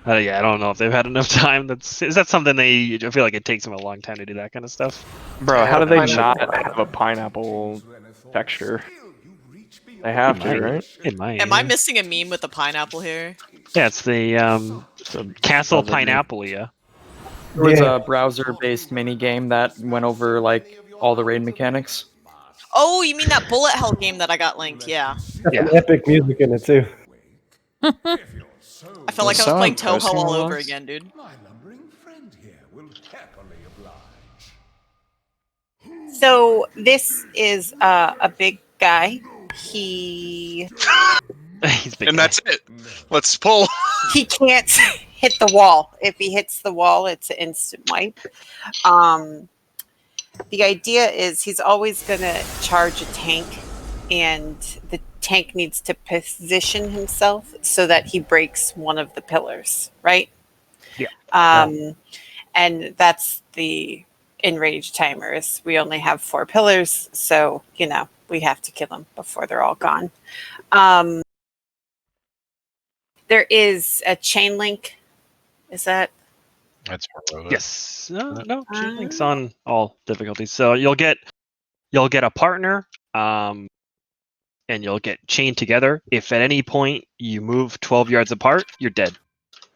Yeah, I don't know if they've had enough time. Is that something I feel like it takes them a long time to do that kind of stuff. Bro, how do they not have a pineapple texture? They have to, right? It might. Am I missing a meme with the pineapple here? Yeah, it's the Castle Pineapple, yeah. There was a browser-based mini game that went over like all the raid mechanics. Oh, you mean that bullet hell game that I got linked? Yeah. Got some epic music in it too. I felt like I was playing Toho all over again, dude. So this is a big guy. He's big and that's it. Let's pull. He can't hit the wall. If he hits the wall, it's an instant wipe. The idea is he's always going to charge a tank, and the tank needs to position himself so that he breaks one of the pillars, right? Yeah. And that's the enrage timers. We only have 4 pillars, so we have to kill them before they're all gone. There is a chain link. Is that? That's heroic. Yes. No. Chain link's on all difficulties. So you'll get a partner, and you'll get chained together. If at any point you move 12 yards apart, you're dead.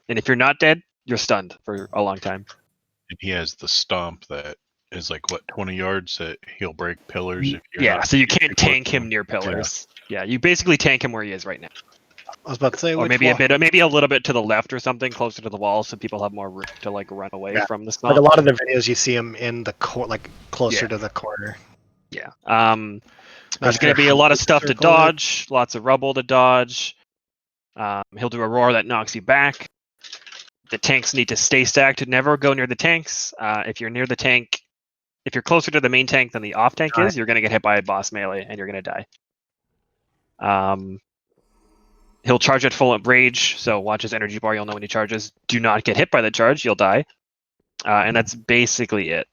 And if you're not dead, you're stunned for a long time. And he has the stomp that is like 20 yards that he'll break pillars if you're not, so you can't tank him near pillars. Yeah, you basically tank him where he is right now. I was about to say, or maybe a little bit to the left or something, closer to the wall, so people have more room to run away from the stomp. Like a lot of the videos, you see him in the closer to the corner. Yeah. There's going to be a lot of stuff to dodge, lots of rubble to dodge. He'll do a roar that knocks you back. The tanks need to stay stacked. Never go near the tanks. If you're near the tank, if you're closer to the main tank than the off tank is, you're going to get hit by a boss melee and you're going to die. He'll charge at full rage, so watch his energy bar. You'll know when he charges. Do not get hit by the charge. You'll die. And that's basically it.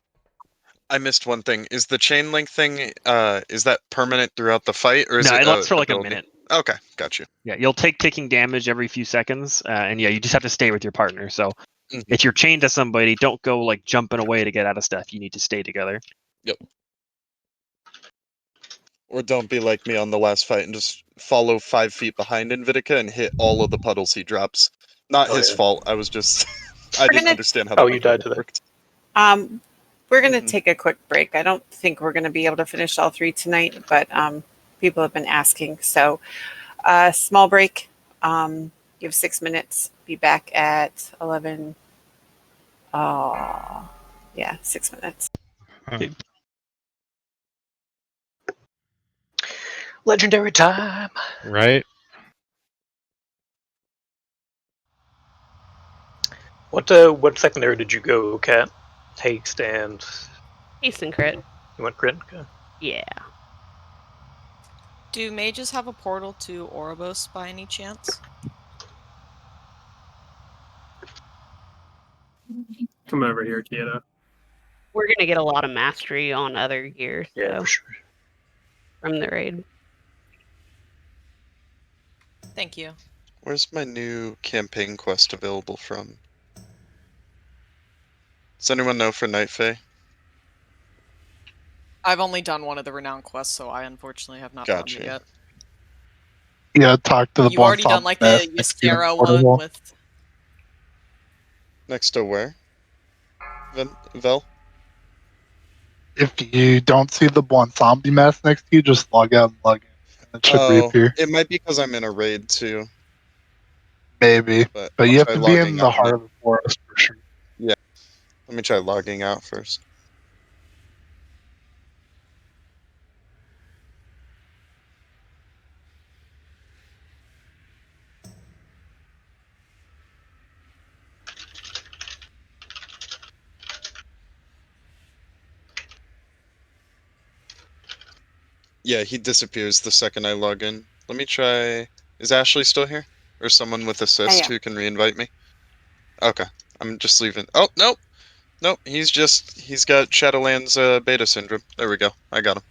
I missed one thing. Is the chain link thing, is that permanent throughout the fight? Or is it lasts for like ability? a minute. Okay, got you. Yeah, you'll take ticking damage every few seconds. And you just have to stay with your partner. So if you're chained to somebody, don't go jumping away to get out of stuff. You need to stay together. Yep. Or don't be like me on the last fight and just follow 5 feet behind Invitica and hit all of the puddles he drops. Not his fault. I was just... I didn't understand how that you died to that. worked. We're going to take a quick break. I don't think we're going to be able to finish all 3 tonight, but people have been asking. So small break. You have 6 minutes. Be back at 11. 6 minutes. Okay. Legendary time. Right. What secondary did you go, Cat? Haste and Haste and crit. You went crit? Okay. Yeah. Do mages have a portal to Ouroboros by any chance? Come over here, kiddo. We're gonna get a lot of mastery on other gear, so Yeah, for sure. from the raid. Thank you. Where's my new campaign quest available from? Does anyone know for Night Fae? I've only done one of the renowned quests, so I unfortunately have not found it Gotcha. yet. Yeah, talk to the You've already done like the Ystera one with. Next to where? Vel? If you don't see the one zombie mask next to you, just log out and log in. And it should reappear. It might be because I'm in a raid too. Maybe. But But I'll you have try to be in logging the out heart now. of the forest for sure. Yeah. Let me try logging out first. Yeah, he disappears the second I log in. Let me try. Is Ashley still here? Or someone with assist am. who can reinvite me? Okay. I'm just leaving. Oh, nope. Nope. He's got Shadowlands beta syndrome. There we go. I got him.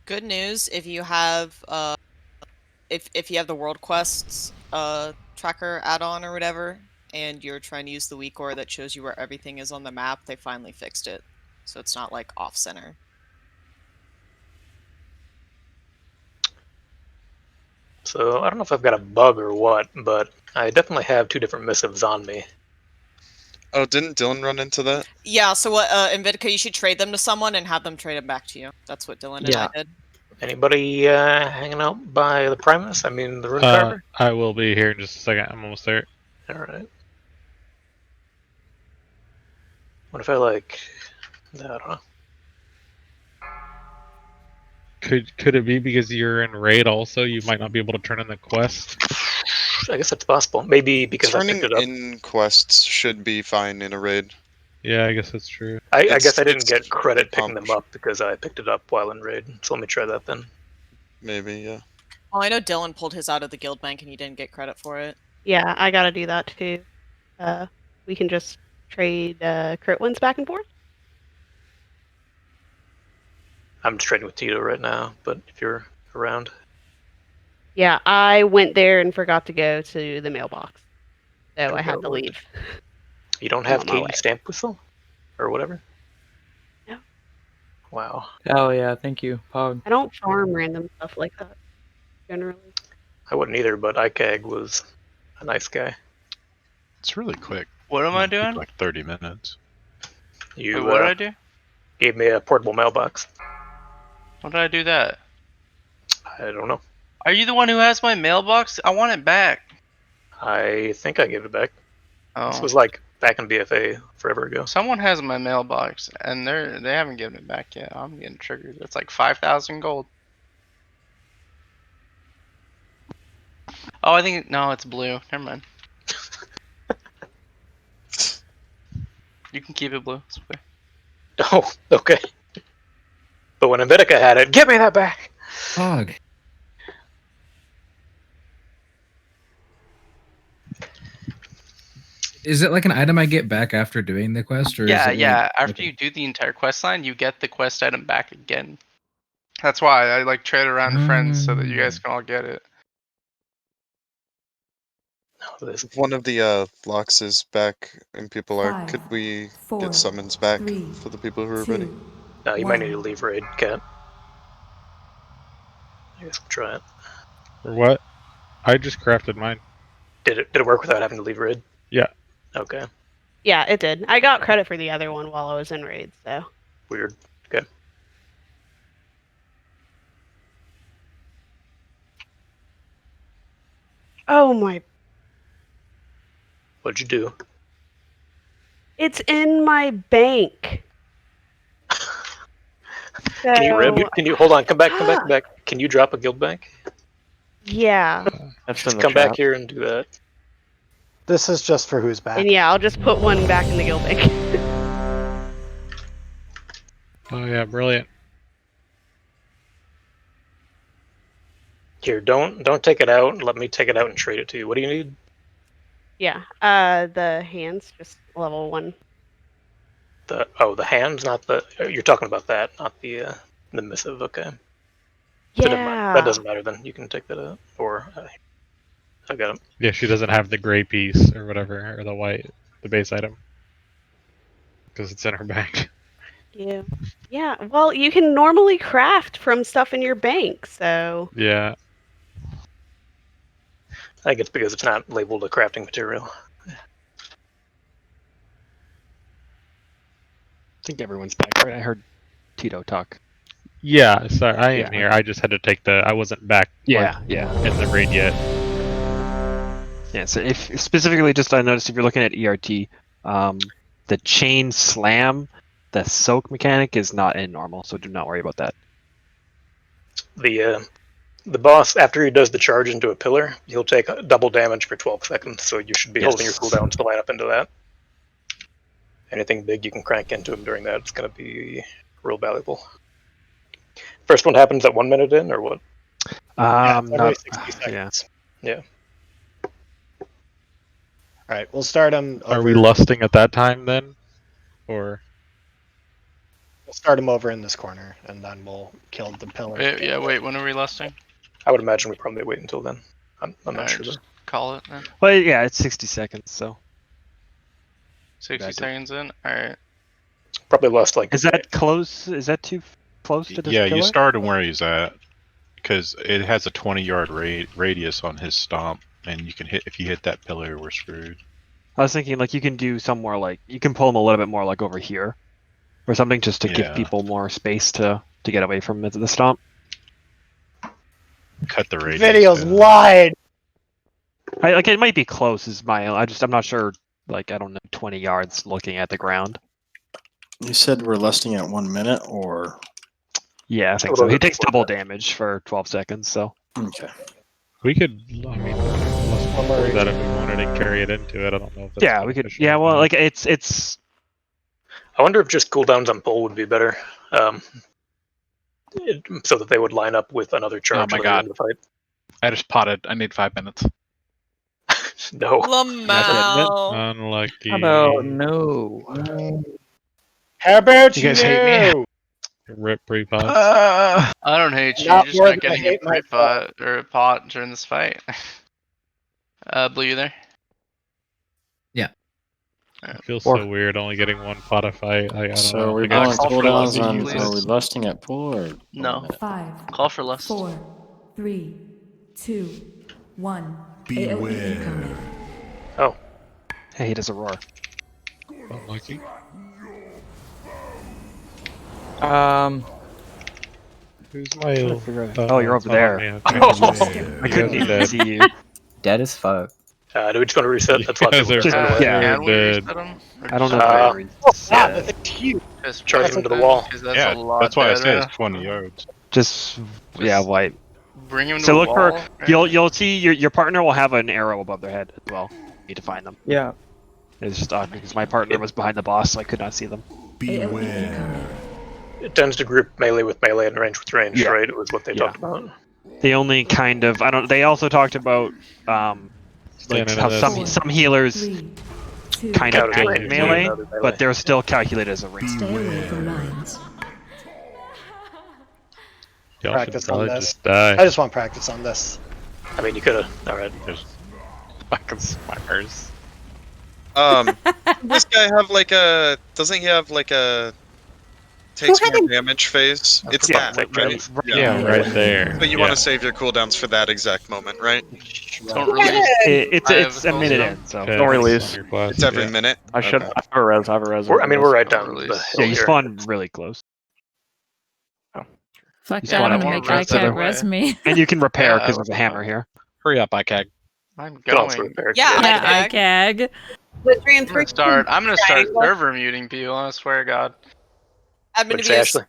Good news if you have if you have the world quests tracker add-on or whatever, and you're trying to use the weak ore that shows you where everything is on the map, they finally fixed it. So it's not like off center. So I don't know if I've got a bug or what, but I definitely have 2 different missives on me. Oh, didn't Dylan run into that? Yeah, so what Invitica, you should trade them to someone and have them trade them back to you. That's what Dylan and I did. Anybody hanging out by the Primus? I mean, the Rune Carver? I will be here in just a second. I'm almost there. Alright. What if I like... I don't know. Could it be because you're in raid also? You might not be able to turn in the quest. I guess that's possible. Maybe because I Turning picked it up. in quests should be fine in a raid. Yeah, I guess that's true. I guess I didn't it's get credit picking them up because I picked it up while in raid. So let me try that then. Maybe, yeah. Well, I know Dylan pulled his out of the guild bank and he didn't get credit for it. Yeah, I gotta do that too. We can just trade crit wins back and forth. I'm just trading with Tito right now, but if you're around. Yeah, I went there and forgot to go to the mailbox, so I had to leave. You don't I'm have on my Katie way. stamp whistle? Or whatever? No. Wow. Oh yeah, thank you, Pog. I don't farm random stuff like that, generally. I wouldn't either, but ICAG was a nice guy. It's really quick. What am I Only took doing? like 30 minutes. You Wait, what did I do? gave me a portable mailbox. When did I do that? I don't know. Are you the one who has my mailbox? I want it back. I think I gave it back. Oh. This was like back in BFA forever ago. Someone has my mailbox, and they haven't given it back yet. I'm getting triggered. It's like 5,000 gold. Oh, I think no, it's blue. Never mind. You can keep it blue. It's okay. Oh, okay. But when Avidica had it, give me that back. Fog. Is it like an item I get back after doing the quest, or Yeah, is it yeah. like, After you do the entire quest line, you get the quest item back again. That's why I like trade around to friends so that you guys can all get it. If one of the locks is back and people are, 5, could we 4, get summons back 3, for the people who are 2, ready? No, you might need to leave raid, Cat. I guess we'll try it. Or what? I just crafted mine. Did it work without having to leave raid? Yeah. Okay. Yeah, it did. I got credit for the other one while I was in raid, so. Weird. Okay. Oh my. What'd you do? It's in my bank. Can you rib? So, Can you hold on? Come back. Can you drop a guild bank? yeah. That's Just in the come chat. back here and do that. This is just for who's back. And yeah, I'll just put one back in the guild bank. Oh yeah, brilliant. Here, don't take it out. Let me take it out and trade it to you. What do you need? Yeah. The hands, just level 1. The hands, not the. You're talking about that, not the missive. Okay. So that doesn't matter then. You can take that out, or I got him. Yeah, she doesn't have the gray piece or whatever, or the white, the base item, because it's in her bag. Yeah. Yeah. Well, you can normally craft from stuff in your bank, so. Yeah. I think it's because it's not labeled a crafting material. I think everyone's back, right? I heard Tito talk. Yeah, sorry, I am Yeah. here. I just had to take I wasn't back. Yeah, like, yeah. in the raid yet. Yeah, so if specifically, just I noticed if you're looking at ERT, the chain slam, the soak mechanic is not in normal, so do not worry about that. The boss, after he does the charge into a pillar, he'll take double damage for 12 seconds, so you should be holding your cooldowns to line up into that. Anything big you can crank into him during that, it's going to be real valuable. First one happens at 1 minute in, or what? Every 60 seconds. Yeah. All right, we'll start him. Are we lusting at that time then, or? We'll start him over in this corner, and then we'll kill the pillar. Wait, when are we lusting? I would imagine we probably wait until then. I'm not sure. Just call it then. Well, yeah, it's 60 seconds, so. 60 seconds in? Alright. Probably lust like. Is that close? Is that too close to this Yeah, pillar? you start him where he's at, because it has a 20-yard radius on his stomp, and you can hit if you hit that pillar, we're screwed. I was thinking like you can do somewhere like you can pull him a little bit more like over here, or something, just to give people more space to get away from the stomp. Cut the radius. Video's lied. Like it might be close. Is my I'm not sure. Like I don't know, 20 yards looking at the ground. You said we're lusting at 1 minute, or? Yeah, I think so. He takes double damage for 12 seconds. So. Okay. We could, I mean, lust that if we wanted to carry it into it. I don't know if that's Yeah, we could. Yeah, well, like it's. I wonder if just cooldowns on pull would be better, so that they would line up with another charge. Oh my god! In the fight. I just potted. I need 5 minutes. No. Lamau. Unlucky. How about no? How about you guys hate me? Rip pre-pot. I don't hate you. Not You're just more not than I getting a hate pre-pot or a pot during this fight. Blue, you there? Yeah. It feels so weird only getting one pot of fight. I don't So know. are we I think going cooldowns on? please. Are we lusting at pool or? No. 5. Call for lust. 4, 3, 2, 1. Beware. Incoming. Oh. Hey, he does a roar. Unlucky. Who's my? Oh, you're over there. Me. I couldn't even see you. Dead as fuck. Do we just want to reset? That's a lot of guys people. are Can we dead. reset them? I don't know if we reset. That's huge. Just Charge him to the wall. because that's Yeah, a lot that's why I better. say it's 20 yards. Just yeah, wipe. Bring him to So a look for wall. you'll see your partner will have an arrow above their head as well. You need to find them. Yeah. It's just odd because my partner was behind the boss, so I could not see them. Beware. It tends to group melee with melee and range with range, Yeah. right? It was what they talked about. They only kind of they also talked about like Standing how in this. some healers kind of Counter act range, in melee, another melee. but they're still calculated as a range. Stay away from lines. Y'all should Practice on probably this. just die. I just want practice on this. I mean, you could have. All right. There's fucking swimmers. This guy have like a? Doesn't he have like a? Takes more damage phase. It's Yeah, that, right? Yeah, right there. But you Yeah. want to save your cooldowns for that exact moment, right? Don't release. It's a minute in, so Okay, Don't release. your class, It's every yeah. minute. I should. Okay. I have a res. I have a res. We're right down Release. the yeah, hill you here. spawn really close, Fuck You that, spawn I'm at gonna one make rest ICAG other res way. me. and you can repair Yeah, because I there's a was- hammer here. Hurry up, ICAG. I'm You can also going. repair. Yeah, Yeah, ICAG. ICAG. Ladrian, I'm gonna start server muting people. I swear to God. Admin What'd you say, abuse. Ashley?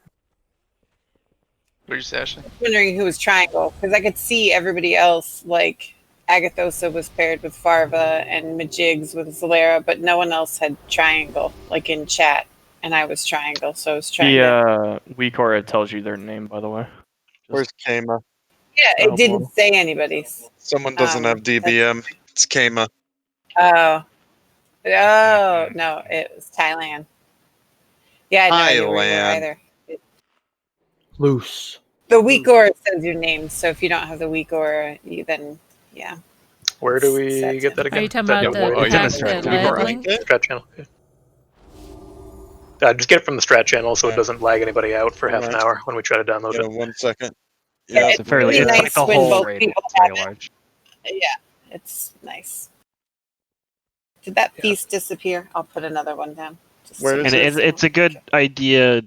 What did you say, Ashley? Wondering who was triangle because I could see everybody else. Like Agathosa was paired with Farva and Majigs with Zalera, but no one else had triangle. Like in chat, and I was triangle, so I was trying to. The weak aura tells you their name, by the way. Where's Kama? Yeah, it didn't say anybody's. Someone doesn't have DBM. It's Kama. Oh, no, it was Thailand. Yeah, I had no idea where you were Thailand. either. Loose. The weak aura says your name, so if you don't have the weak aura, then yeah. Where do we get that again? Are you talking That- about yeah, the where- it's in the pack strat that channel. led link? Strat channel. Okay. Just get it from the strat channel so it doesn't lag anybody out for half an hour when we try to download Yeah, it. 1 second. Yeah, It's a fairly. really It's nice like the when whole both raid. people It's very have it. large. Yeah, it's nice. Did that piece disappear? I'll put another one down. Just Where so is And you it's a good idea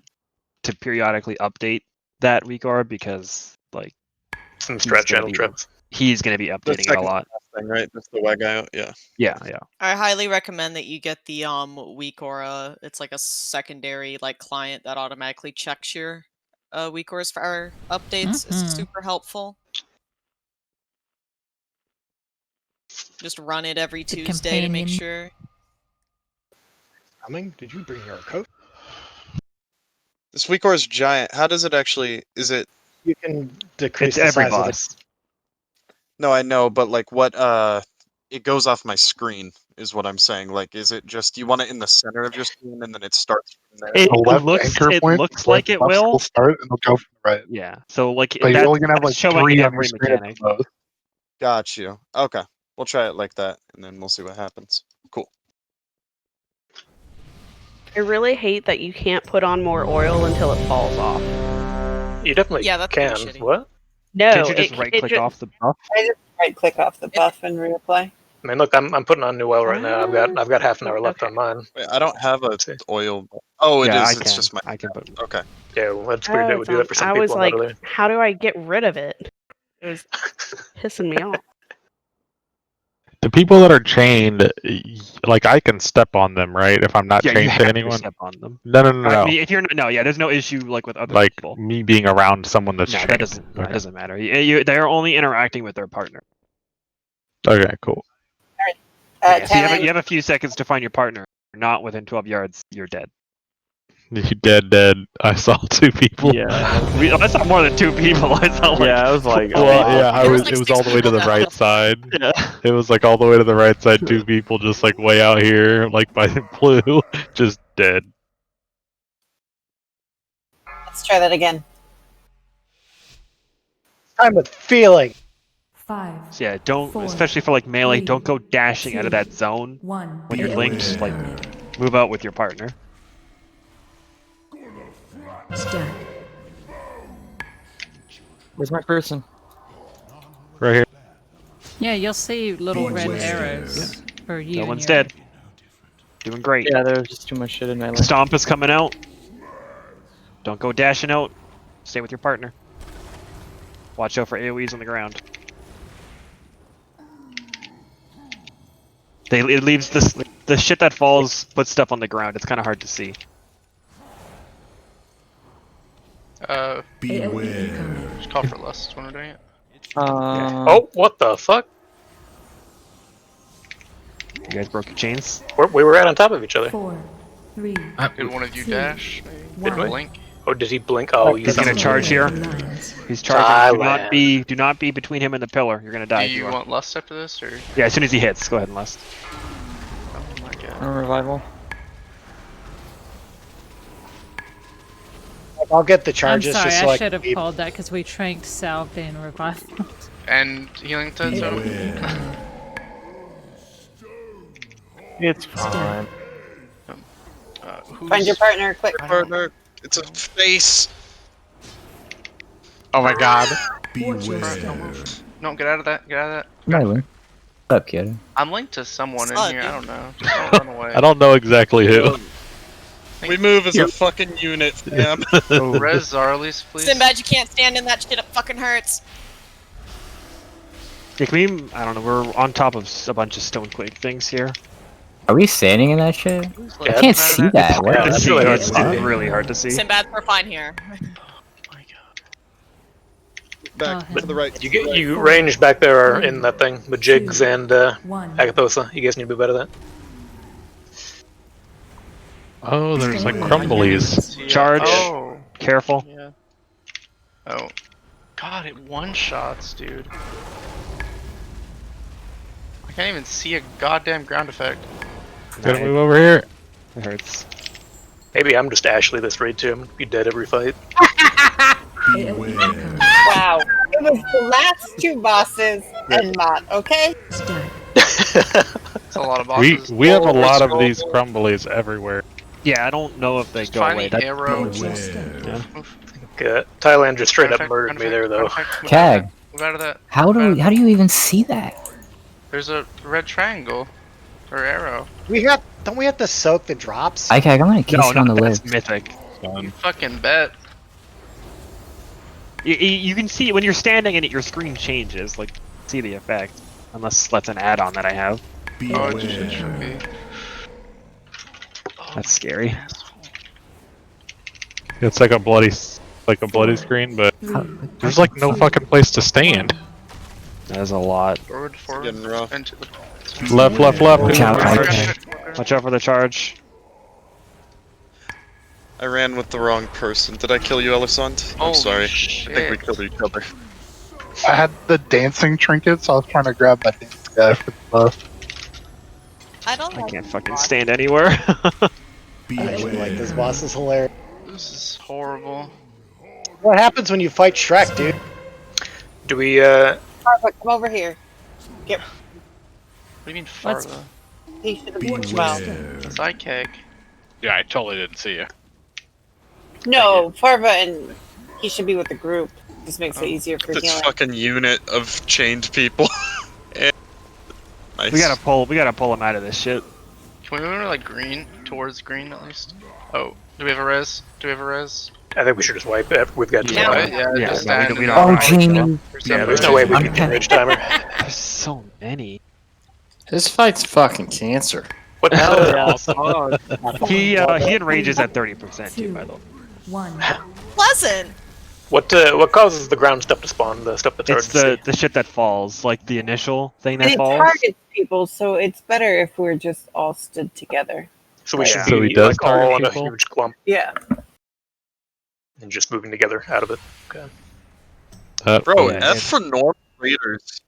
to periodically update that weak orb because like It's in the he's strat gonna channel be- trips. he's going to be The updating it a second lot. thing, right? That's the wag out. Yeah. Yeah. I highly recommend that you get the weak aura. It's like a secondary like client that automatically checks your weak auras for our updates. It's Mhm. super helpful. Just run it every Tuesday to make companion. sure. Coming? Did you bring your coat? This weak ore is giant. How does it actually? Is it? You can decrease It's the every size of boss. No, I know, but like what? It goes off my screen. Is what I'm saying. Like, is it just you want it in the center of your screen and then it starts from there? It The left looks anchor it point, looks the like left it will. start and it'll go from the right. Yeah. So like But you're only gonna have that's like showing 3 on your every screen at mechanic. the most. Got you. Okay, we'll try it like that, and then we'll see what happens. Cool. I really hate that you can't put on more oil until it falls off. You definitely that's can. pretty shitty. What? No, Can't you just right click off the buff? I just right click off the buff and reapply. I mean, look, I'm putting on new oil right now. I've got half an hour left on mine. Wait, I don't have a oil. Oh, it is. Yeah, I It's can. just my. I can put. Okay. Yeah, well, that's pretty good. We do that for some I people. was not like, others. how do I get rid of it? It was pissing me off. The people that are chained, like I can step on them, right? If I'm not Yeah, you chained have to to anyone. step on them. No. I mean, if you're no, yeah, there's no issue like with other Like people. me being around someone that's No, chained. that doesn't. That Okay. doesn't matter. They're only interacting with their partner. Okay, cool. Yeah, so Thailand, you have a few seconds to find your partner. If you're not within 12 yards, you're dead. You dead. I saw 2 people. Yeah. I saw more than 2 people. I saw like. Yeah, I was like, Well, yeah, There was, it like, was 6 all the way to people the down. right side. Yeah. It was like all the way to the right side. 2 people just like way out here, like by the blue, just dead. let's try that again. I'm with feeling. 5, So yeah, don't, 4, especially for like melee, 3, don't go dashing out of that zone 1. when you're linked. Like, move out with your partner. Stat. Where's my person? Right here. Yeah, you'll see little red arrows for you. No and one's your- dead. Doing great. Yeah, there's just too much shit in my life. Stomp is coming out. Don't go dashing out. Stay with your partner. Watch out for AoEs on the ground. It leaves the shit that falls puts stuff on the ground. It's kind of hard to see. Beware. Just call for lust when we're doing it. Oh, what the fuck? You guys broke your chains. We were right on top of each other. 4, 3. Did one of you dash? Did Or we? blink? Oh, did he blink? Oh, He's gonna charge here. He's charging. Do not be between him and the pillar. You're gonna die. Do you want lust after this, or? Yeah, as soon as he hits, go ahead and lust. Oh my god. Revival. I'll get the I'm charges sorry, just so I I should have can keep... called that because we tranked Salve and Revival. And healing to It's fine. Find your partner, quick. Partner, it's a face. Oh my god. No, get out of that. Get out of that. What's up, kid? I'm linked to someone in Son, here. dude. I don't know. Just don't run away. I don't know exactly who. We move as a fucking unit, fam. Res Zarlis, please. Sinbad, you can't stand in that shit. It fucking hurts. Yeah, can we? I don't know. We're on top of a bunch of stonequake things here. Are we standing in that shit? Yeah, I can't see that. What? Yeah, it's really hard to see. Really hard to see. Sinbad, we're fine here. Back to the right. You range back there are in that thing. Majigs and Agathosa. You guys need to be better at that. Oh, there's like crumblies. Charge. Oh. Careful. Yeah. Oh. God, it one-shots, dude. I can't even see a goddamn ground effect. Gotta move over here. It hurts. Maybe I'm just Ashley this raid too. I'm gonna be dead every fight. Wow. It was the last two bosses and Mott, okay? It's a lot of bosses. We have a lot of these crumblies everywhere. Yeah, I don't know if they Just go find away. the arrow. Yeah. Thailand just straight up murdered me there though. Cag. Move out of that. How do you even see that? There's a red triangle. Or arrow. Don't we have to soak the drops? Cag, I'm gonna kiss you on the that's lips. mythic. You fucking bet. You can see when you're standing in it, your screen changes. Like, see the effect. Unless that's an add-on that I have. Oh, it should be. That's scary. It's like a bloody screen, but there's like no fucking place to stand. That is a lot. Forward, Getting rough. into the... Left. Watch out, Watch out for the charge. I ran with the wrong person. Did I kill you, Elisand? I'm Holy sorry. shit. I think we killed each other. I had the dancing trinket, so I was trying to grab that dance guy for the buff. I don't I know. can't fucking stand anywhere. I actually like this boss is hilarious. This is horrible. What happens when you fight Shrek, dude? Do we Farva, come over here. Get. What do you mean Farva? He should have well. Psychic. Yeah, I totally didn't see you. No, Farva and he should be with the group. This makes it easier for This healing. fucking unit of chained people. Nice. We gotta pull him out of this shit. Can we move to like green? Towards green at least? Oh, do we have a res? I think we should just wipe it. We've got Just stand we and- don't. Oh, Jamie. Yeah, there's no way we can damage timer. There's so many. This fight's fucking cancer. What the hell? He enrages at 30% too, by the way. 1. Pleasant. What causes the ground stuff to spawn? The stuff that's hard It's to see? the shit that falls, like the initial thing And that it falls. targets people, so it's better if we're just all stood together. So we should Yeah. be So he does like all target in a people? huge clump Yeah. and just moving together out of it. Okay. Bro, Yeah, F for normal raiders.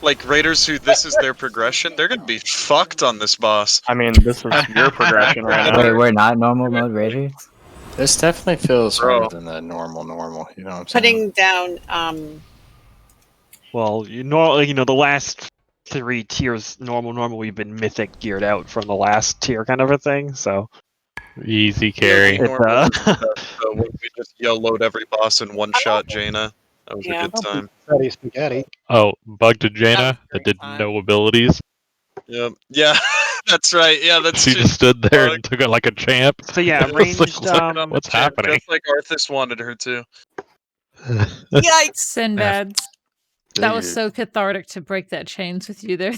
Like raiders who this is their progression, they're gonna be fucked on this boss. I mean, this is your progression right now. Wait, we're not normal mode raiders? This definitely feels Bro. harder than the normal. You know what I'm saying? Putting down Well, the last 3 tiers, normal, we've been mythic geared out from the last tier kind of a thing, so. Easy carry. Normal so we just YOLO'd every boss in one shot, Jaina. That was Yeah. a good time. Spaghetti, spaghetti. Oh, bugged to Jaina that did no abilities. Yep. Yeah, that's right. Yeah, that's She just stood there and took it like a champ. So yeah, It was ranged, like, what's happening? Just like Arthas wanted her to. Yikes. Sinbad's. That was so cathartic to break that chains with you there.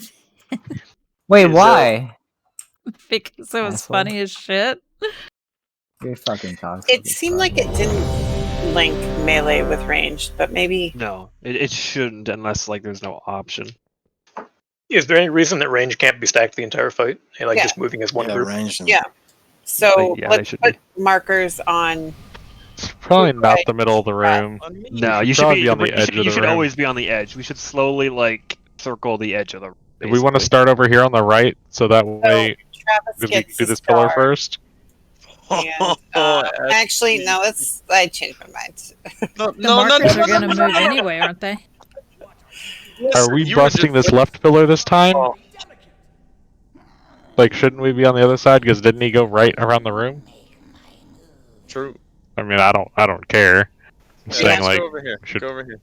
Wait, is, why? Because it was Asshole. funny as shit. You're fucking toxic. It seemed like it didn't link melee with ranged, but maybe. No, it shouldn't unless like there's no option. Is there any reason that range can't be stacked the entire fight and like Yeah. just moving as one group? Yeah. So Yeah, they let's should put markers on. It's probably not the middle of the room. No, We you should probably be on the edge of you the should room. always be on the edge. We should slowly like circle the edge of the room. Do we want to start over here on the right so that way Travis because we gets do the this pillar star. first? And, actually, no. I changed my mind. The markers are gonna move anyway, aren't they? Are we busting this left pillar this time? Like, shouldn't we be on the other side? Because didn't he go right around the room? True. I mean, I don't care. I'm saying let's like go over here. should- Go over here.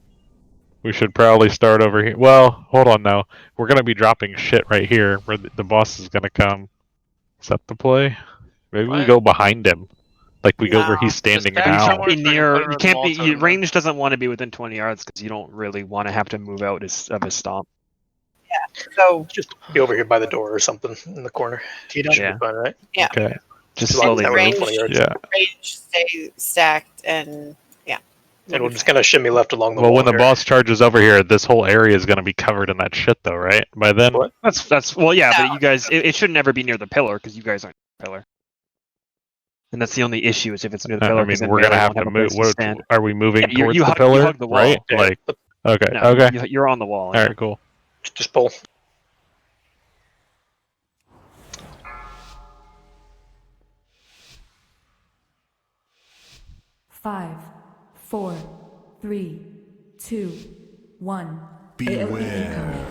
we should probably start over here. Well, hold on now. We're gonna be dropping shit right here where the boss is gonna come. Is that the play? Maybe we What? go behind him. Like we go where he's standing You now. can't be near. put it You in can't the be. wall totem, Range doesn't want to be within 20 yards because you don't really want to have to move out of his stomp. So just be over here by the door or something in the corner. Should be fine, right? Yeah. Okay. Just As long as slowly. we're within Range, 20 yards. Yeah. range stay stacked, and yeah. And we'll just kind of shimmy left along the Well, wall. when the here. boss charges over here, this whole area is gonna be covered in that shit, though, right? By then. What? That's well, yeah, but you guys, it should never be near the pillar because you guys aren't the pillar. And that's the only issue is if it's near the pillar. I mean, 'cause then we're gonna melee have won't to a move. place to What, stand. are we moving Yeah, towards you the hug, pillar? You hug the wall. Right? Yeah. Like. Okay. No, Okay. You're on the wall. All right. Cool. Just pull. Five, 4, 3, 2, 1. Beware.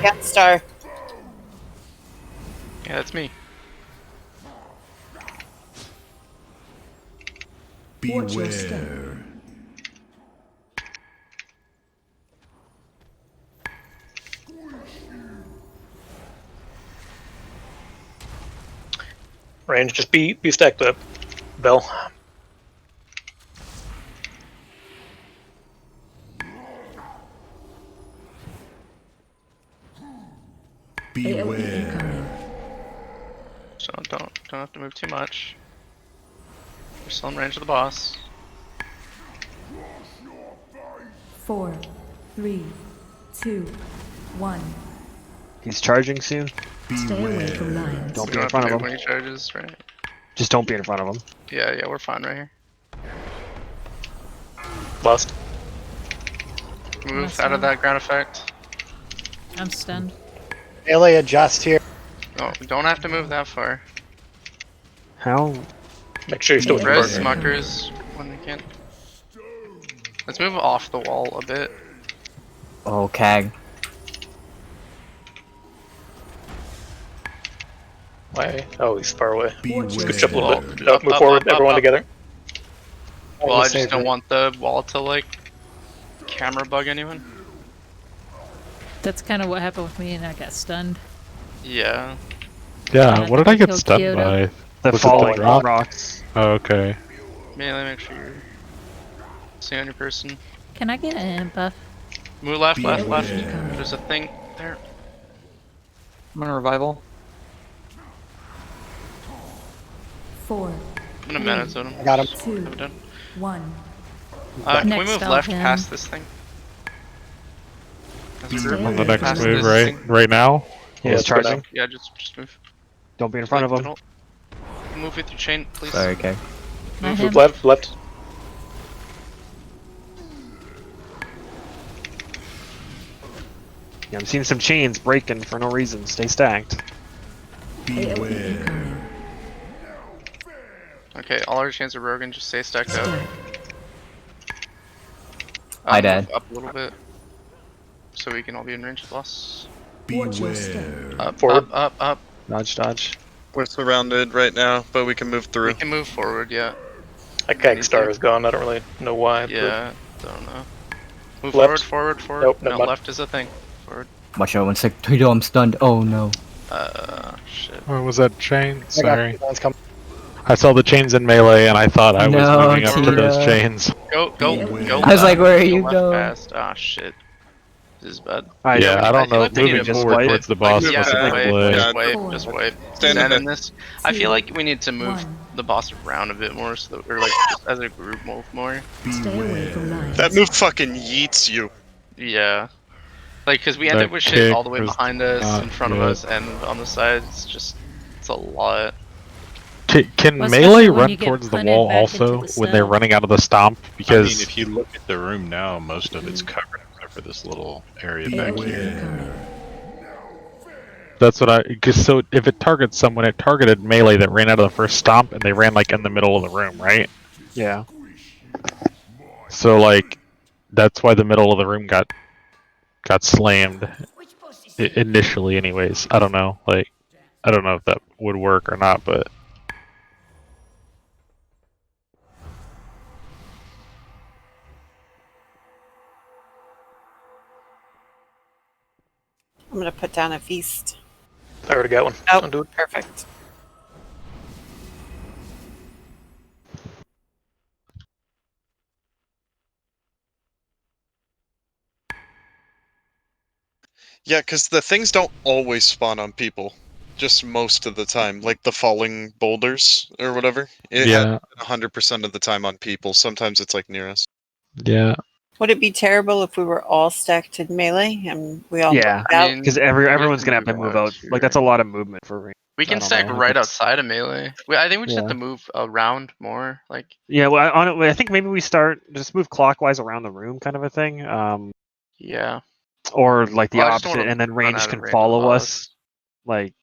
Yeah, star. Yeah, that's me. Watch your step. Beware. Range, just be stacked up. Bell. Beware. So don't have to move too much. We're still in range of the boss. 4, 3, 2, 1. He's charging soon. Stay away from lions. Don't We be in have front to of move him. when he charges, right? Just don't be in front of him. Yeah, we're fine right here. Lost. Move That's out of fine. that ground effect. I'm stunned. Melee adjust here. No, we don't have to move that far. How? Make sure you're still within Res target. muckers when we can. Let's move off the wall a bit. Oh, Cag. Why? Oh, he's far away. Beware. Scooch up a little bit. Up, Move up, forward, up, up, everyone up. together. Well, I Save just don't it. want the wall to like camera bug anyone. That's kind of what happened with me, and I got stunned. Yeah. Yeah. What did I get Kill stunned Kyoto. by? The Was it falling drop? rocks. Oh, okay. Melee, make sure you're stay on your person. Can I get an buff? Move left. Beware. There's a thing there. I'm on revival. 4, I'm gonna mana totem. I got him. 2, I'm done. 1. Can we Next move spell left him. past this thing? As a group, On the next past move, this right? thing. Right now. Yeah, he's let's go now. charging. Yeah, just move. Don't be in front of him. Middle. Move with your chain, please. Sorry, Cag. Not Move him. left. Yeah, I'm seeing some chains breaking for no reason. Stay stacked. Beware. Okay, all our chains are broken. Just stay stacked up. Hi, Move Dad. Up a little bit, so we can all be in range of the boss. Watch your step. Beware. Up, Forward. up. Dodge. We're surrounded right now, but we can move We through. can move forward. Yeah. That Keg star is gone. I don't really know why. but- Yeah. Don't know. Move Left. forward. Nope, no, never mind. left is a thing. Forward. Watch out, 1 sec. Tornado, I'm stunned. Oh no. Shit. What was that chain? I got Sorry. you. Lions coming. I saw the chains in melee, and I thought I was No, moving up to those Tia. chains. Go. I was like, where are you left going? Fast. Ah, shit. This is bad. I don't know. like we need Moving to forward move towards the it. boss yeah, must have wipe, been just lit. wipe, just wipe. Stand Stand in in this. I feel like we need to move the boss around a bit more, so that, or like just as a group move more. Stay away from lions. That move fucking yeets you. Yeah. Like, because we end That up with shit kick all the way was behind us, not in front of good. us, and on the side. It's a lot. Can Well, melee especially when run you get towards the punted wall back into also the when they're cell. running out of the stomp? I mean, Because if you look at the room now, most of it's covered except for this little area back here. that's what I. Because so if it targets someone, it targeted melee that ran out of the first stomp, and they ran like in the middle of the room, right? Yeah. So like, that's why the middle of the room got slammed initially. Anyways, I don't know. Like, I don't know if that would work or not, but. I'm gonna put down a feast. I already got one. Oh, I'll do it. perfect. Yeah, because the things don't always spawn on people. Just most of the time. Like the falling boulders or whatever. It Yeah. happens 100% of the time on people. Sometimes it's like near us. Yeah. Would it be terrible if we were all stacked in melee and we all Yeah. moved out? Because everyone's gonna have to move out. Like that's a lot of movement for range. We I can don't stack know if right it's- outside of melee. I think we just have Yeah. to move around more. Like, Yeah, well, I think maybe we just move clockwise around the room, kind of a thing. yeah. Or like the Well, I just don't opposite, wanna and then run range out of can range of the follow boss. us. Like,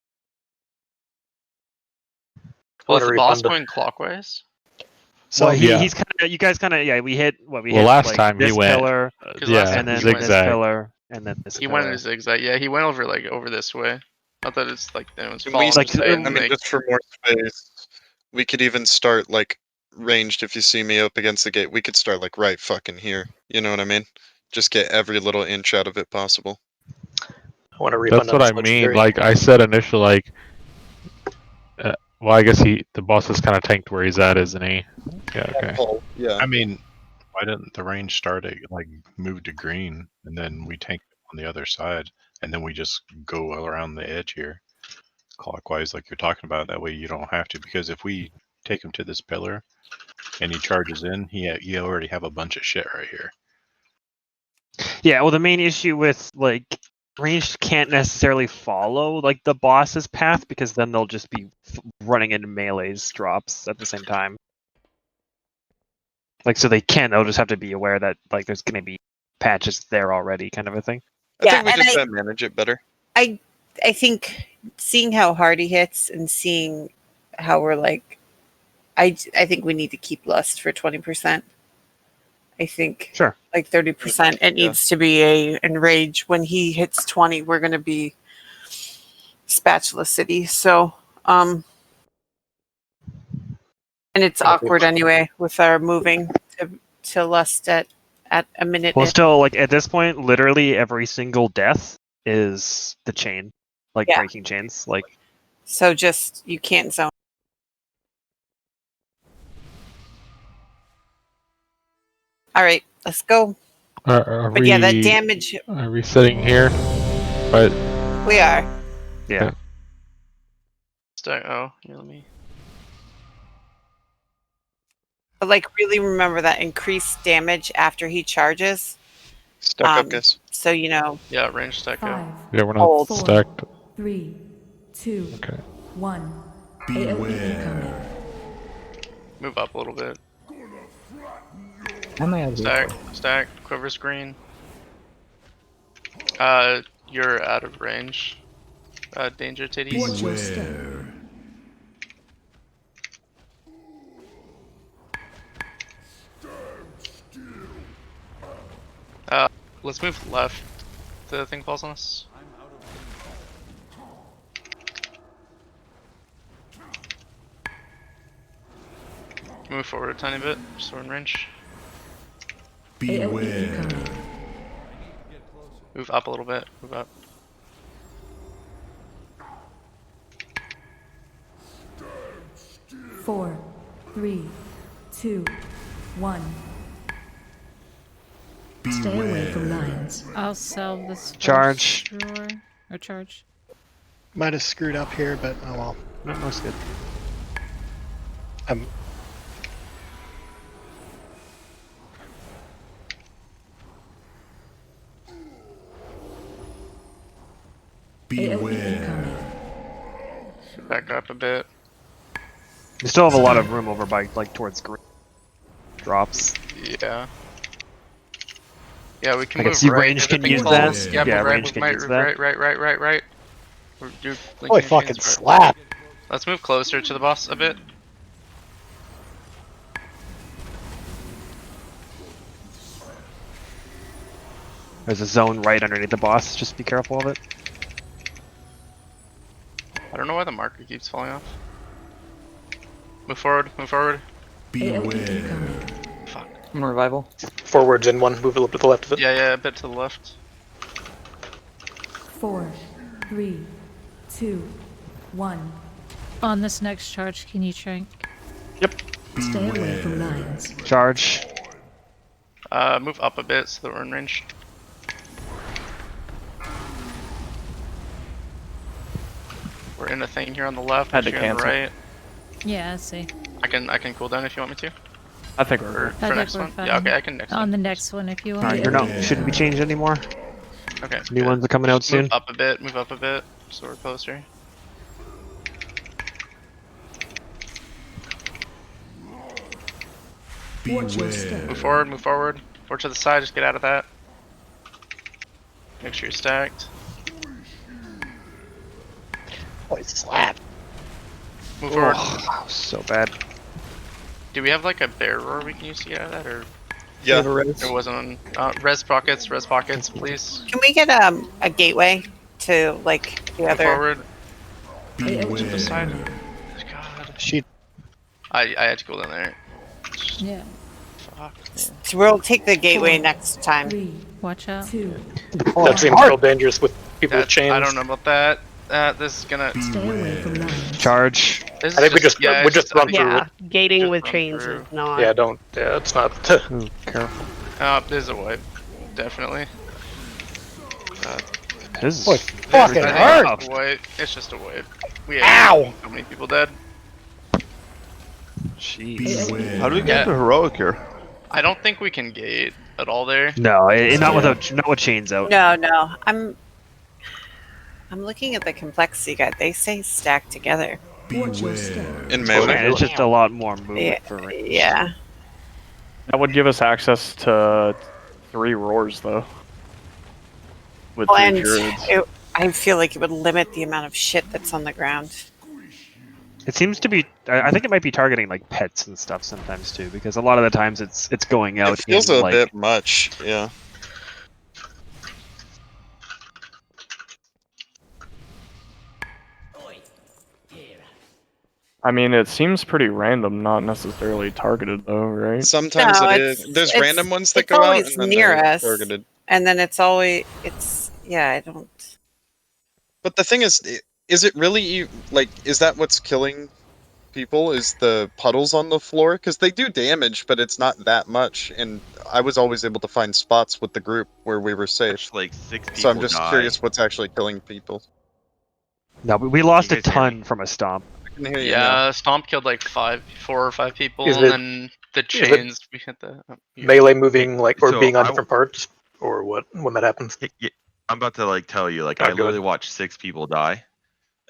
Well, is the boss refund. going clockwise? so Well, yeah. he's kind of, you guys kind of, yeah, we hit Well, hit last like time he this went, pillar, Because last yeah, time and then he went, this zigzag. pillar, and then this he pillar. went in a zigzag. Yeah, he went over this way. Not that it's like anyone's Can fault. we, I'm Like, just saying, I mean, like, just for more space, we could even start like ranged. If you see me up against the gate, we could start like right fucking here. You know what I mean? Just get every little inch out of it possible. I want to refund That's what on I this mean. legendary. Like I said initially, like, well, I guess the boss is kind of tanked where he's at, isn't he? Yeah. Okay. Pull, yeah. I mean, why didn't the range start at like move to green and then we tank on the other side and then we just go around the edge here clockwise like you're talking about? That way you don't have to, because if we take him to this pillar and he charges in, you already have a bunch of shit right here. Yeah, well, the main issue with like ranged can't necessarily follow like the boss's path because then they'll just be running into melee's drops at the same time. Like, so they can. They'll just have to be aware that like there's going to be patches there already, kind of a thing. I think we just gotta manage it better. I think seeing how hard he hits and seeing how we're like, I think we need to keep lust for 20%. I think Sure. like 30%. It needs to be a enrage. When he hits 20, we're gonna be spatula city. So and it's awkward anyway with our moving to lust at a minute. Well, in. still, like at this point, literally every single death is the chain, like Yeah. breaking chains. Like, So just you can't zone. All right, let's go. Are But yeah, that damage Are we sitting here? But we are. yeah. stack. Oh, here, let me. But like really remember that increased damage after he charges. Stack up, guys. So you know. Yeah, range stack up. yeah, we're not Hold. stacked. 3, 2, Okay. 1. AoE incoming. Move up a little bit. I might have Stack, quiver screen. You're out of range. Danger titties. Watch your step. Let's move left. The thing falls on us. Move forward a tiny bit, just so we're in range. Beware. Move up a little bit. Move up. Four, 3, 2, 1. Stay away from lions. I'll sell this Charge. first drawer. Or charge. Might have screwed up here, but oh well. No, that's good. Back up a bit. We still have a lot of room over by like towards green drops. Yeah. Yeah, we can I can move see right. range If the can thing use falls, that. Yeah, Yeah, move right, range move can right, use that. right. We're do Holy linking fucking chains, right. slap! Let's move closer to the boss a bit. There's a zone right underneath the boss. Just be careful of it. I don't know why the marker keeps falling off. Move forward, move forward. Fuck. I'm revival. Forwards in one, move a little bit to the left of it. Yeah, a bit to the left. 4, 3, 2, 1. On this next charge, can you shrink? Yep. Stay away from lions. Charge. Move up a bit so that we're in range. We're in the thing here on the left. Had to you're on the cancel. right. Yeah, I see. I can cool down if you want me to. I think we're Or good. for I think next we're one. fine. Yeah, okay, I can next On one. the next one, if you want. Alright, you're not shouldn't be changed anymore. Okay. New good. ones are coming out Just soon. Move up a bit. Move up a bit. So we're closer. Watch your step. Move forward. Move forward. Forward to the side. Just get out of that. Make sure you're stacked. Holy slap! Move forward. Oh, so bad. Do we have like a bear roar we can use to get out of that, or Yeah. it wasn't on? Res pockets, please. Can we get a gateway to like the Move other? forward. To the side. God. She I had to go down there. Yeah. Fuck. So we'll take the gateway next time. 3, Watch out. 2. That seems real dangerous with people with chains. I don't know about that. This is gonna. Stay away from lions. Charge. This is I think we just yeah, we it's just run through Yeah, it. gating Just with run chains through. is not. Yeah, don't. Yeah, it's not. Ooh, careful. There's a wipe. Definitely. This is Boy, fucking I hurt. think it's a wipe. It's just a wipe. We Ow! have how many people dead? Jeez. How do we get to heroic here? I don't think we can gate at all there. No, not with chains out. No. I'm looking at the complexity guide. They say stack together. Watch your step. In Man, melee. it's just a lot more movement Yeah. for range. Yeah. That would give us access to 3 roars, though. With Well, 3 and druids. I feel like it would limit the amount of shit that's on the ground. It seems to be. I think it might be targeting like pets and stuff sometimes too, because a lot of the times it's going out. It feels in, a like, bit much, yeah. I mean, it seems pretty random, not necessarily targeted, though, right? Sometimes No, it it's- is. There's it's- random ones that it's go out always and then near they're us. targeted. And then I don't. But the thing is it really like? Is that what's killing people? Is the puddles on the floor? Because they do damage, but it's not that much. And I was always able to find spots with the group where we were safe. Like 6 people So I'm just die. curious what's actually killing people. No, we lost You a guys hear me? ton from a stomp. I can hear you now. Yeah, Stomp killed like 4 or 5 people, Is and it- then the it chains. We hit the Melee moving like or So being on I- different parts, or what? When that happens. Yeah, I'm about to like tell you, like Oh, I go literally ahead. watched 6 people die.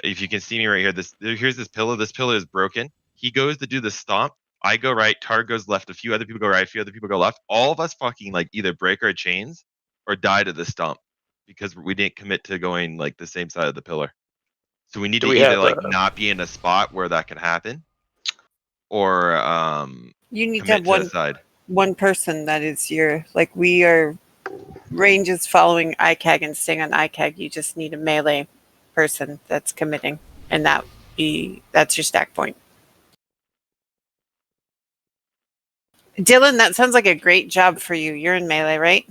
If you can see me right here, here's this pillar. This pillar is broken. He goes to do the stomp. I go right. Tar goes left. A few other people go right. A few other people go left. All of us fucking like either break our chains or die to the stomp because we didn't commit to going like the same side of the pillar. So we need Do to we either have, like not be in a spot where that can happen, or You need to commit have to the side. one person that is we are range is following ICAG and staying on ICAG. You just need a melee person that's committing, and that's your stack point. Dylan, that sounds like a great job for you. You're in melee, right?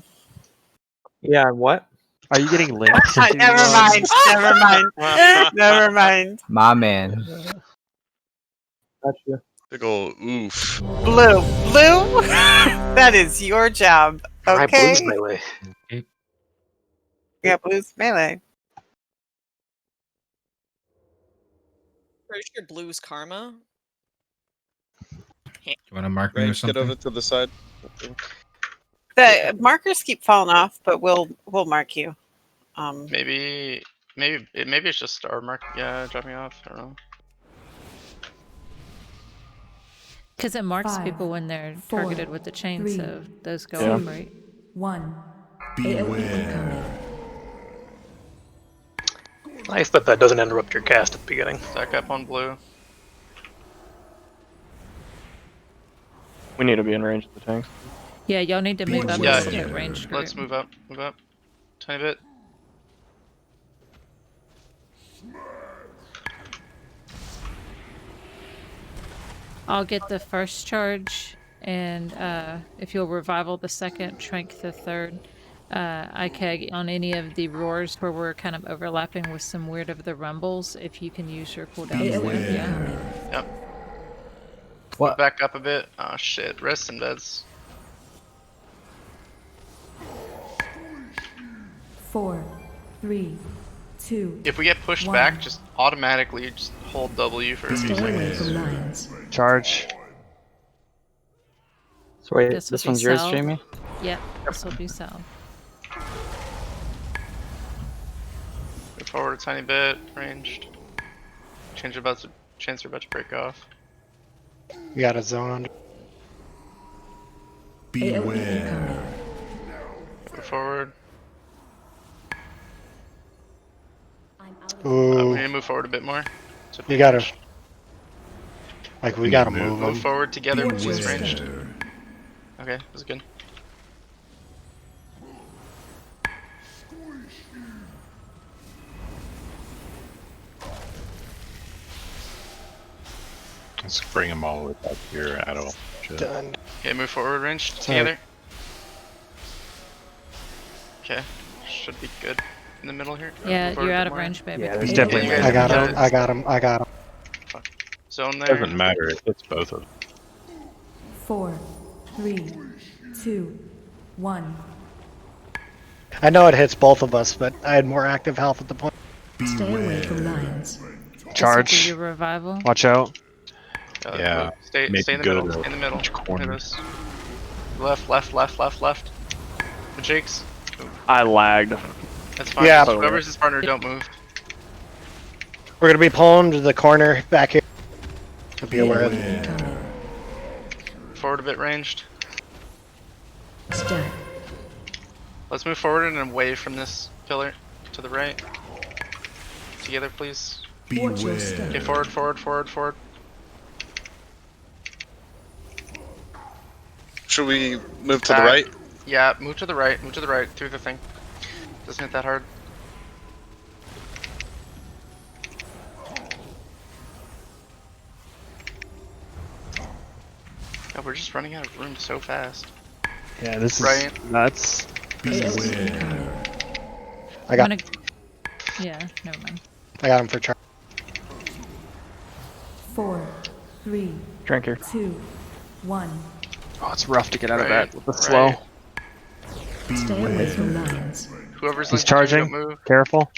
Yeah, what? Are you getting linked? Never mind. Never mind. Never mind. My man. Gotcha. Big ol' oof. Blue. Blue? That is your job. Alright, blues Okay. melee. Yeah, blues melee. Pretty sure blue's karma. You want to mark me or Range, get something? over to the side. The markers keep falling off, but we'll mark you. Maybe it's just our mark. Yeah, drop me off. I don't know. Because it marks 5, people when they're 4, targeted with the chain, 3, so those go 2, off, right? 1. AOE incoming. Nice that that doesn't interrupt your cast at the beginning. Stack up on blue. We need to be in range of the tanks. Yeah, y'all need to move up Yeah, a little bit range. let's move up. Move up. Tiny bit. I'll get the first charge, and if you'll revival the second, trank the third. I keg on any of the roars where we're kind of overlapping with some weird of the rumbles. If you can use your cooldowns there, yeah. Yep. What? Back up a bit. Oh shit. Rest in beds. 4, 3, 2. If we get pushed 1. back, just automatically just hold W for a few Stay away seconds. from lions. Charge. So wait, This will this be one's yours, salve. Jamie? Yep, this will be salve. Move forward a tiny bit, ranged. Chance are about to break off. You got a zone under. AOE incoming. Move forward. Ooh. We need to move forward a bit more. To You gotta. ranged. Like, we gotta move Move them. forward together, please, ranged. Okay, that was good. Let's bring them all the way back here, Addo. Done. Okay, move forward, ranged. Sorry. Together. Okay, should be good. In the middle here. Yeah, Move forward you're a out bit of more. range, baby. Yeah, there's Yeah, definitely you guys- I got you him. guys- I got him. I got him. Zone there. Doesn't matter. It hits both of them. 4, 3, 2, 1. I know it hits both of us, but I had more active health at the point. Stay away from lions. Charge. This will be your revival. Watch out. Yeah, Stay in make the it go middle. to Stay in the middle. each corner. Hit us. Left, left, left, left, left. The Jakes. I lagged. That's fine. Yeah. Just whoever's his partner, don't move. We're gonna be pulling to the corner back here. To be aware of it. Incoming. Forward a bit ranged. Stack. Let's move forward and away from this pillar to the right. Together, please. Watch your step. Okay, forward, forward, forward, forward. Should we move to the Back. right? Yeah, move to the right. Move to the right through the thing. Doesn't hit that hard. God, we're just running out of room so fast. Yeah, this is Right. nuts. AOE incoming. I got. I'm gonna... Yeah, never mind. I got him for charge. 4, 3, Drink here. 2, 1. Oh, it's rough to get out of Right, that with the right. slow. Stay away from lions. Whoever's He's linked to you, charging. don't move. Careful.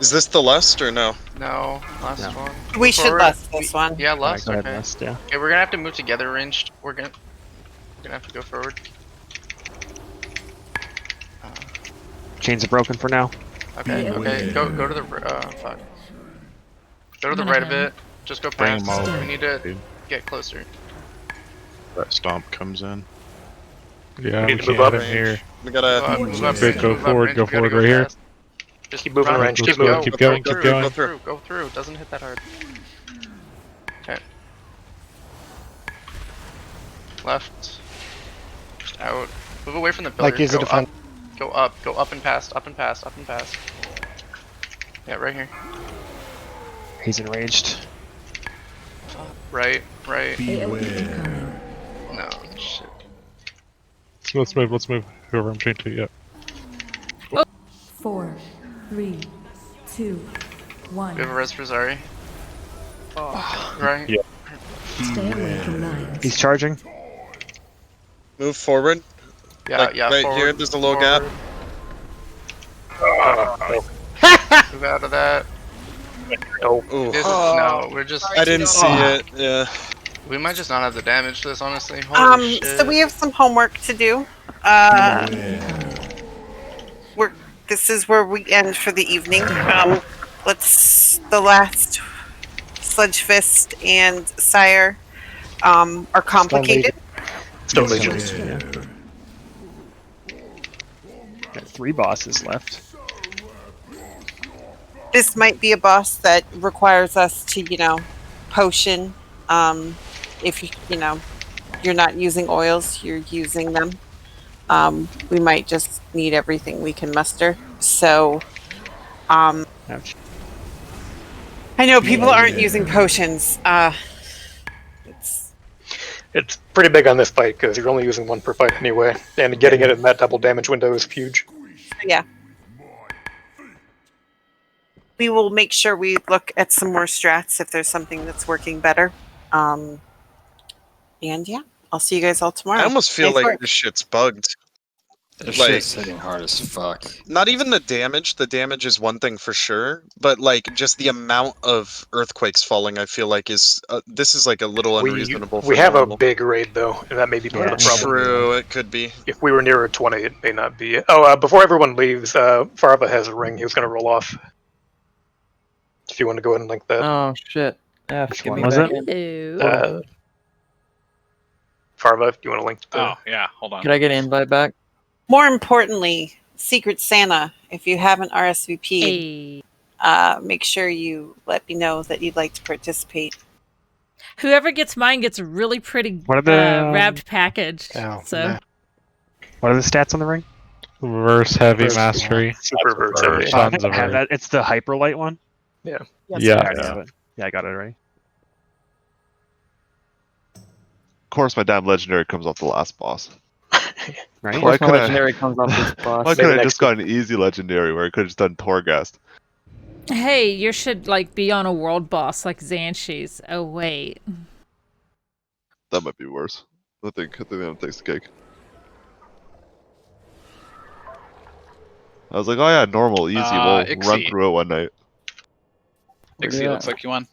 Is this the lust or no? No, last No. one. We Move should forward. lust this one. Yeah, lust. Go ahead, Okay. Nest, yeah. Okay, we're gonna have to move together, ranged. We're gonna have to go forward. Chains are broken for now. Okay, Yeah. okay. Go to the fuck. Go to I'm the gonna right a hit bit. Just go Bring past. 'em all We need to dude. get closer. That stomp comes in. Yeah, We we need to move can't up. hit him here. We Go gotta up, move up, Okay, range, go move up, forward, range, go we gotta forward go right here. fast. Just Keep moving run, range, just keep go, moving. Keep go going, through, keep going. Go Go through. through, go through. It doesn't hit that hard. Okay. Left. Just out. Move away from the pillar. Like, use a Go defend. up. Go up. Go up and past. Up and past. Up and past. Yeah, right here. He's enraged. Right. Right. AOE incoming. No. Shit. Let's move, let's move. Whoever I'm chained to, yeah. 4, 3, 2, 1. We have a res for Zari. Right. Yeah. Stay away from lions. He's charging. Move forward. Yeah, Like, yeah. right forward, here, there's a little gap. Move out of that. Ooh. No, we're just. I didn't see it. Yeah. We might just not have the damage to this, honestly. Holy shit. So we have some homework to do. This is where we end for the evening. The last Sludge Fist and Sire are complicated. Still Legions. Yeah. Got 3 bosses left. This might be a boss that requires us to, potion. If you're not using oils, you're using them. We might just need everything we can muster. So, Ouch. I know people aren't using potions. It's pretty big on this fight because you're only using 1 per fight anyway, and getting it in that double damage window is huge. Yeah. We will make sure we look at some more strats if there's something that's working better. And yeah, I'll see you guys all tomorrow. I almost feel Nice like work. this shit's bugged. This Like- shit's hitting hard as fuck. Not even the damage. The damage is one thing for sure, but like just the amount of earthquakes falling, I feel like is this is like a little unreasonable. We have a big raid though, and that may be part of the problem. True, it could be. If we were nearer 20, it may not be. Oh, before everyone leaves, Farva has a ring he was going to roll off. If you want to go ahead and link that. Oh shit. Yeah, Which get one me was back it? in. Farva, if you want to link the... Oh, yeah, hold on. Could I get an invite back? More importantly, Secret Santa, if you haven't RSVP'd, make sure you let me know that you'd like to participate. Whoever gets mine gets a really pretty What are the wrapped package. Oh, so nah. What are the stats on the ring? Verse heavy mastery. Super verse heavy. I think I have that. It's the hyper light one. Yeah. Yeah. I have it. Yeah, I got it already. Of course, my damn legendary comes off the last boss. Right? Of course, my legendary comes off this boss. Why couldn't I just got an easy legendary where I could have just done Torghast? Hey, you should be on a world boss like Zanshi's. Oh wait. That might be worse. I think that takes the cake. I was like, oh yeah, normal, easy. We'll Ixie. run through it one night. Ixie looks like you won.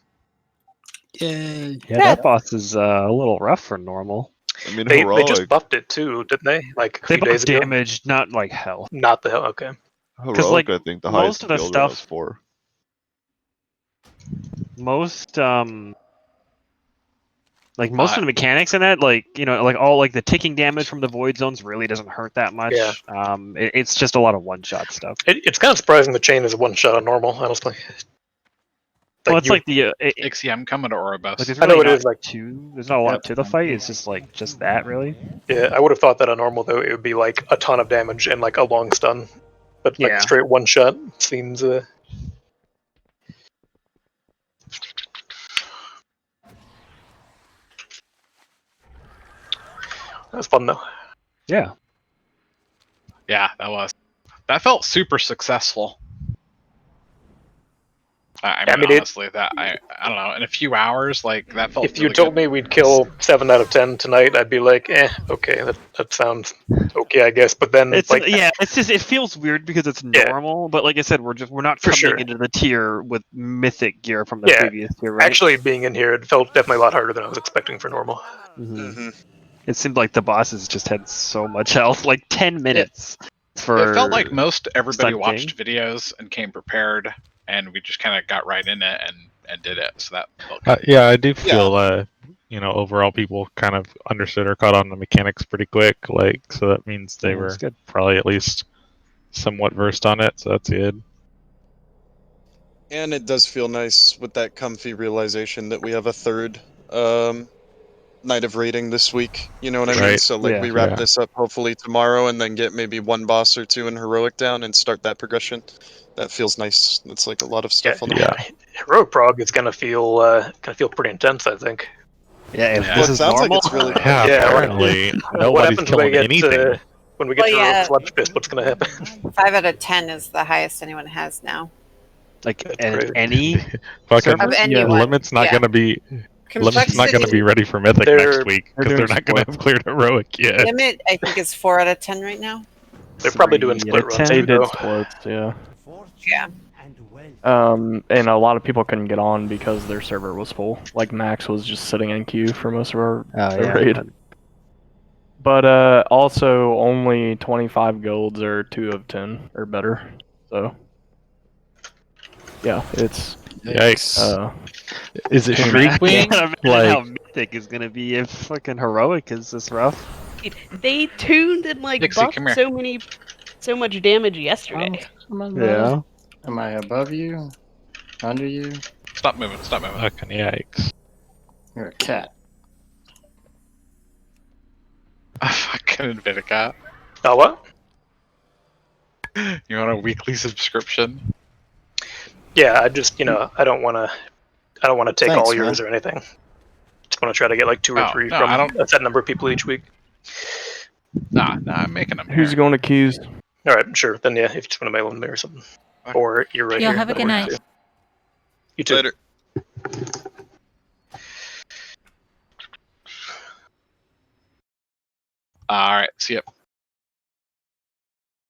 Yay. Yeah, that boss is a little rough for normal. I mean, They heroic. just buffed it too, didn't they? Like a They few days buffed ago. damage, not like hell. Not the hell. Okay. Heroic, I think the highest most of the field was stuff, 4. most most of the mechanics in that, all the ticking damage from the void zones really doesn't hurt that much. Yeah. It's just a lot of one-shot stuff. It's kind of surprising the chain is a one shot on normal, honestly. Well, it's Ixie, I'm coming to Orobos. there's I know really it not is, like- there's not a lot to the fight. It's just just that really. Yeah, I would have thought that on normal though it would be like a ton of damage and like a long stun, but like Yeah. straight one shot seems. That was fun though. Yeah. Yeah, that felt super successful. I mean, honestly, that I don't know. In a few hours, that felt. If you really told good. me we'd kill 7 out of 10 tonight, I'd be like, okay, that sounds okay, I guess. But then It's just it feels weird because it's normal, but like I said, we're not For coming sure. into the tier with mythic gear from the Yeah. previous tier, right? Actually, being in here, it felt definitely a lot harder than I was expecting for normal. It seemed like the bosses just had so much health, like 10 minutes for. It felt like most everybody Sun watched videos and came prepared, and we just kind of got right in it and did it. So that felt good. Yeah, I do feel overall people kind of understood or caught on the mechanics pretty quick. So that means they Yeah, were that's good. probably at least somewhat versed on it. So that's good. And it does feel nice with that comfy realization that we have a third night of raiding this week. You know what I mean? Right. So Yeah. we wrap Yeah. this up hopefully tomorrow and then get maybe 1 boss or 2 in heroic down and start that progression. That feels nice. It's like a lot of stuff on the way. Heroic prog is gonna feel pretty intense, I think. Yeah, if Well, this it is sounds like normal. it's really Yeah, apparently what nobody's happens when we killing get anything. when we get Well, to yeah. Sludge Fist? What's gonna happen? 5 out of 10 is the highest anyone has now. Like crazy. any Fucking server? Of anyone. Limit's not Yeah. gonna be. Limit's not gonna be Complexity- ready for Mythic They're- next week they're because they're doing not gonna have cleared Heroic yet. Limit, I think, is 4 out of 10 right now. They're probably doing 3 split out of runs. 10. They did though. splits, yeah. Yeah. And a lot of people couldn't get on because their server was full. Like Max was just sitting in queue for most of our raid. But also only 25 golds are 2 of 10 or better. So yeah, it's Yikes. Is it too Shriek many. Wing? I can't imagine Like how Mythic is gonna be if fucking Heroic is this rough. They tuned and like Dixie, buffed come here. so much damage yesterday. Yeah. Am I above you? Under you? Stop moving. Stop moving. fucking yikes. You're a cat. I fucking invented a cat. Oh what? You want a weekly subscription? Yeah, I just I don't want to take Thanks, all yours man. or anything. Just want to try to get like 2 or Oh, 3 no, from I don't- a set number of people each week. Nah, I'm making them. Who's here. going to queues? All right, sure. Then yeah, if you just want to mail them to me or something, or you're right Y'all here. have a that'll good work night. too. You too. Later. All right. See ya.